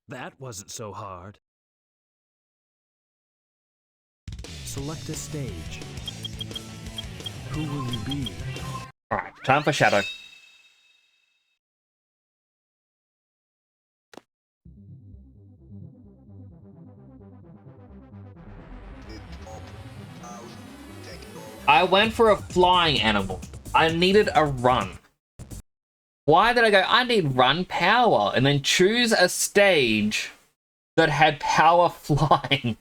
That wasn't so hard. Select a stage. Who will you be? Alright, time for Shadow. I went for a flying animal. I needed a run. Why did I go, I need run power, and then choose a stage that had power flying?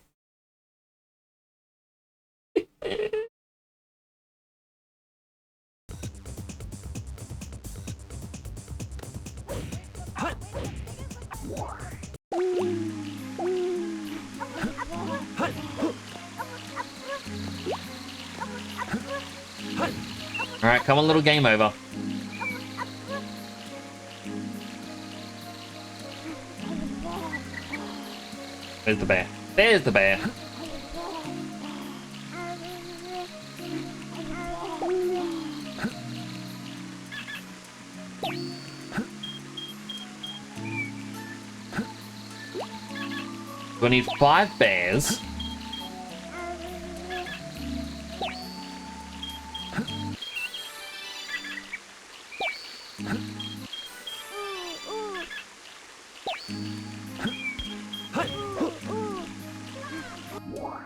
Alright, come on, little game over. There's the bear. There's the bear. We need 5 bears.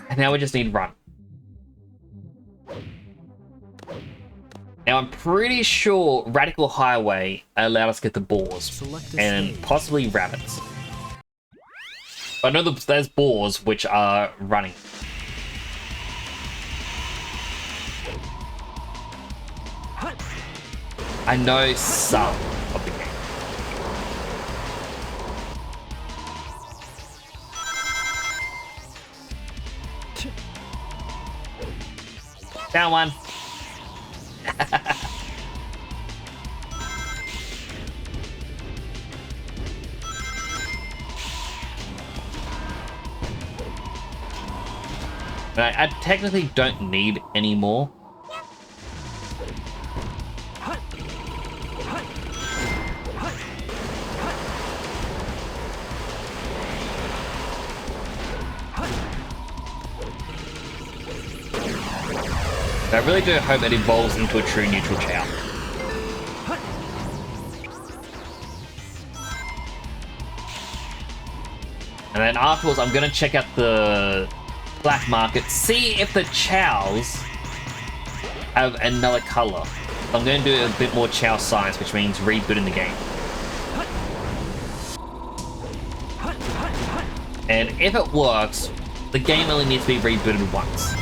And now we just need run. Now I'm pretty sure Radical Highway allowed us to get the boars and possibly rabbits. I know there's boars which are running. I know some of the game. Down one. I technically don't need any more. I really do hope it evolves into a true neutral Chao. And then afterwards, I'm gonna check out the black market, see if the Chaos have another color. I'm gonna do a bit more Chao science, which means rebooting the game. And if it works, the game only needs to be rebooted once.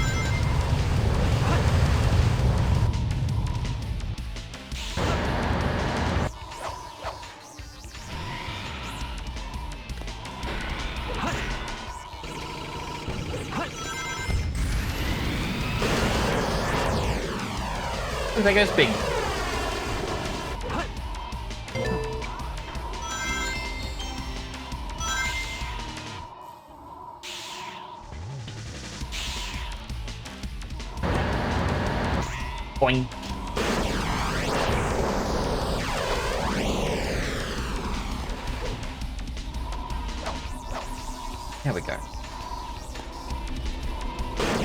There goes Big. Boing. There we go.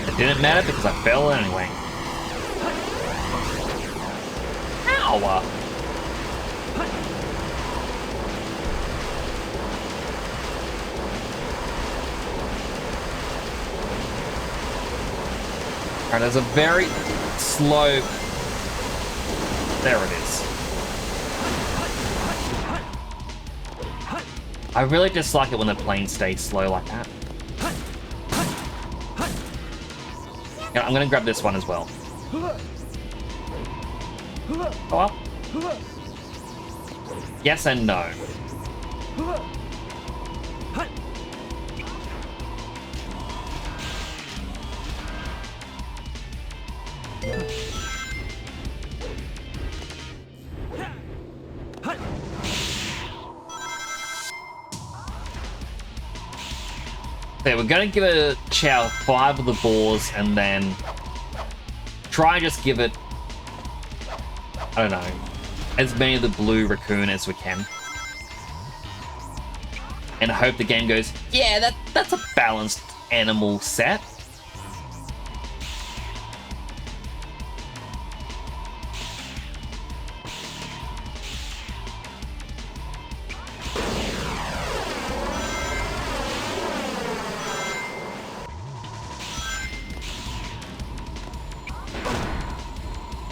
It didn't matter because I fell anyway. Ow! Alright, there's a very slow... There it is. I really dislike it when the plane stays slow like that. Yeah, I'm gonna grab this one as well. Go up. Yes and no. Okay, we're gonna give a Chao 5 of the balls and then try and just give it, I don't know, as many of the blue raccoon as we can. And hope the game goes, yeah, that's a balanced animal set.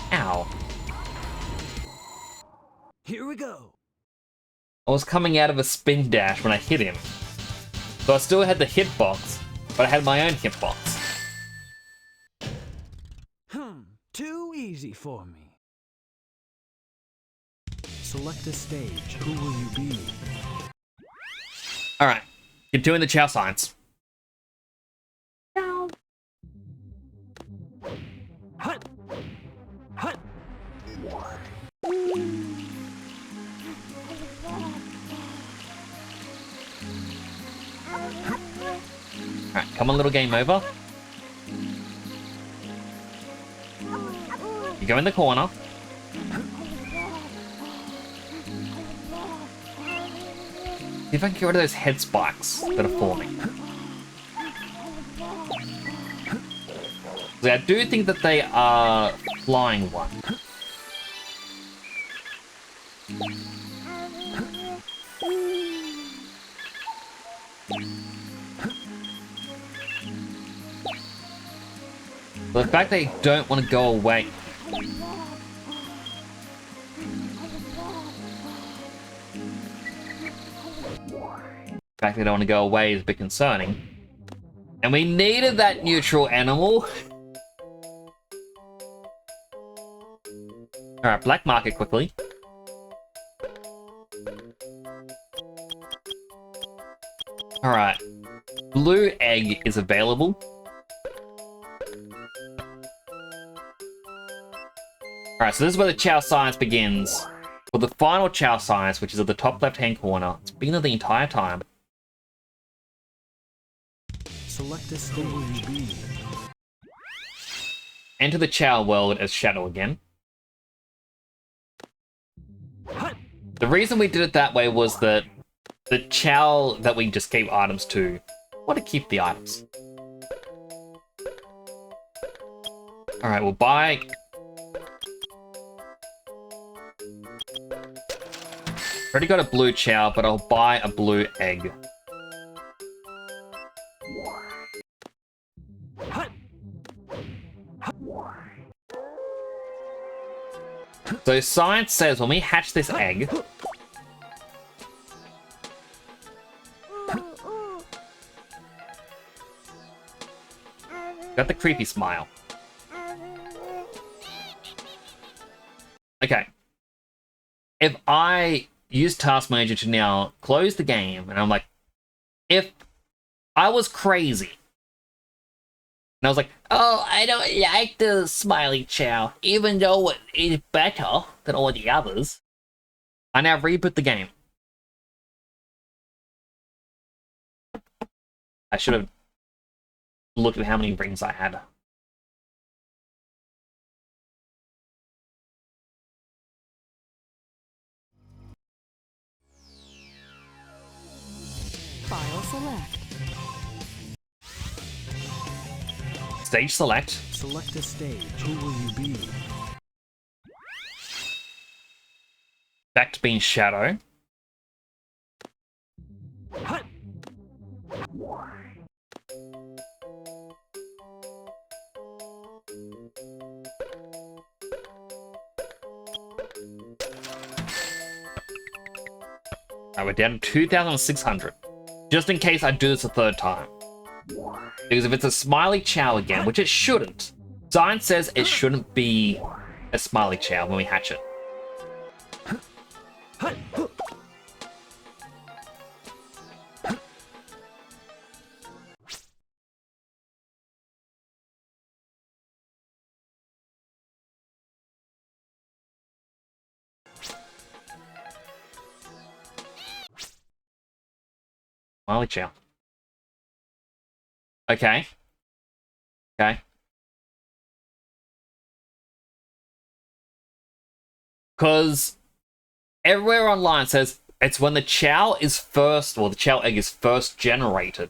Ow. Here we go. I was coming out of a spin dash when I hit him. So I still had the hitbox, but I had my own hitbox. Too easy for me. Select a stage. Who will you be? Alright, keep doing the Chao signs. Hut! Hut! Alright, come on, little game over. You go in the corner. See if I can get rid of those head spikes that are forming. So I do think that they are flying one. But the fact they don't want to go away. The fact they don't want to go away is a bit concerning. And we needed that neutral animal. Alright, black market quickly. Alright. Blue egg is available. Alright, so this is where the Chao science begins. For the final Chao science, which is at the top left-hand corner. It's been there the entire time. Select a stage. Who will you be? Enter the Chao world as Shadow again. The reason we did it that way was that the Chao that we just gave items to want to keep the items. Alright, we'll buy... Already got a blue Chao, but I'll buy a blue egg. So science says when we hatch this egg, got the creepy smile. Okay. If I use Task Manager to now close the game, and I'm like, if I was crazy, and I was like, oh, I don't like the smiley Chao, even though it is better than all the others, I now reboot the game. I should have looked at how many rings I had. File select. Stage select. Select a stage. Who will you be? Back to being Shadow. Alright, we're down to 2,600. Just in case I do this a third time. Because if it's a smiley Chao again, which it shouldn't, science says it shouldn't be a smiley Chao when we hatch it. Smiley Chao. Okay. Okay. Because everywhere online says it's when the Chao is first, or the Chao egg is first generated,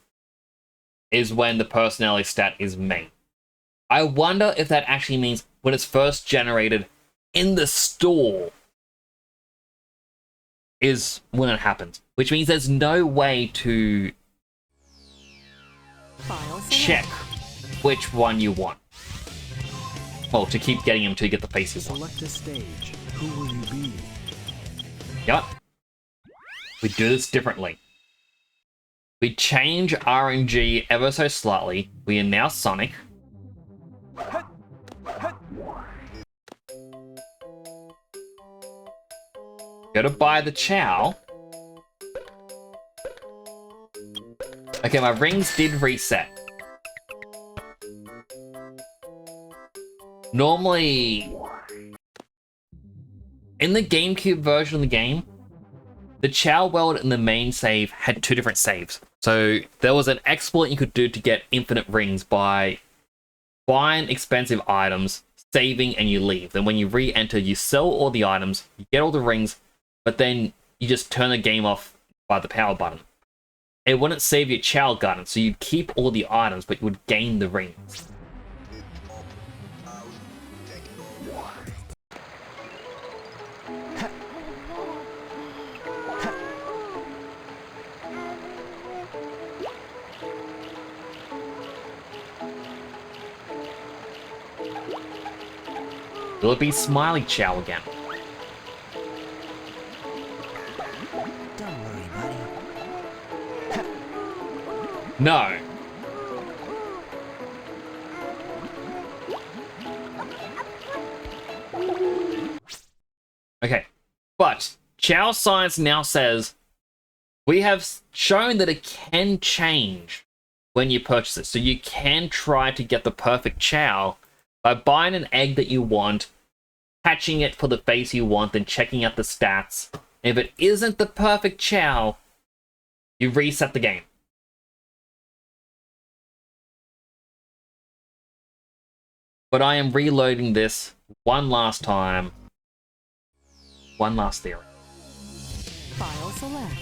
is when the personality stat is main. I wonder if that actually means when it's first generated in the store is when it happens. Which means there's no way to File select. check which one you want. Well, to keep getting him to get the face you want. Select a stage. Who will you be? Yep. We do this differently. We change RNG ever so slightly. We are now Sonic. Go to buy the Chao. Okay, my rings did reset. Normally, in the GameCube version of the game, the Chao world and the main save had two different saves. So there was an exploit you could do to get infinite rings by buying expensive items, saving, and you leave. Then when you re-enter, you sell all the items, you get all the rings, but then you just turn the game off by the power button. It wouldn't save your Chao gun, so you'd keep all the items, but you would gain the rings. Will it be Smiley Chao again? Don't worry, buddy. No. Okay, but Chao Science now says we have shown that it can change when you purchase it. So you can try to get the perfect Chao by buying an egg that you want, hatching it for the face you want, then checking out the stats. And if it isn't the perfect Chao, you reset the game. But I am reloading this one last time. One last theory. File select.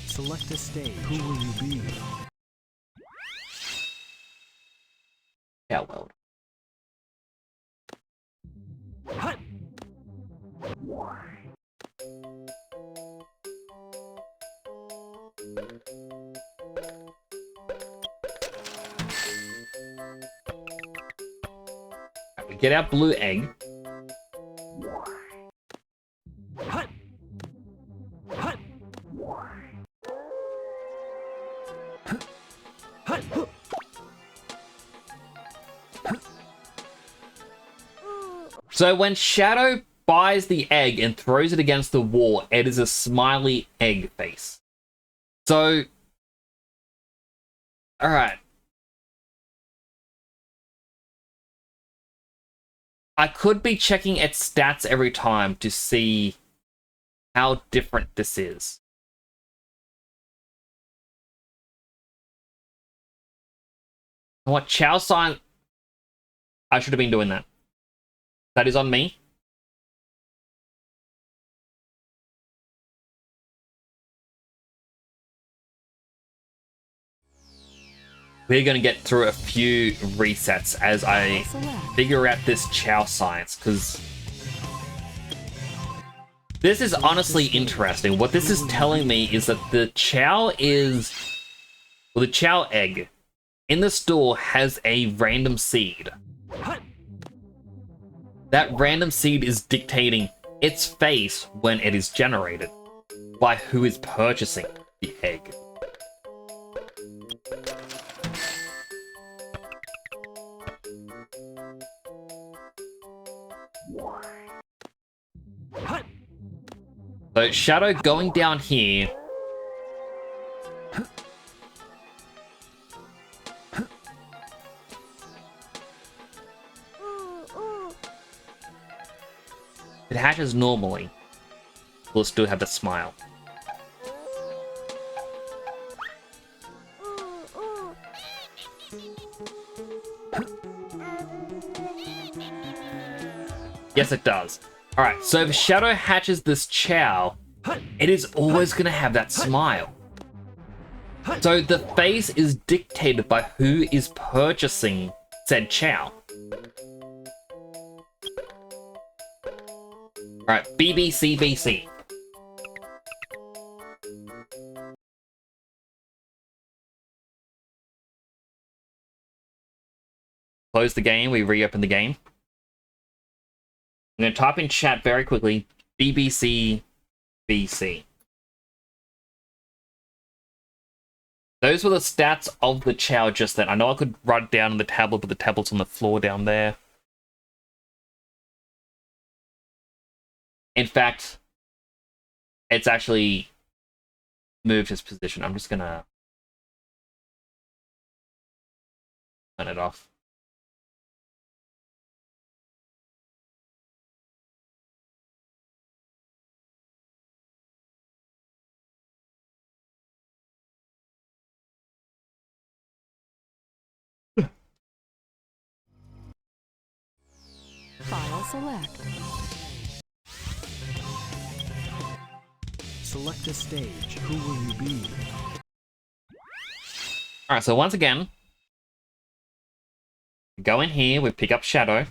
Select a stage. Who will you be? Chao world. We get our blue egg. So when Shadow buys the egg and throws it against the wall, it is a smiley egg face. So, alright. I could be checking its stats every time to see how different this is. What Chao sign? I should have been doing that. That is on me. We're going to get through a few resets as I figure out this Chao science, because this is honestly interesting. What this is telling me is that the Chao is... well, the Chao egg in the store has a random seed That random seed is dictating its face when it is generated by who is purchasing the egg. So Shadow going down here. It hatches normally. We'll still have the smile. Yes, it does. Alright, so if Shadow hatches this Chao, it is always going to have that smile. So the face is dictated by who is purchasing said Chao. Alright, BBCBC. Close the game, we reopen the game. I'm going to type in chat very quickly, BBC BC. Those were the stats of the Chao just then. I know I could write it down on the tablet, but the tablet's on the floor down there. In fact, it's actually moved his position. I'm just going to turn it off. File select. Select a stage. Who will you be? Alright, so once again, go in here, we pick up Shadow.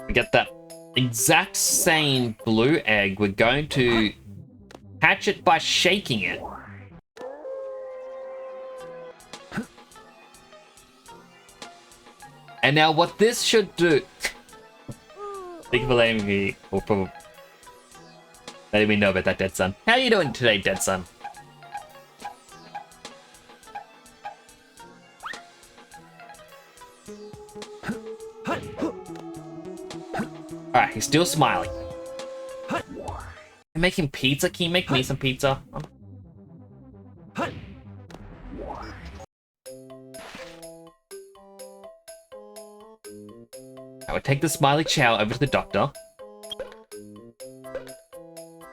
We get that exact same blue egg. We're going to hatch it by shaking it. And now what this should do... Thank you for letting me... Or probably... letting me know about that, Dead Son. How are you doing today, Dead Son? Alright, he's still smiling. I'm making pizza? Can you make me some pizza? I would take the smiley Chao over to the doctor.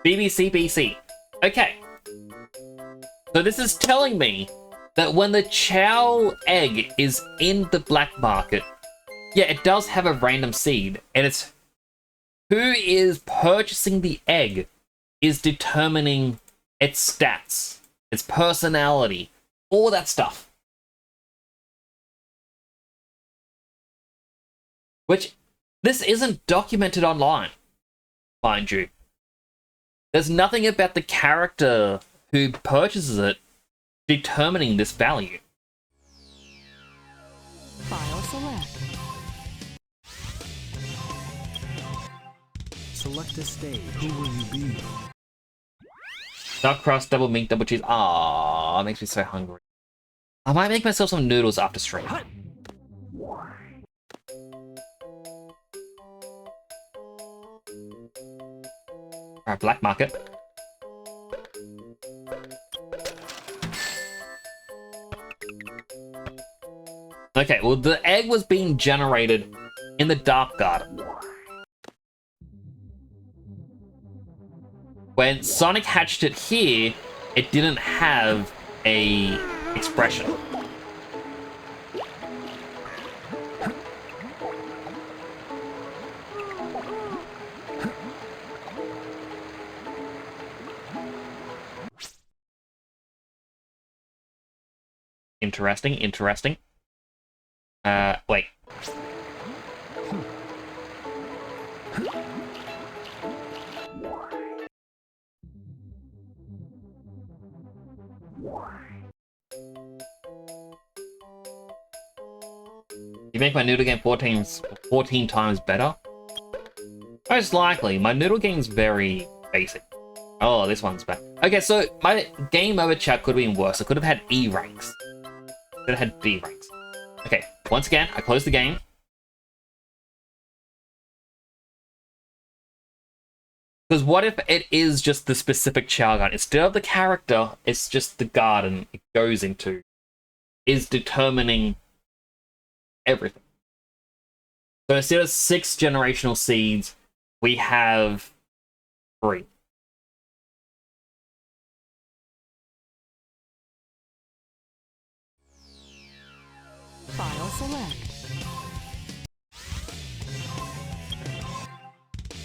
BBC. Okay. So this is telling me that when the Chao egg is in the black market, yeah, it does have a random seed, and it's who is purchasing the egg is determining its stats, its personality, all that stuff. Which, this isn't documented online, mind you. There's nothing about the character who purchases it determining this value. File select. Select a stage. Who will you be? Duck crust, double meat, double cheese. Ah, it makes me so hungry. I might make myself some noodles after stream. Alright, black market. Okay, well, the egg was being generated in the Dark Garden. When Sonic hatched it here, it didn't have a expression. Interesting. Wait. You make my noodle game 14 times better? Most likely. My noodle game's very basic. Oh, this one's bad. Okay, so my game over chat could have been worse. I could have had E ranks. Could have had B ranks. Okay, once again, I close the game. Because what if it is just the specific Chao garden? Instead of the character, it's just the garden it goes into. Is determining everything. So instead of 6 generational seeds, we have 3. File select.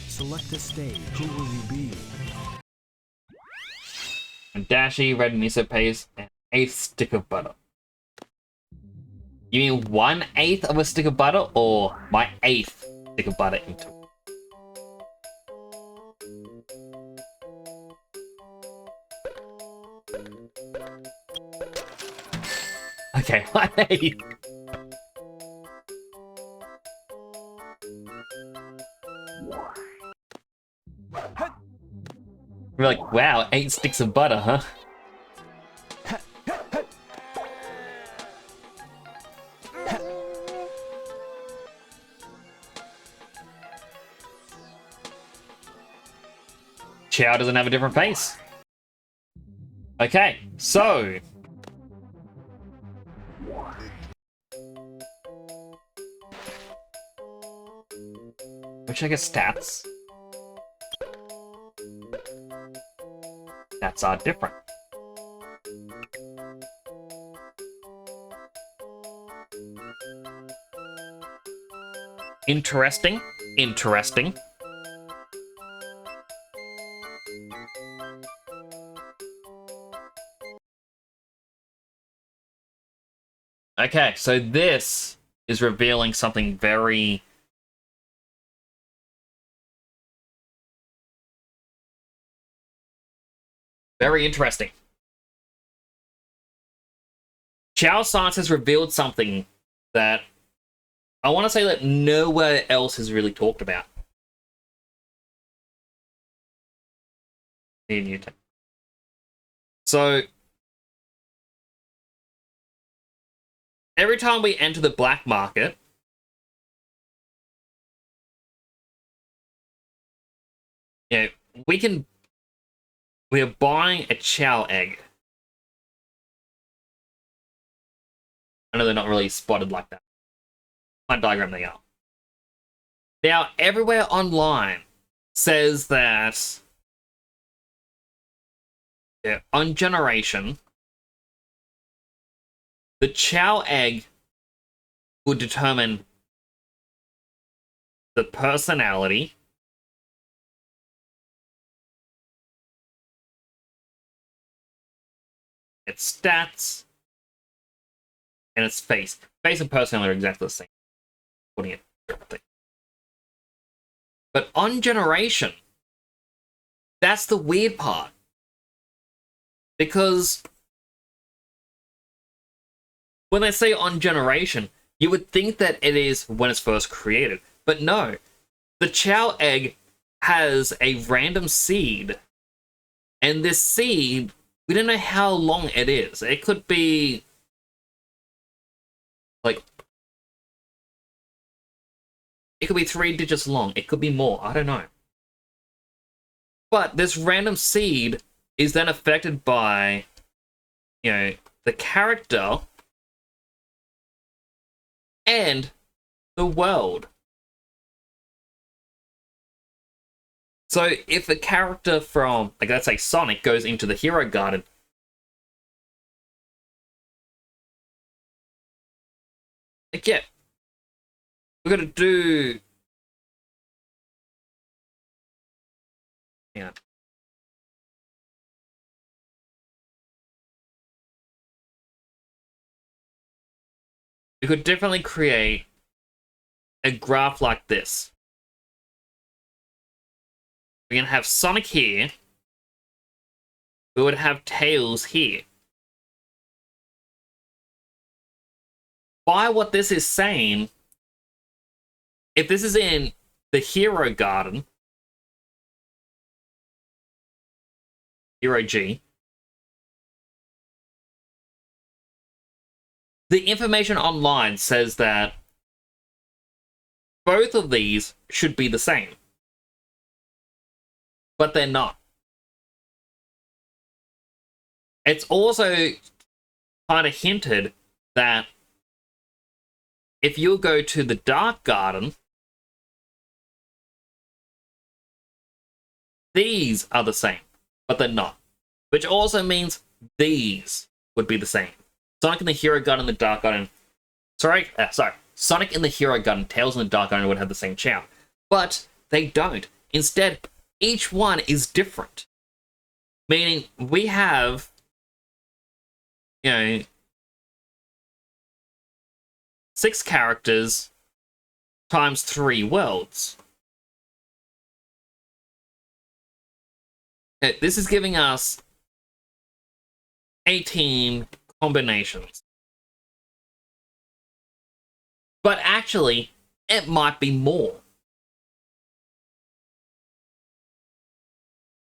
Select a stage. Who will you be? And dashi, red miso paste, and 1/8 stick of butter. You mean 1/8 of a stick of butter, or my 1/8 stick of butter into? Okay, 1/8. We're like, wow, 8 sticks of butter, huh? Chao doesn't have a different face. Okay, so... Which I guess stats. Stats are different. Interesting. Interesting. Okay, so this is revealing something very... very interesting. Chao Science has revealed something that I want to say that nowhere else has really talked about. In Newton. So, every time we enter the black market, you know, we are buying a Chao egg. I know they're not really spotted like that. My diagram they are. Now, everywhere online says that on generation, the Chao egg would determine the personality, its stats, and its face. Face and personality are exactly the same. Putting it differently. But on generation, that's the weird part. Because when they say on generation, you would think that it is when it's first created. But no, the Chao egg has a random seed. And this seed, we don't know how long it is. It could be like... It could be 3 digits long. It could be more. I don't know. But this random seed is then affected by, you know, the character and the world. So if a character from, like, let's say Sonic goes into the Hero Garden, like, yeah, we're gonna do... Yeah. We could definitely create a graph like this. We're gonna have Sonic here. We would have Tails here. By what this is saying, if this is in the Hero Garden, Hero G, the information online says that both of these should be the same. But they're not. It's also kind of hinted that if you go to the Dark Garden, these are the same, but they're not. Which also means these would be the same. Sonic in the Hero Garden and the Dark Garden. Sorry. Sonic in the Hero Garden, Tails in the Dark Garden would have the same Chao. But they don't. Instead, each one is different. Meaning, we have, 6 characters times 3 worlds. This is giving us 18 combinations. But actually, it might be more.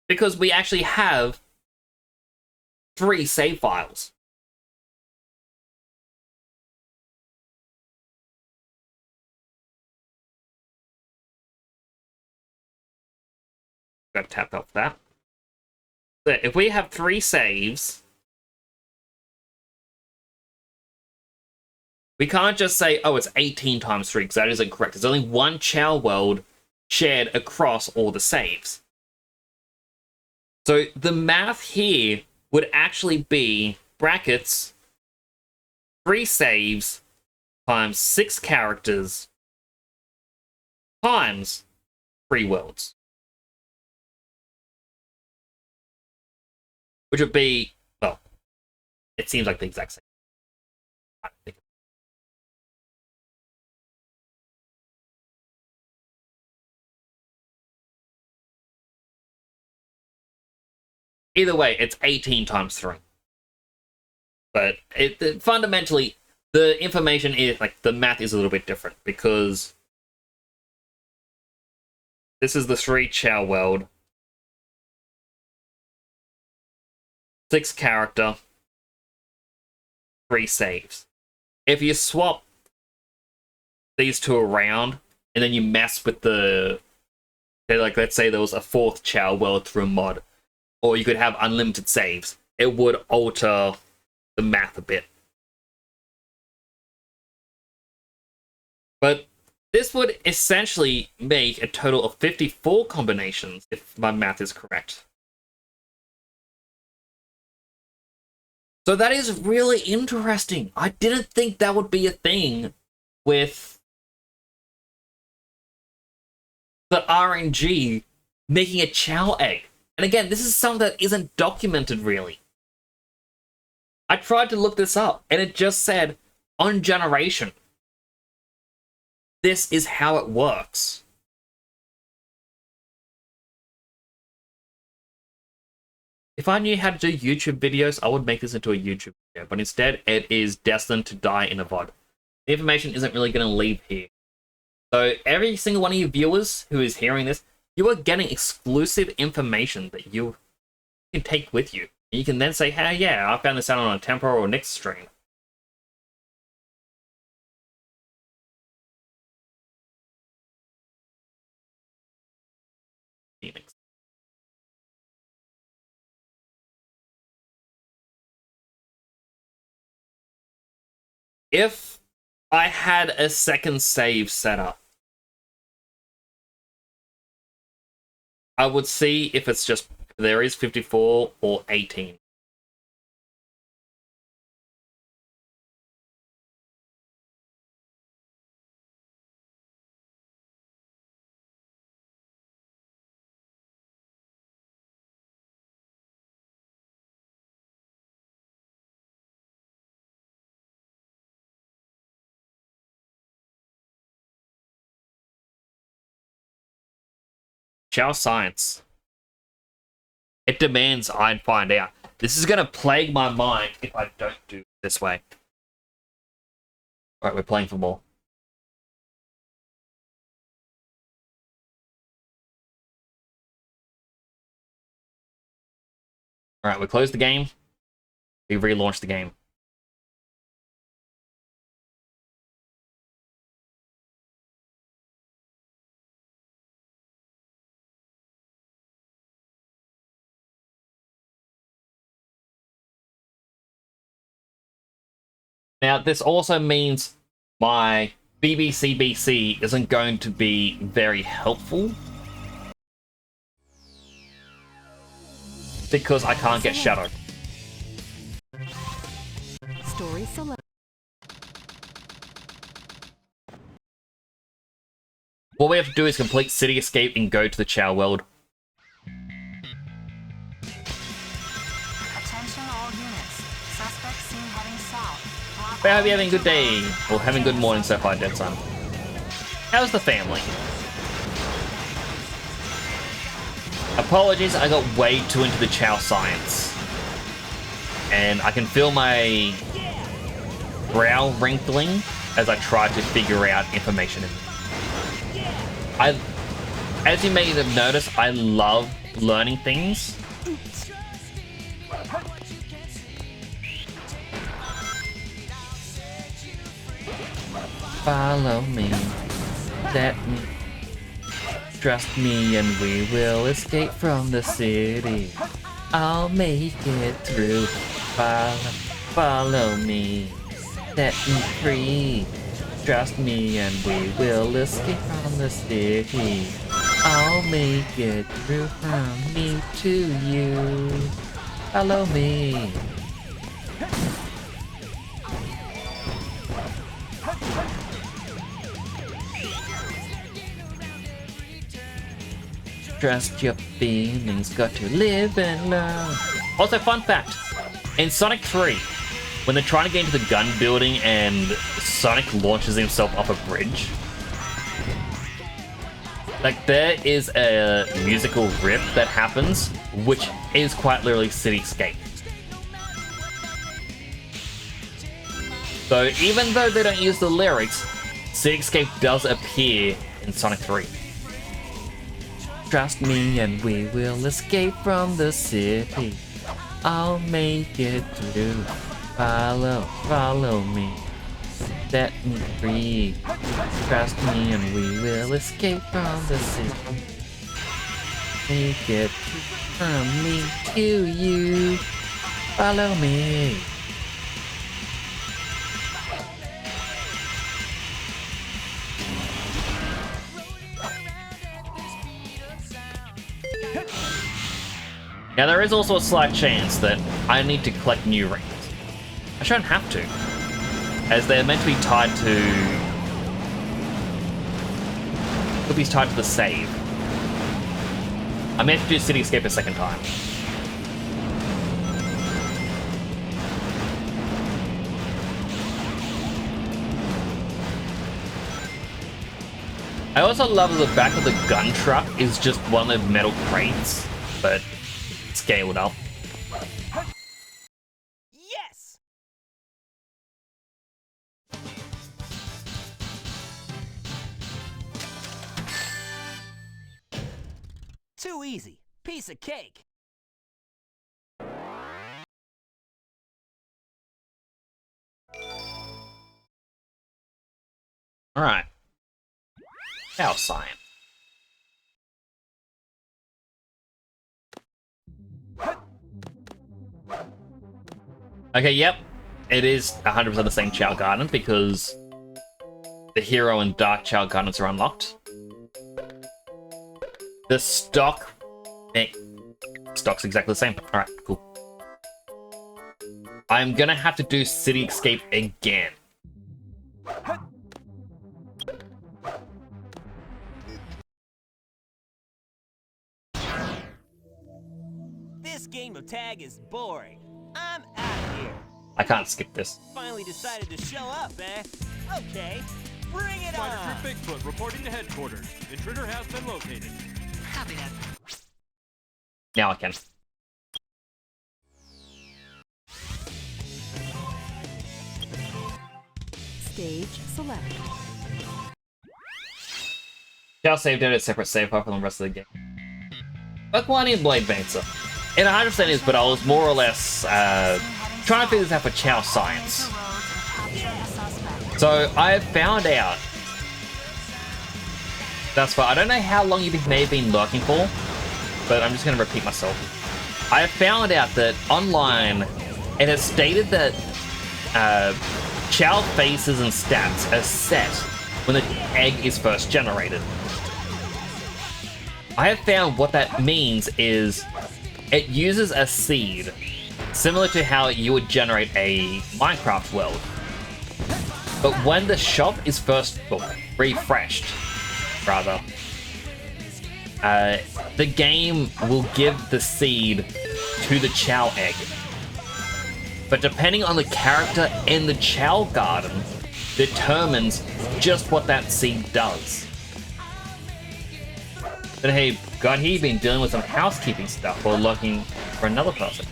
Because we actually have 3 save files. Got to tap out for that. So if we have 3 saves, we can't just say, oh, it's 18 times 3, because that isn't correct. There's only one Chao world shared across all the saves. So the math here would actually be brackets 3 saves times 6 characters times 3 worlds. Which would be, well, it seems like the exact same. I think. Either way, it's 18 times 3. But fundamentally, the information is, like, the math is a little bit different, because this is the 3 Chao world. 6 character, 3 saves. If you swap these two around, and then you mess with like, let's say there was a 4th Chao world through a mod, or you could have unlimited saves, it would alter the math a bit. But this would essentially make a total of 54 combinations, if my math is correct. So that is really interesting. I didn't think that would be a thing with the RNG making a Chao egg. And again, this is something that isn't documented really. I tried to look this up, and it just said, on generation, this is how it works. If I knew how to do YouTube videos, I would make this into a YouTube video, but instead it is destined to die in a VOD. The information isn't really going to leave here. So every single one of you viewers who is hearing this, you are getting exclusive information that you can take with you. And you can then say, hey, yeah, I found this out on a Tempo or Nick's stream. Phoenix. If I had a second save set up, I would see if it's just, there is 54 or 18. Chao Science. It demands I'd find out. This is going to plague my mind if I don't do it this way. Alright, we're playing for more. Alright, we closed the game. We relaunched the game. Now, this also means my BBCBC isn't going to be very helpful because I can't get Shadow. Story select. What we have to do is complete City Escape and go to the Chao world. Attention all units. Suspect seen heading south. I hope you're having a good day, or having a good morning so far, Dead Son. How's the family? Apologies, I got way too into the Chao science. And I can feel my brow wrinkling as I try to figure out information. As you may have noticed, I love learning things. Follow me, let me, trust me, and we will escape from the city. I'll make it through. Follow me, set me free. Trust me, and we will escape from the city. I'll make it through from me to you. Follow me. Trust your feelings, got to live and learn. Also, fun fact, in Sonic 3, when they're trying to get into the gun building and Sonic launches himself off a bridge, like, there is a musical rip that happens, which is quite literally Cityscape. So even though they don't use the lyrics, Cityscape does appear in Sonic 3. Trust me and we will escape from the city. I'll make it through. Follow me. Set me free. Trust me and we will escape from the city. Make it from me to you. Follow me. Now there is also a slight chance that I need to collect new rings. I shouldn't have to, as they're meant to be tied to... could be tied to the save. I may have to do City Escape a second time. I also love that the back of the gun truck is just one of the metal crates, but scaled up. Yes! Too easy. Piece of cake. Alright. Chao sign. Okay, yep. It is 100% the same Chao Garden because the Hero and Dark Chao Gardens are unlocked. The stock's exactly the same. Alright, cool. I'm gonna have to do City Escape again. This game of tag is boring. I'm out here. I can't skip this. Finally decided to show up, eh? Okay, bring it Spider on. Troop Bigfoot reporting to headquarters. Intruder has been located. Copy that. Now I can. Stage select. Chao saved out a separate save file from the rest of the game. But why need Blade Dancer? It 100% is, but I was more or less trying to figure this out for Chao science. So I have found out thus far. I don't know how long you may have been lurking for, but I'm just going to repeat myself. I have found out that online it has stated that Chao faces and stats are set when the egg is first generated. I have found what that means is it uses a seed, similar to how you would generate a Minecraft world. But when the shop is first refreshed, rather, the game will give the seed to the Chao egg. But depending on the character in the Chao garden, determines just what that seed does. But hey, God, he's been dealing with some housekeeping stuff while looking for another person.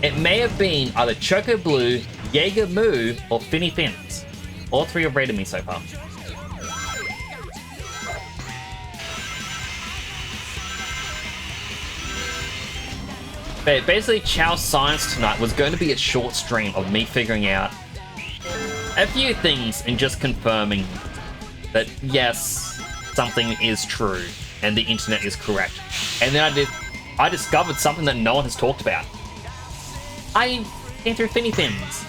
It may have been either Choco Blue, Jaeger Moo, or Finny Fins. All three have rated me so far. But basically, Chao Science tonight was going to be a short stream of me figuring out a few things and just confirming that yes, something is true and the internet is correct. And then I discovered something that no one has talked about. I came through Finny Fins.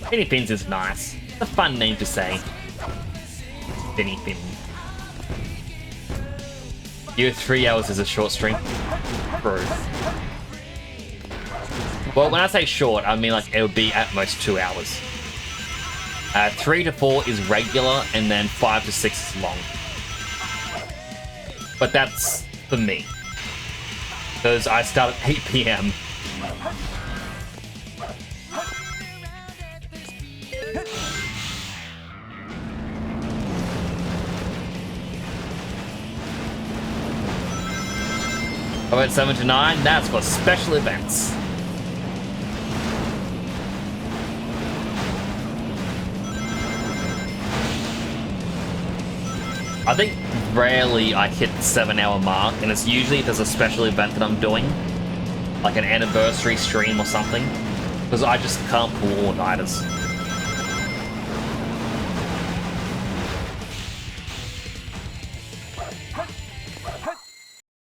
Finny Fins is nice. It's a fun name to say. Finny Fins. Your 3 hours is a short stream. True. Well, when I say short, I mean like it would be at most 2 hours. 3 to 4 is regular, and then 5 to 6 is long. But that's for me. Because I start at 8 PM. About 7 to 9, that's for special events. I think rarely I hit the 7-hour mark, and it's usually if there's a special event that I'm doing, like an anniversary stream or something, because I just can't pull all-nighters.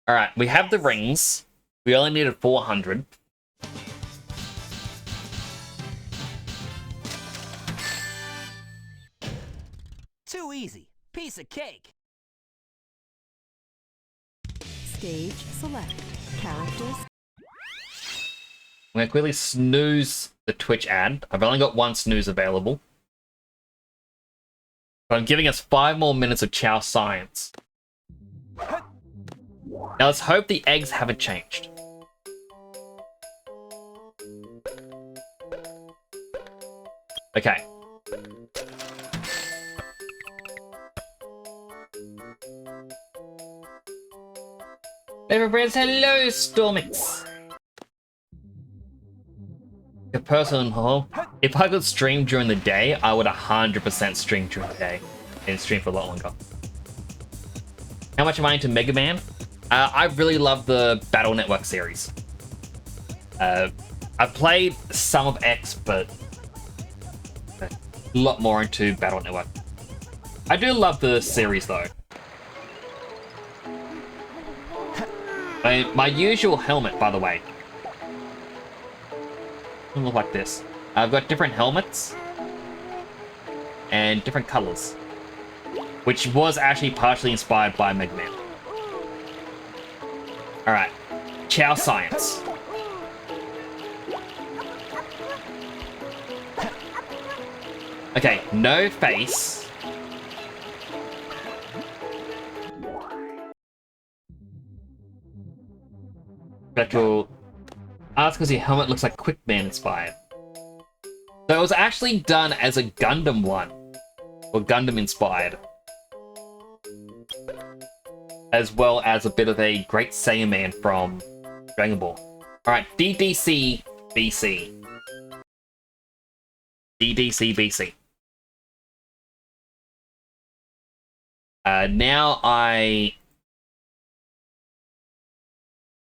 Alright, we have the rings. We only needed 400. Too easy. Piece of cake. Stage select. Characters. I'm gonna quickly snooze the Twitch ad. I've only got one snooze available. But I'm giving us 5 more minutes of Chao Science. Now let's hope the eggs haven't changed. Okay. Favorite friends, hello, Stormix. A person, if I could stream during the day, I would 100% stream during the day and stream for a lot longer. How much am I into Mega Man? I really love the Battle Network series. I've played some of X, but a lot more into Battle Network. I do love the series though. My usual helmet, by the way. It'll look like this. I've got different helmets and different colors, which was actually partially inspired by Mega Man. Alright, Chao Science. Okay, no face. Spectral. Ask because your helmet looks like Quickman inspired. So it was actually done as a Gundam one. Or Gundam inspired. As well as a bit of a Great Saiyaman from Dragon Ball. Alright, DDC BC. DDC BC. Now I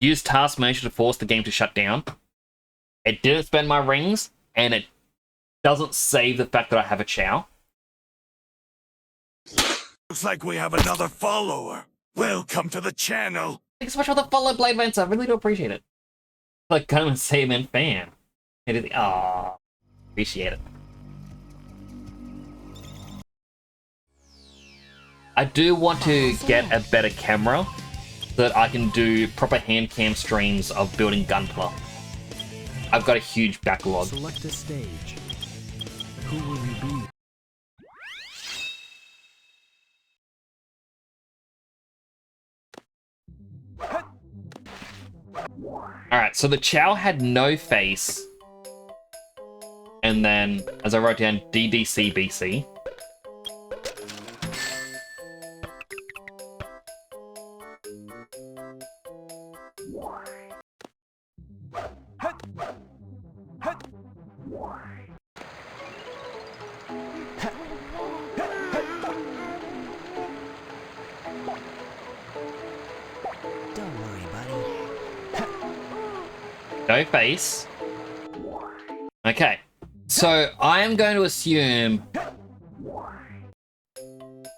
use task manager to force the game to shut down. It didn't spend my rings, and it doesn't save the fact that I have a Chao. Looks like we have another follower. Welcome to the channel. Thanks so much for the follow, Blade Vance. I really do appreciate it. Like, come and say man fan. It is. Aww. Appreciate it. I do want to get a better camera so that I can do proper hand cam streams of building Gunpla. I've got a huge backlog. Select a stage. Who will you be? Alright, so the Chao had no face. And then, as I wrote down, DDCBC. Don't worry, buddy. No face. Okay. So, I am going to assume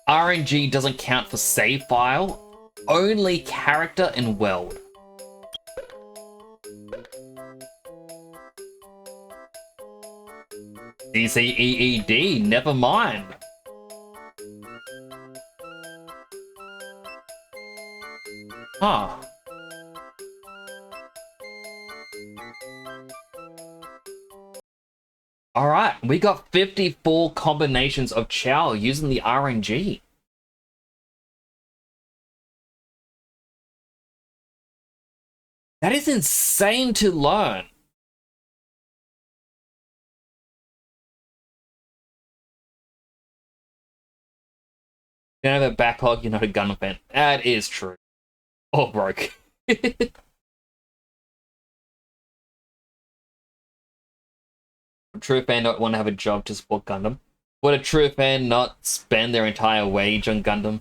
RNG doesn't count for save file, only character and world. DCEED, never mind. Huh. Alright, we got 54 combinations of Chao using the RNG. That is insane to learn. You don't have a backlog, you're not a gun fan. That is true. Or broke. A true fan not want to have a job to support Gundam? Would a true fan not spend their entire wage on Gundam?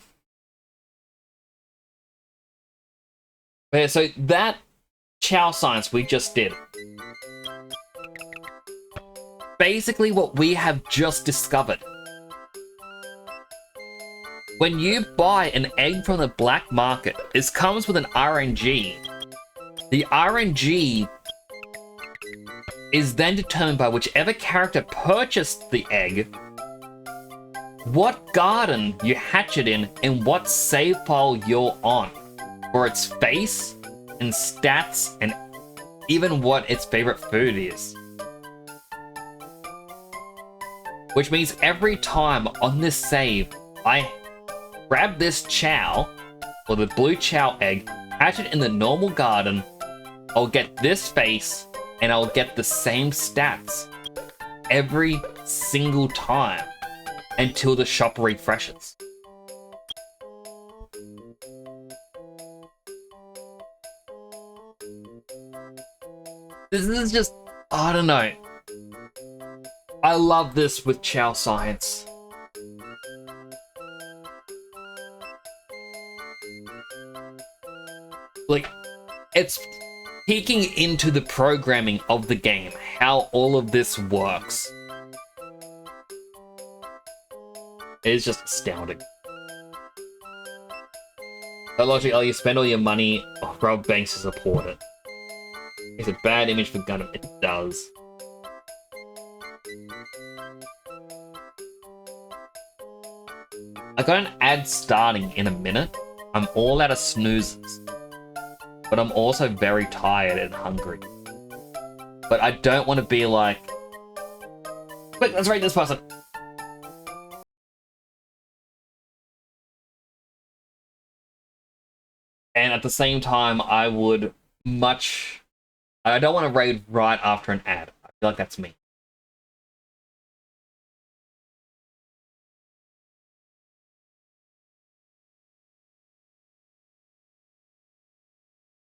But yeah, so that Chao science we just did. Basically what we have just discovered. When you buy an egg from the black market, this comes with an RNG. The RNG is then determined by whichever character purchased the egg, what garden you hatch it in, and what save file you're on, for its face and stats and even what its favorite food is. Which means every time on this save, I grab this Chao, or the blue Chao egg, hatch it in the normal garden, I'll get this face, and I'll get the same stats every single time until the shop refreshes. This is just, I don't know. I love this with Chao science. Like, it's peeking into the programming of the game, how all of this works. It is just astounding. The logic, oh, you spend all your money, rob banks to support it. It's a bad image for Gundam. It does. I got an ad starting in a minute. I'm all out of snoozes. But I'm also very tired and hungry. But I don't want to be like, quick, let's rate this person. And at the same time, I don't want to raid right after an ad. I feel like that's me.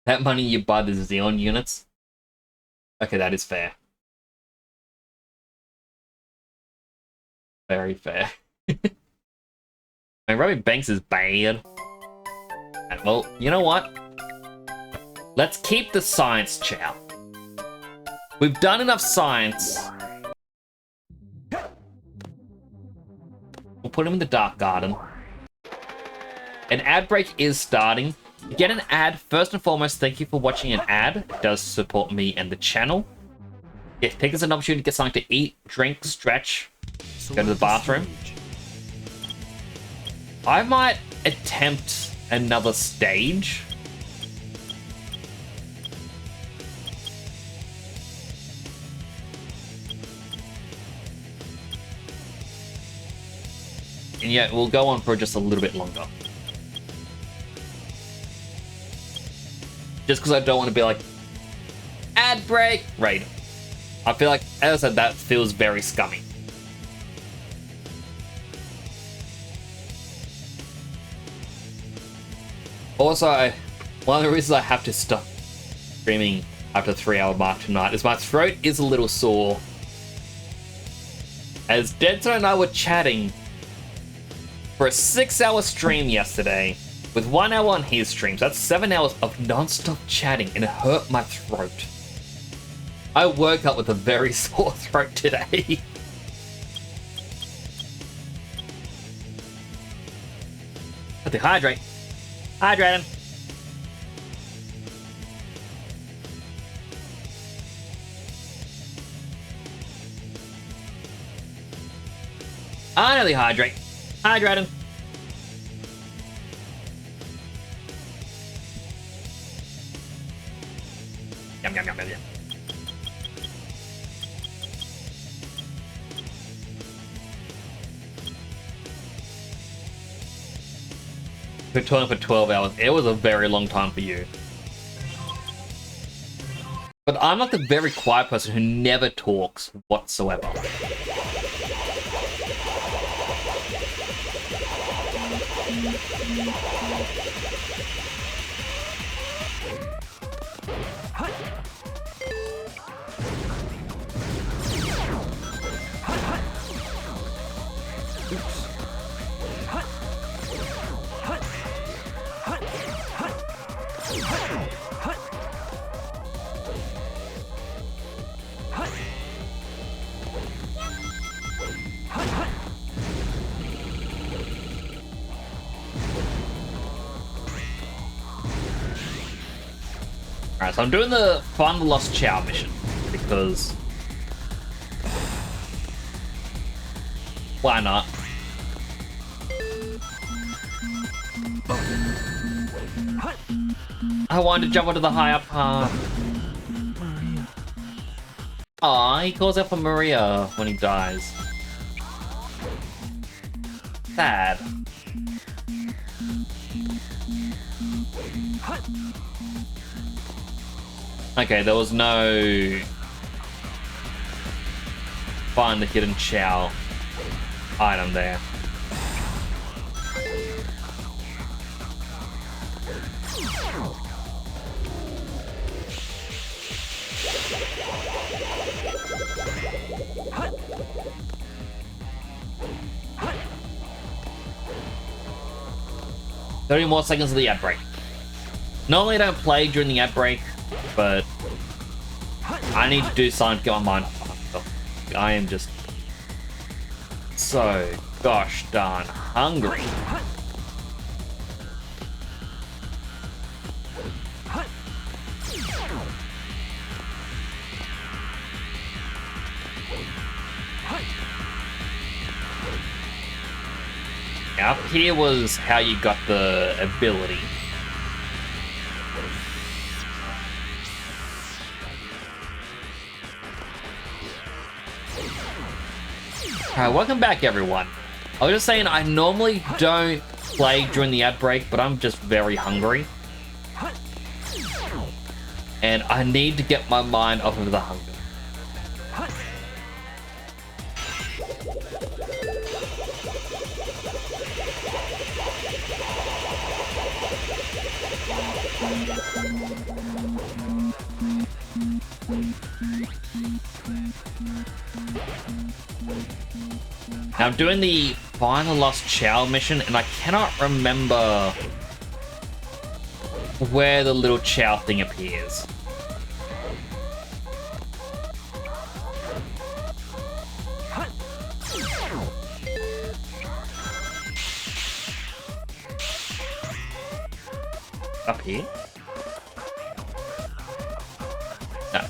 That money you buy the Xeon units? Okay, that is fair. Very fair. I mean, robbing banks is bad. Well, you know what? Let's keep the science, Chao. We've done enough science. We'll put him in the Dark Garden. An ad break is starting. To get an ad, first and foremost, thank you for watching an ad. It does support me and the channel. Yeah, take this as an opportunity to get something to eat, drink, stretch, go to the bathroom. I might attempt another stage. And yet, we'll go on for just a little bit longer. Just because I don't want to be like, ad break, raid. I feel like, as I said, that feels very scummy. Also, one of the reasons I have to stop streaming after the 3-hour mark tonight is my throat is a little sore. As Denton and I were chatting for a 6-hour stream yesterday, with 1 hour on his streams, that's 7 hours of non-stop chatting, and it hurt my throat. I woke up with a very sore throat today. Have to hydrate. Hydrate him. I know they hydrate. Hydrate him. Yum, yum, yum, yum, yum. Been talking for 12 hours. It was a very long time for you. But I'm like the very quiet person who never talks whatsoever. Alright, so I'm doing the Find the Lost Chao mission, because... why not? I wanted to jump onto the high up path. Aw, he calls out for Maria when he dies. Sad. Okay, there was no find the hidden Chao item there. "30 more seconds of the ad break." Normally I don't play during the ad break, but I need to do something to get my mind off. I am just so gosh darn hungry. Now, up here was how you got the ability. Alright, welcome back everyone. I was just saying I normally don't play during the ad break, but I'm just very hungry. And I need to get my mind off of the hunger. Now I'm doing the final Lost Chao mission, and I cannot remember where the little Chao thing appears. Up here? No.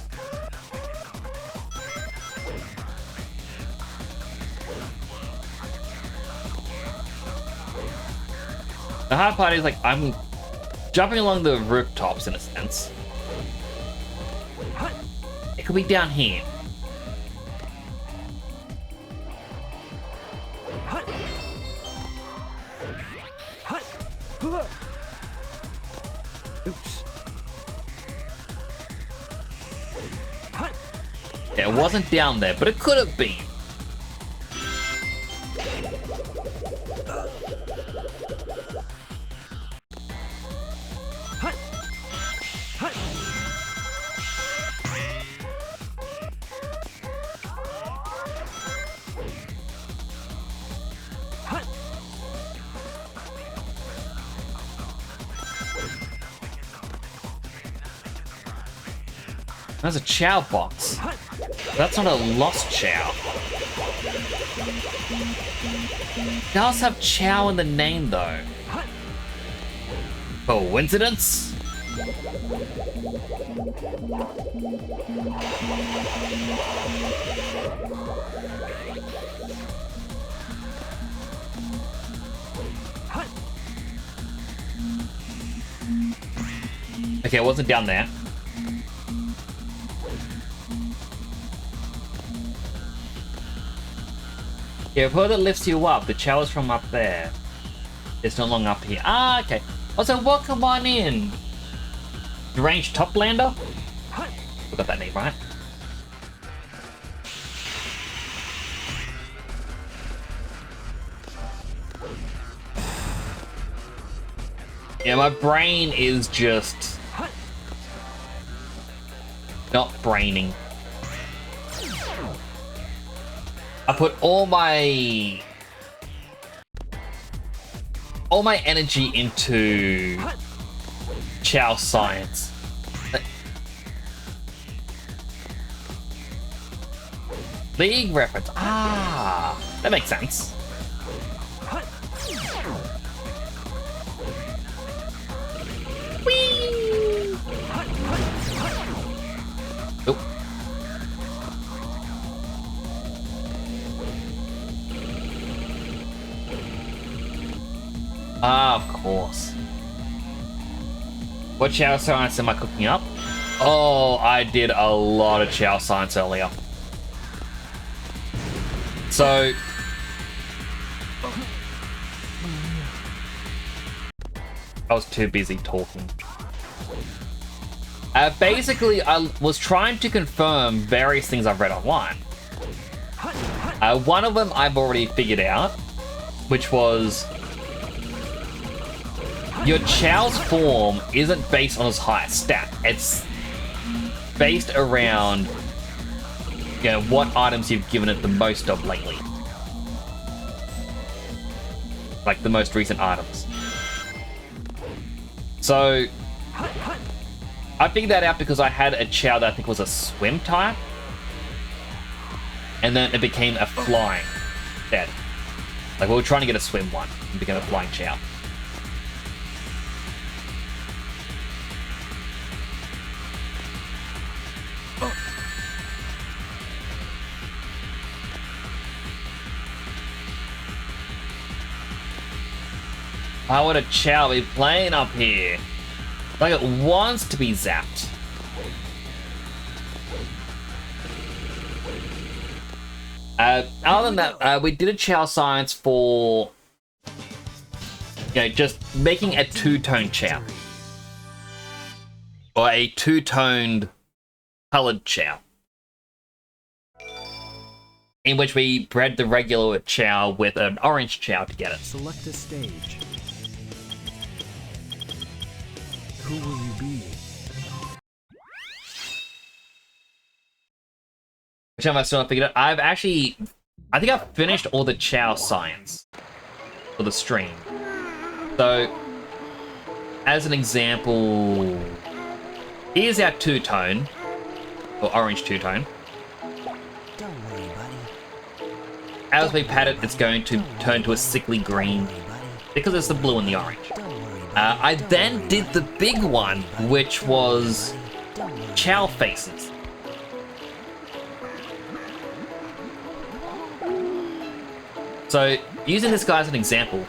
The hard part is, like, I'm jumping along the rooftops in a sense. It could be down here. Oops. Yeah, it wasn't down there, but it could have been. That's a Chao box. That's not a lost Chao. It does have Chao in the name, though. Coincidence? Okay, it wasn't down there. Yeah, whoever lifts you up, the Chao is from up there. It's no longer up here. Ah, okay. Also, welcome on in. Deranged Toplander? We got that name right. Yeah, my brain is just not braining. I put all my energy into Chao science. League reference. Ah, that makes sense. Whee! Nope. Ah, of course. What Chao science am I cooking up? Oh, I did a lot of Chao science earlier. So... I was too busy talking. Basically, I was trying to confirm various things I've read online. One of them I've already figured out, which was... Your Chao's form isn't based on his highest stat. It's based around, you know, what items you've given it the most of lately. Like the most recent items. So, I figured that out because I had a Chao that I think was a swim type. And then it became a flying dead. Like we were trying to get a swim one. It became a flying Chao. Why would a Chao be playing up here? Like it wants to be zapped. Other than that, we did a Chao science for, you know, just making a two-tone Chao. Or a two-toned colored Chao. In which we bred the regular Chao with an orange Chao to get it. Select a stage. Who will you be? Which have I still not figured out? I think I've finished all the Chao science for the stream. So, as an example, here's our two-tone, or orange two-tone. Don't worry, buddy. As we pat it, it's going to turn to a sickly green because it's the blue and the orange. I then did the big one, which was Chao faces. So, using this guy as an example,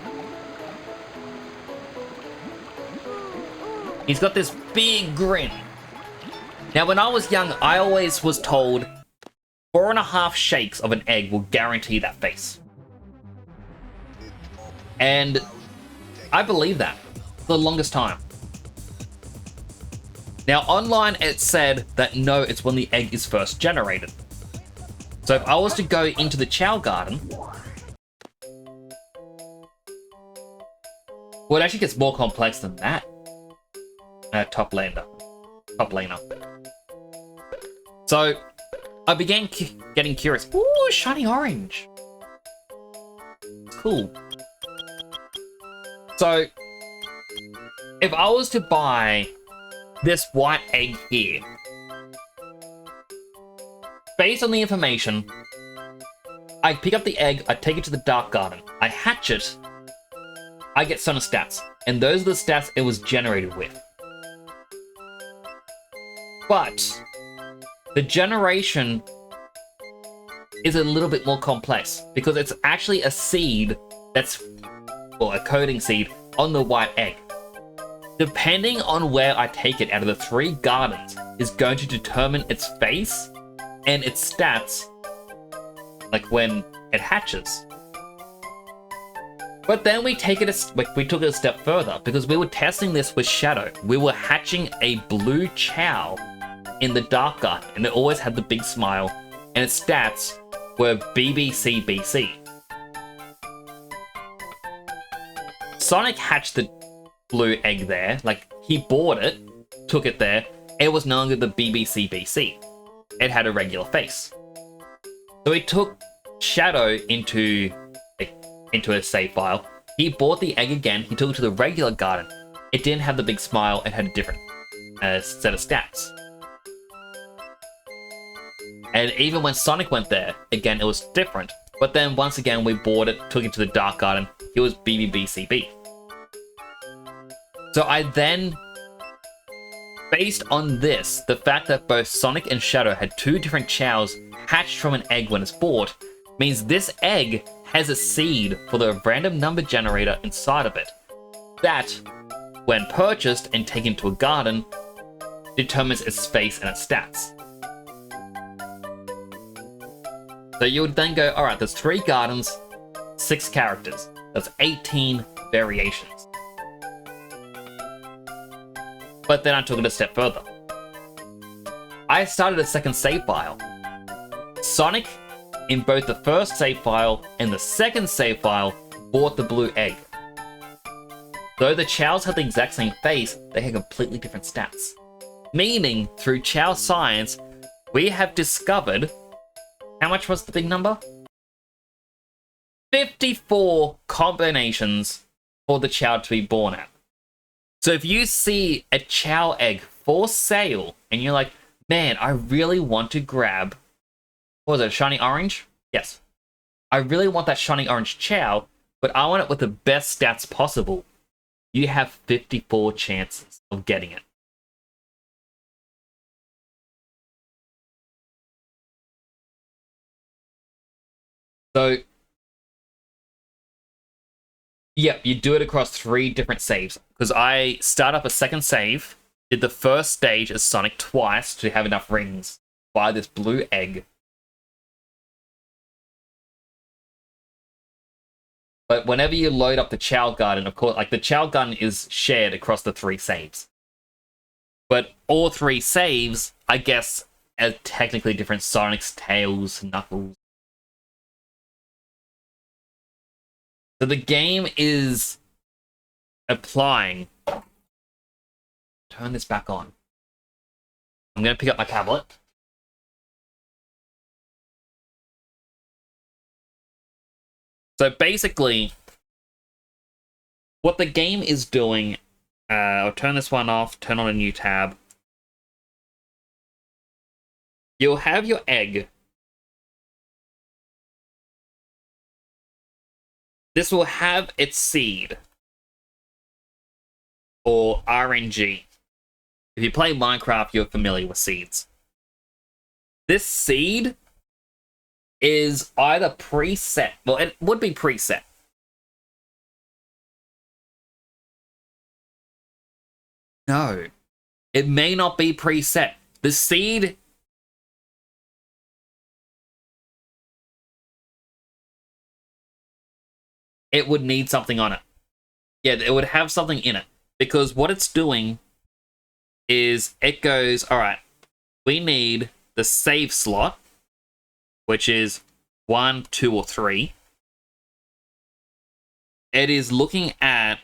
he's got this big grin. Now, when I was young, I always was told 4.5 shakes of an egg will guarantee that face. And I believe that for the longest time. Now, online it said that no, it's when the egg is first generated. So if I was to go into the Chao garden, well, it actually gets more complex than that. Top laner. So I began getting curious. Ooh, shiny orange. Cool. So if I was to buy this white egg here, based on the information, I pick up the egg, I take it to the dark garden, I hatch it, I get certain stats, and those are the stats it was generated with. But the generation is a little bit more complex because it's actually a seed that's, well, a coding seed on the white egg. Depending on where I take it out of the 3 gardens is going to determine its face and its stats, like when it hatches. But then we took it a step further because we were testing this with Shadow. We were hatching a blue Chao in the dark garden, and it always had the big smile, and its stats were BBCBC. Sonic hatched the blue egg there, like he bought it, took it there, it was no longer the BBCBC. It had a regular face. So he took Shadow into a save file. He bought the egg again, he took it to the regular garden. It didn't have the big smile, it had a different set of stats. And even when Sonic went there, again, it was different. But then once again, we bought it, took it to the dark garden, it was BBBCB. So I then, based on this, the fact that both Sonic and Shadow had 2 different Chaos hatched from an egg when it's bought, means this egg has a seed for the random number generator inside of it. That, when purchased and taken to a garden, determines its face and its stats. So you would then go, alright, there's 3 gardens, 6 characters. That's 18 variations. But then I took it a step further. I started a second save file. Sonic, in both the first save file and the second save file, bought the blue egg. Though the Chaos had the exact same face, they had completely different stats. Meaning, through Chao science, we have discovered... How much was the big number? 54 combinations for the Chao to be born at. So if you see a Chao egg for sale, and you're like, man, I really want to grab... What was it, a shiny orange? Yes. I really want that shiny orange Chao, but I want it with the best stats possible. You have 54 chances of getting it. So, yep, you do it across 3 different saves. Because I start up a second save, did the first stage as Sonic twice to have enough rings, buy this blue egg. But whenever you load up the Chao Garden, of course, like the Chao Garden is shared across the 3 saves. But all 3 saves, I guess, are technically different. Sonic's, Tails, Knuckles. So the game is applying. Turn this back on. I'm going to pick up my tablet. So basically, what the game is doing, I'll turn this one off, turn on a new tab. You'll have your egg. This will have its seed, or RNG. If you play Minecraft, you're familiar with seeds. This seed is either preset, well, it would be preset. No, it may not be preset. The seed it would need something on it. Yeah, it would have something in it. Because what it's doing is it goes, all right, we need the save slot, which is 1, 2, or 3. It is looking at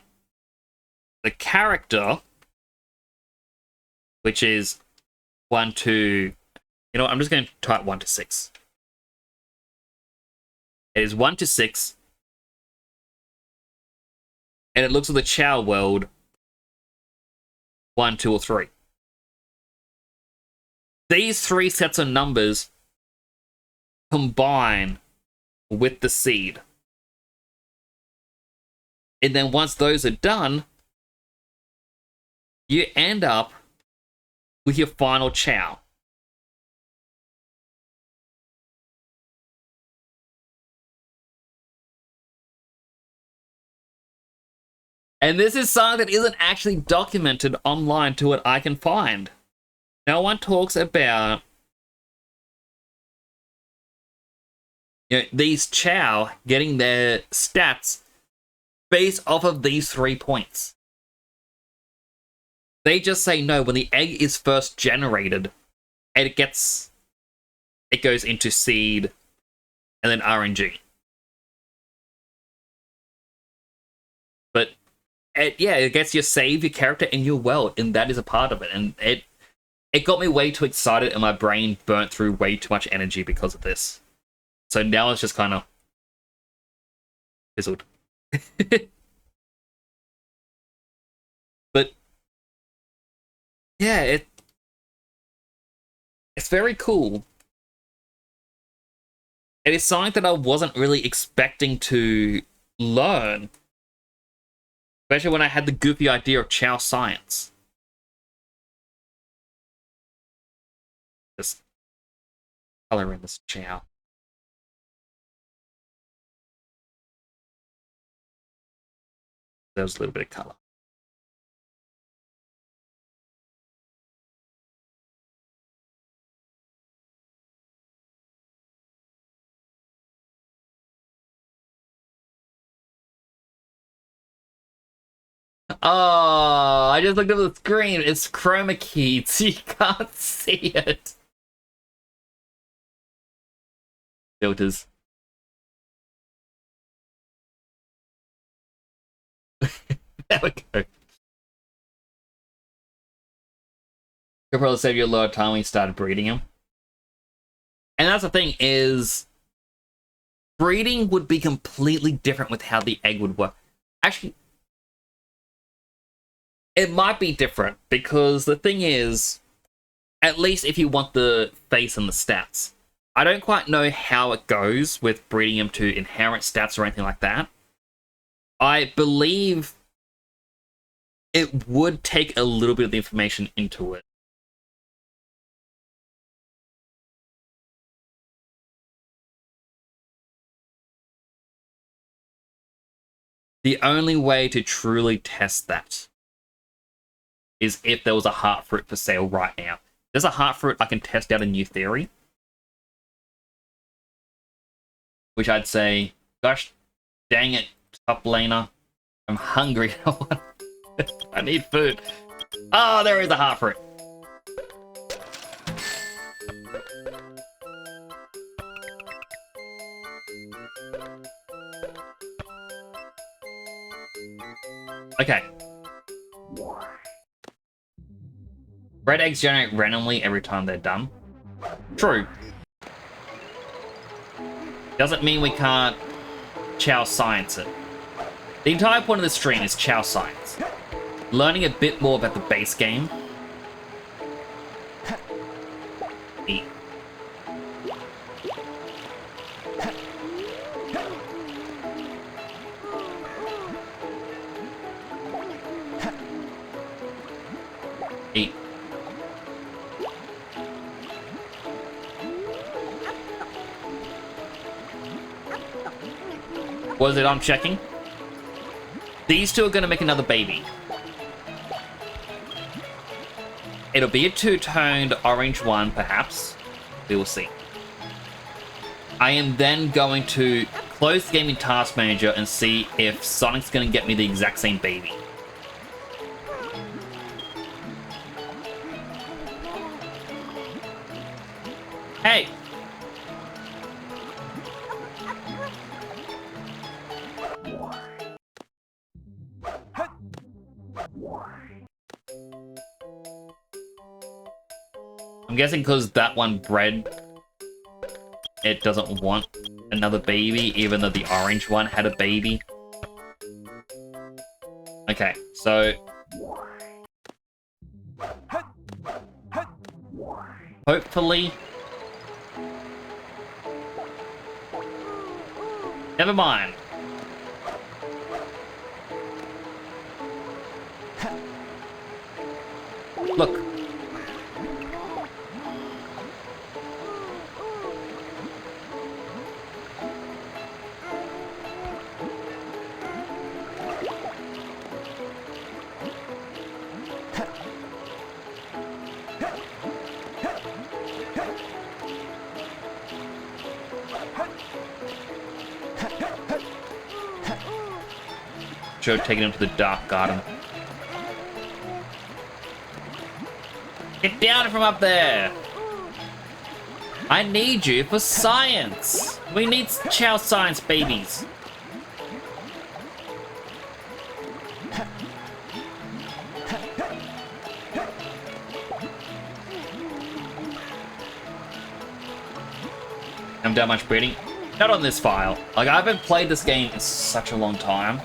the character, which is 1, 2. You know what? I'm just going to type 1 to 6. It is 1 to 6. And it looks at the Chao world 1, 2, or 3. These 3 sets of numbers combine with the seed. And then once those are done, you end up with your final Chao. And this is something that isn't actually documented online to what I can find. No one talks about these Chao getting their stats based off of these 3 points. They just say no, when the egg is first generated, it goes into seed and then RNG. But it gets your save, your character, and your world, and that is a part of it. And it got me way too excited, and my brain burnt through way too much energy because of this. So now it's just kind of fizzled. But yeah, it's very cool. It is something that I wasn't really expecting to learn. Especially when I had the goofy idea of Chao science. Just color in this Chao. There was a little bit of color. Oh, I just looked at the screen. It's chroma keyed, so you can't see it. Filters. There we go. Could probably save you a lot of time when you started breeding him. And that's the thing is, breeding would be completely different with how the egg would work. Actually, it might be different because the thing is, at least if you want the face and the stats, I don't quite know how it goes with breeding him to inherent stats or anything like that. I believe it would take a little bit of the information into it. The only way to truly test that is if there was a heart fruit for sale right now. If there's a heart fruit, I can test out a new theory. Which I'd say, gosh dang it, top laner. I'm hungry. I need food. Oh, there is a heart fruit. Okay. Red eggs generate randomly every time they're done. True. Doesn't mean we can't Chao Science it. The entire point of the stream is Chao Science. Learning a bit more about the base game. Eat. Eat. What is it I'm checking? These two are going to make another baby. It'll be a two-toned orange one, perhaps. We will see. I am then going to close the game in Task Manager and see if Sonic's going to get me the exact same baby. Hey! I'm guessing because that one bred, it doesn't want another baby, even though the orange one had a baby. Okay, so... hopefully... never mind. Look. Should have taken him to the dark garden. Get down from up there! I need you for science! We need Chao Science babies! Haven't done much breeding. Not on this file. Like, I haven't played this game in such a long time.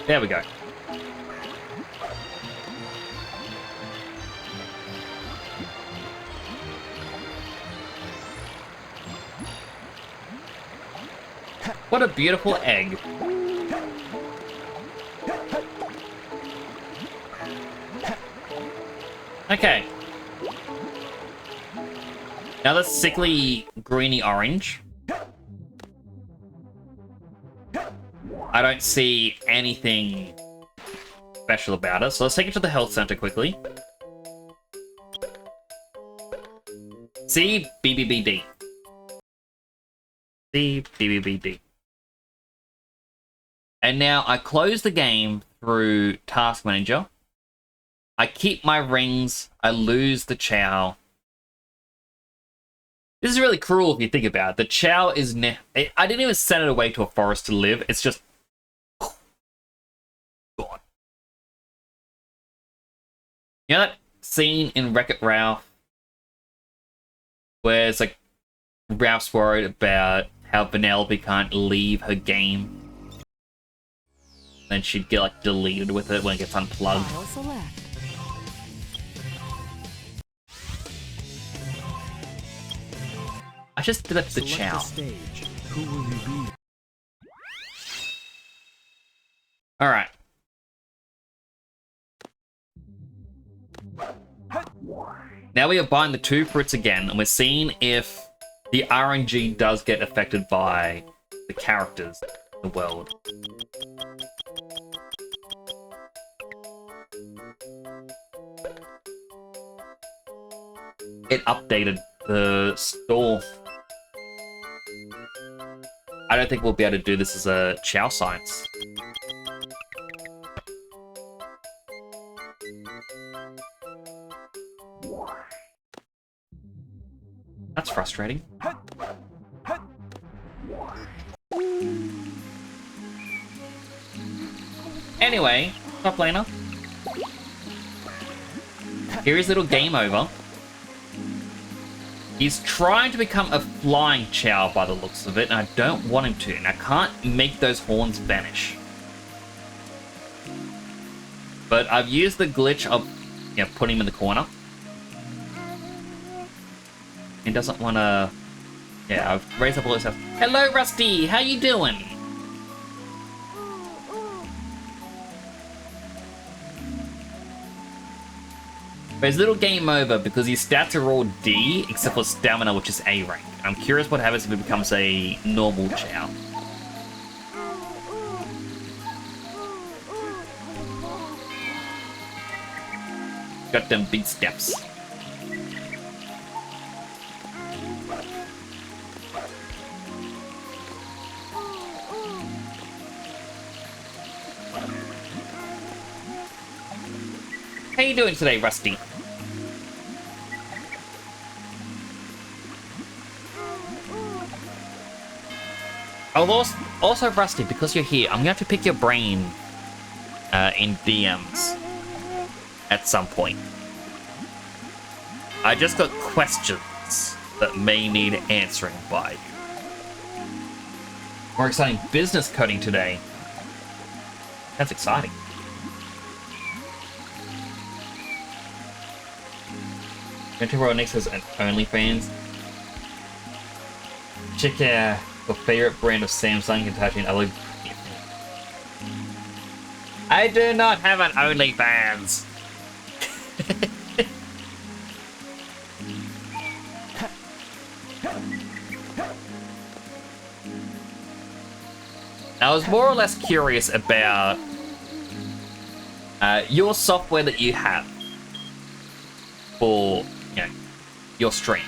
There we go. What a beautiful egg. Okay. Now that's sickly greeny orange. I don't see anything special about it, so let's take it to the health center quickly. C BBBD. C BBBD. And now I close the game through Task Manager. I keep my rings. I lose the Chao. This is really cruel if you think about it. The Chao is I didn't even send it away to a forest to live. It's just gone. You know that scene in Wreck-It Ralph where it's like Ralph's worried about how Vanellope can't leave her game? Then she'd get like deleted with it when it gets unplugged. File select. I just did that to the Select Chao. a stage. Who will you be? Alright. Now we are buying the two fruits again, and we're seeing if the RNG does get affected by the characters in the world. It updated the store. I don't think we'll be able to do this as a Chao Science. That's frustrating. Anyway, top laner. Here is little game over. He's trying to become a flying Chao by the looks of it, and I don't want him to, and I can't make those horns vanish. But I've used the glitch of, you know, putting him in the corner. He doesn't want to... Yeah, I've raised up all this stuff. Hello, Rusty! How you doing? But it's little game over because his stats are all D, except for stamina, which is A rank. I'm curious what happens if he becomes a normal Chao. Got them big steps. How you doing today, Rusty? Also, Rusty, because you're here, I'm gonna have to pick your brain in DMs at some point. I just got questions that may need answering by you. More exciting business coding today. That's exciting. Row next has an OnlyFans. Check out your favorite brand of Samsung Hitachi and other. I do not have an OnlyFans. I was more or less curious about your software that you have for, you know, your stream.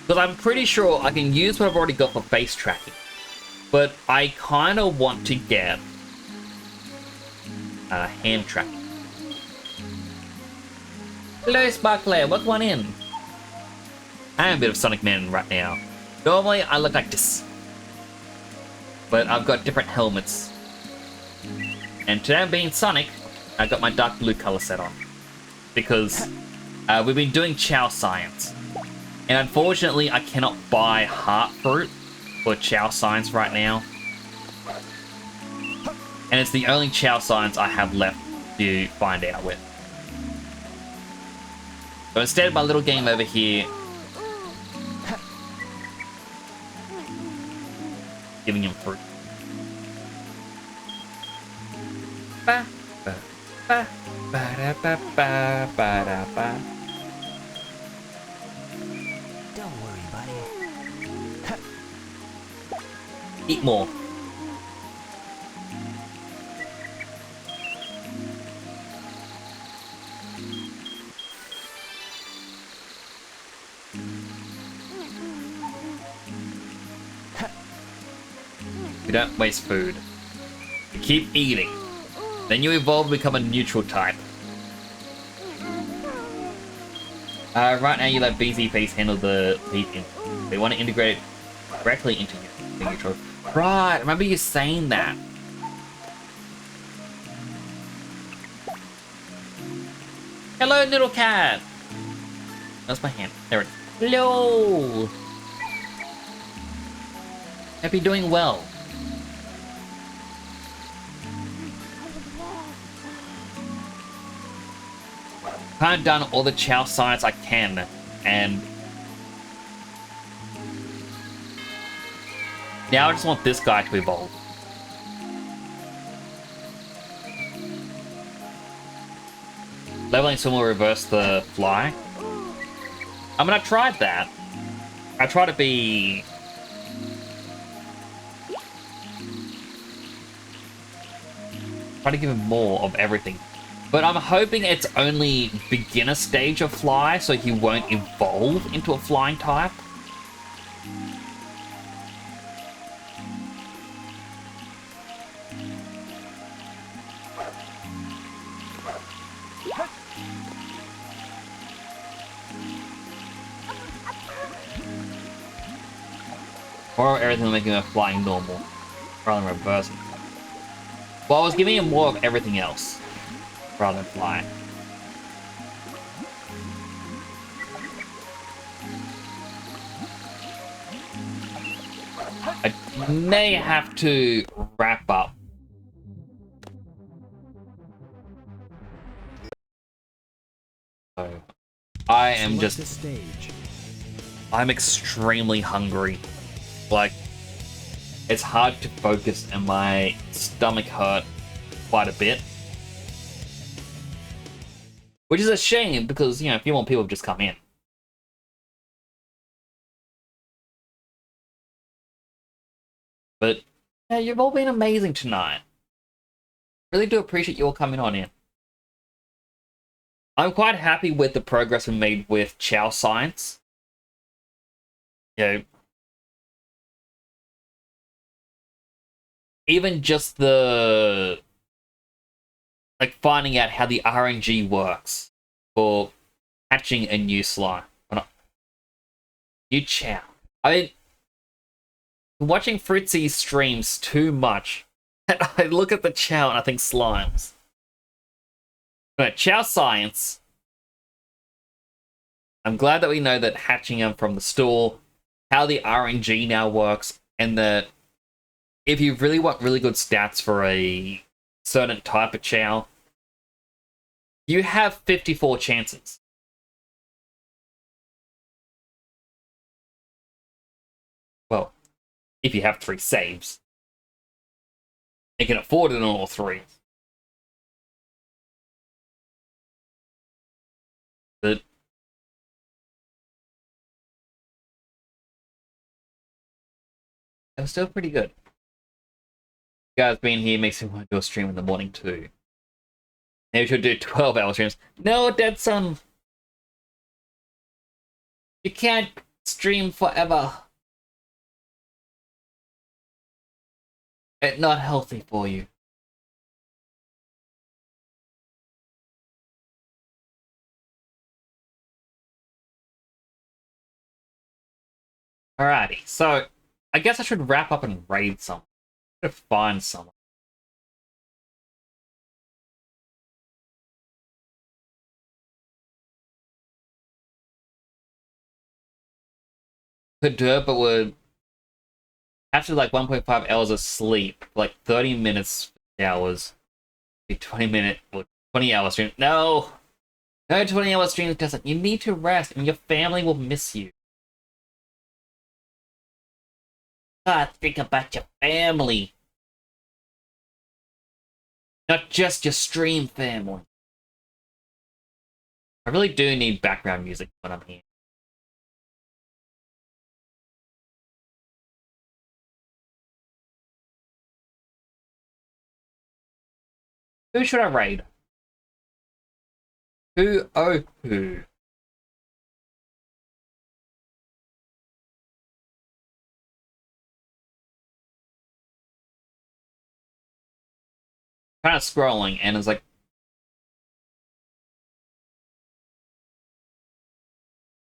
Because I'm pretty sure I can use what I've already got for face tracking. But I kind of want to get hand tracking. Hello, Sparkler, welcome on in. I am a bit of Sonic Man right now. Normally, I look like this. But I've got different helmets. And today I'm being Sonic, I got my dark blue color set on. Because we've been doing Chao science. And unfortunately, I cannot buy heart fruit for Chao science right now. And it's the only Chao science I have left to find out with. So instead, my little game over here, giving him fruit. Ba, ba, ba, ba, da, ba, ba, ba, da, ba. Don't worry, buddy. Eat more. You don't waste food. You keep eating. Then you evolve to become a neutral type. Right now you let BZ Face handle the heat in. They want to integrate it directly into your neutral. Right, remember you saying that. Hello, little cat. That's my hand. There it is. Hello. Hope you're doing well. Kind of done all the Chao science I can, and now I just want this guy to evolve. Leveling someone will reverse the fly. I mean, I tried that. I try to be... try to give him more of everything. But I'm hoping it's only beginner stage of fly, so he won't evolve into a flying type. Or everything will make him a flying normal. rather than reversing. Well, I was giving him more of everything else rather than fly. I may have to wrap up. So, I am Select a just... stage. I'm extremely hungry. Like, it's hard to focus and my stomach hurt quite a bit. Which is a shame because, you know, a few more people have just come in. But, yeah, you've all been amazing tonight. Really do appreciate you all coming on in. I'm quite happy with the progress we made with Chao Science. You know, even just the... like, finding out how the RNG works for hatching a new slime. Or not. New Chao. I mean, watching Fritzy's streams too much, I look at the Chao and I think slimes. But Chao Science. I'm glad that we know that hatching them from the store, how the RNG now works, and that if you really want really good stats for a certain type of Chao, you have 54 chances. Well, if you have 3 saves. You can afford it on all 3. But it was still pretty good. You guys being here makes me want to do a stream in the morning too. Maybe we should do 12-hour streams. No, Dead Son! You can't stream forever. It's not healthy for you. Alrighty, so I guess I should wrap up and raid someone. I should find someone. Could do it, but would after like 1.5 hours of sleep, like 30 minutes hours, be 20-minute or 20-hour stream. No! No 20-hour stream doesn't. You need to rest and your family will miss you. God, think about your family. Not just your stream family. I really do need background music when I'm here. Who should I raid? Who? Oh, who? Kind of scrolling, and it's like...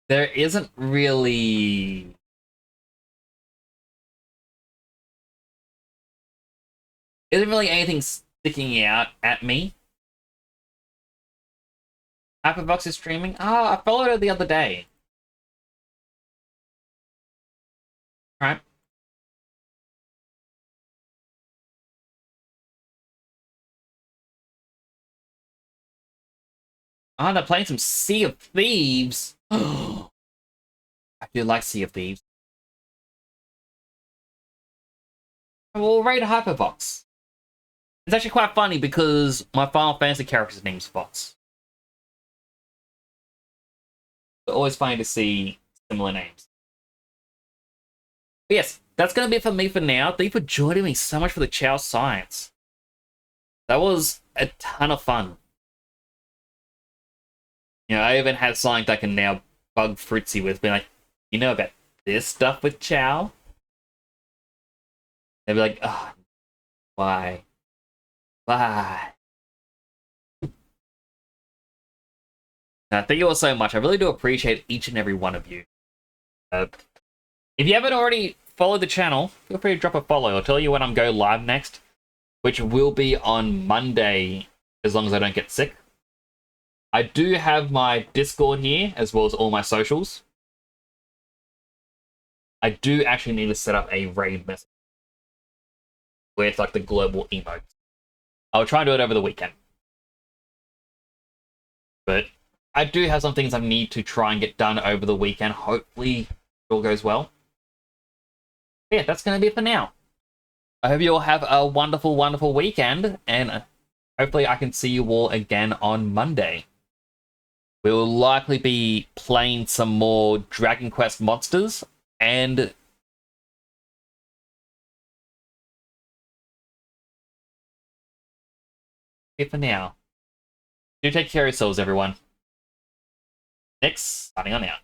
there isn't really... isn't really anything sticking out at me. Hypervox is streaming? Ah, I followed her the other day. Right. Oh, they're playing some Sea of Thieves. I do like Sea of Thieves. We'll raid Hypervox. It's actually quite funny because my Final Fantasy character's name's Fox. It's always funny to see similar names. But yes, that's going to be it for me for now. Thank you for joining me so much for the Chao Science. That was a ton of fun. You know, I even have something that I can now bug Fritzy with, being like, you know about this stuff with Chao? They'd be like, oh, why? Why? Now, thank you all so much. I really do appreciate each and every one of you. If you haven't already follow the channel, feel free to drop a follow. I'll tell you when I'm go live next, which will be on Monday, as long as I don't get sick. I do have my Discord here, as well as all my socials. I do actually need to set up a raid message where it's like the global emotes. I'll try and do it over the weekend. But I do have some things I need to try and get done over the weekend. Hopefully it all goes well. Yeah, that's going to be it for now. I hope you all have a wonderful, wonderful weekend, and hopefully I can see you all again on Monday. We will likely be playing some more Dragon Quest monsters, and for now. Do take care of yourselves, everyone. Next, signing on out.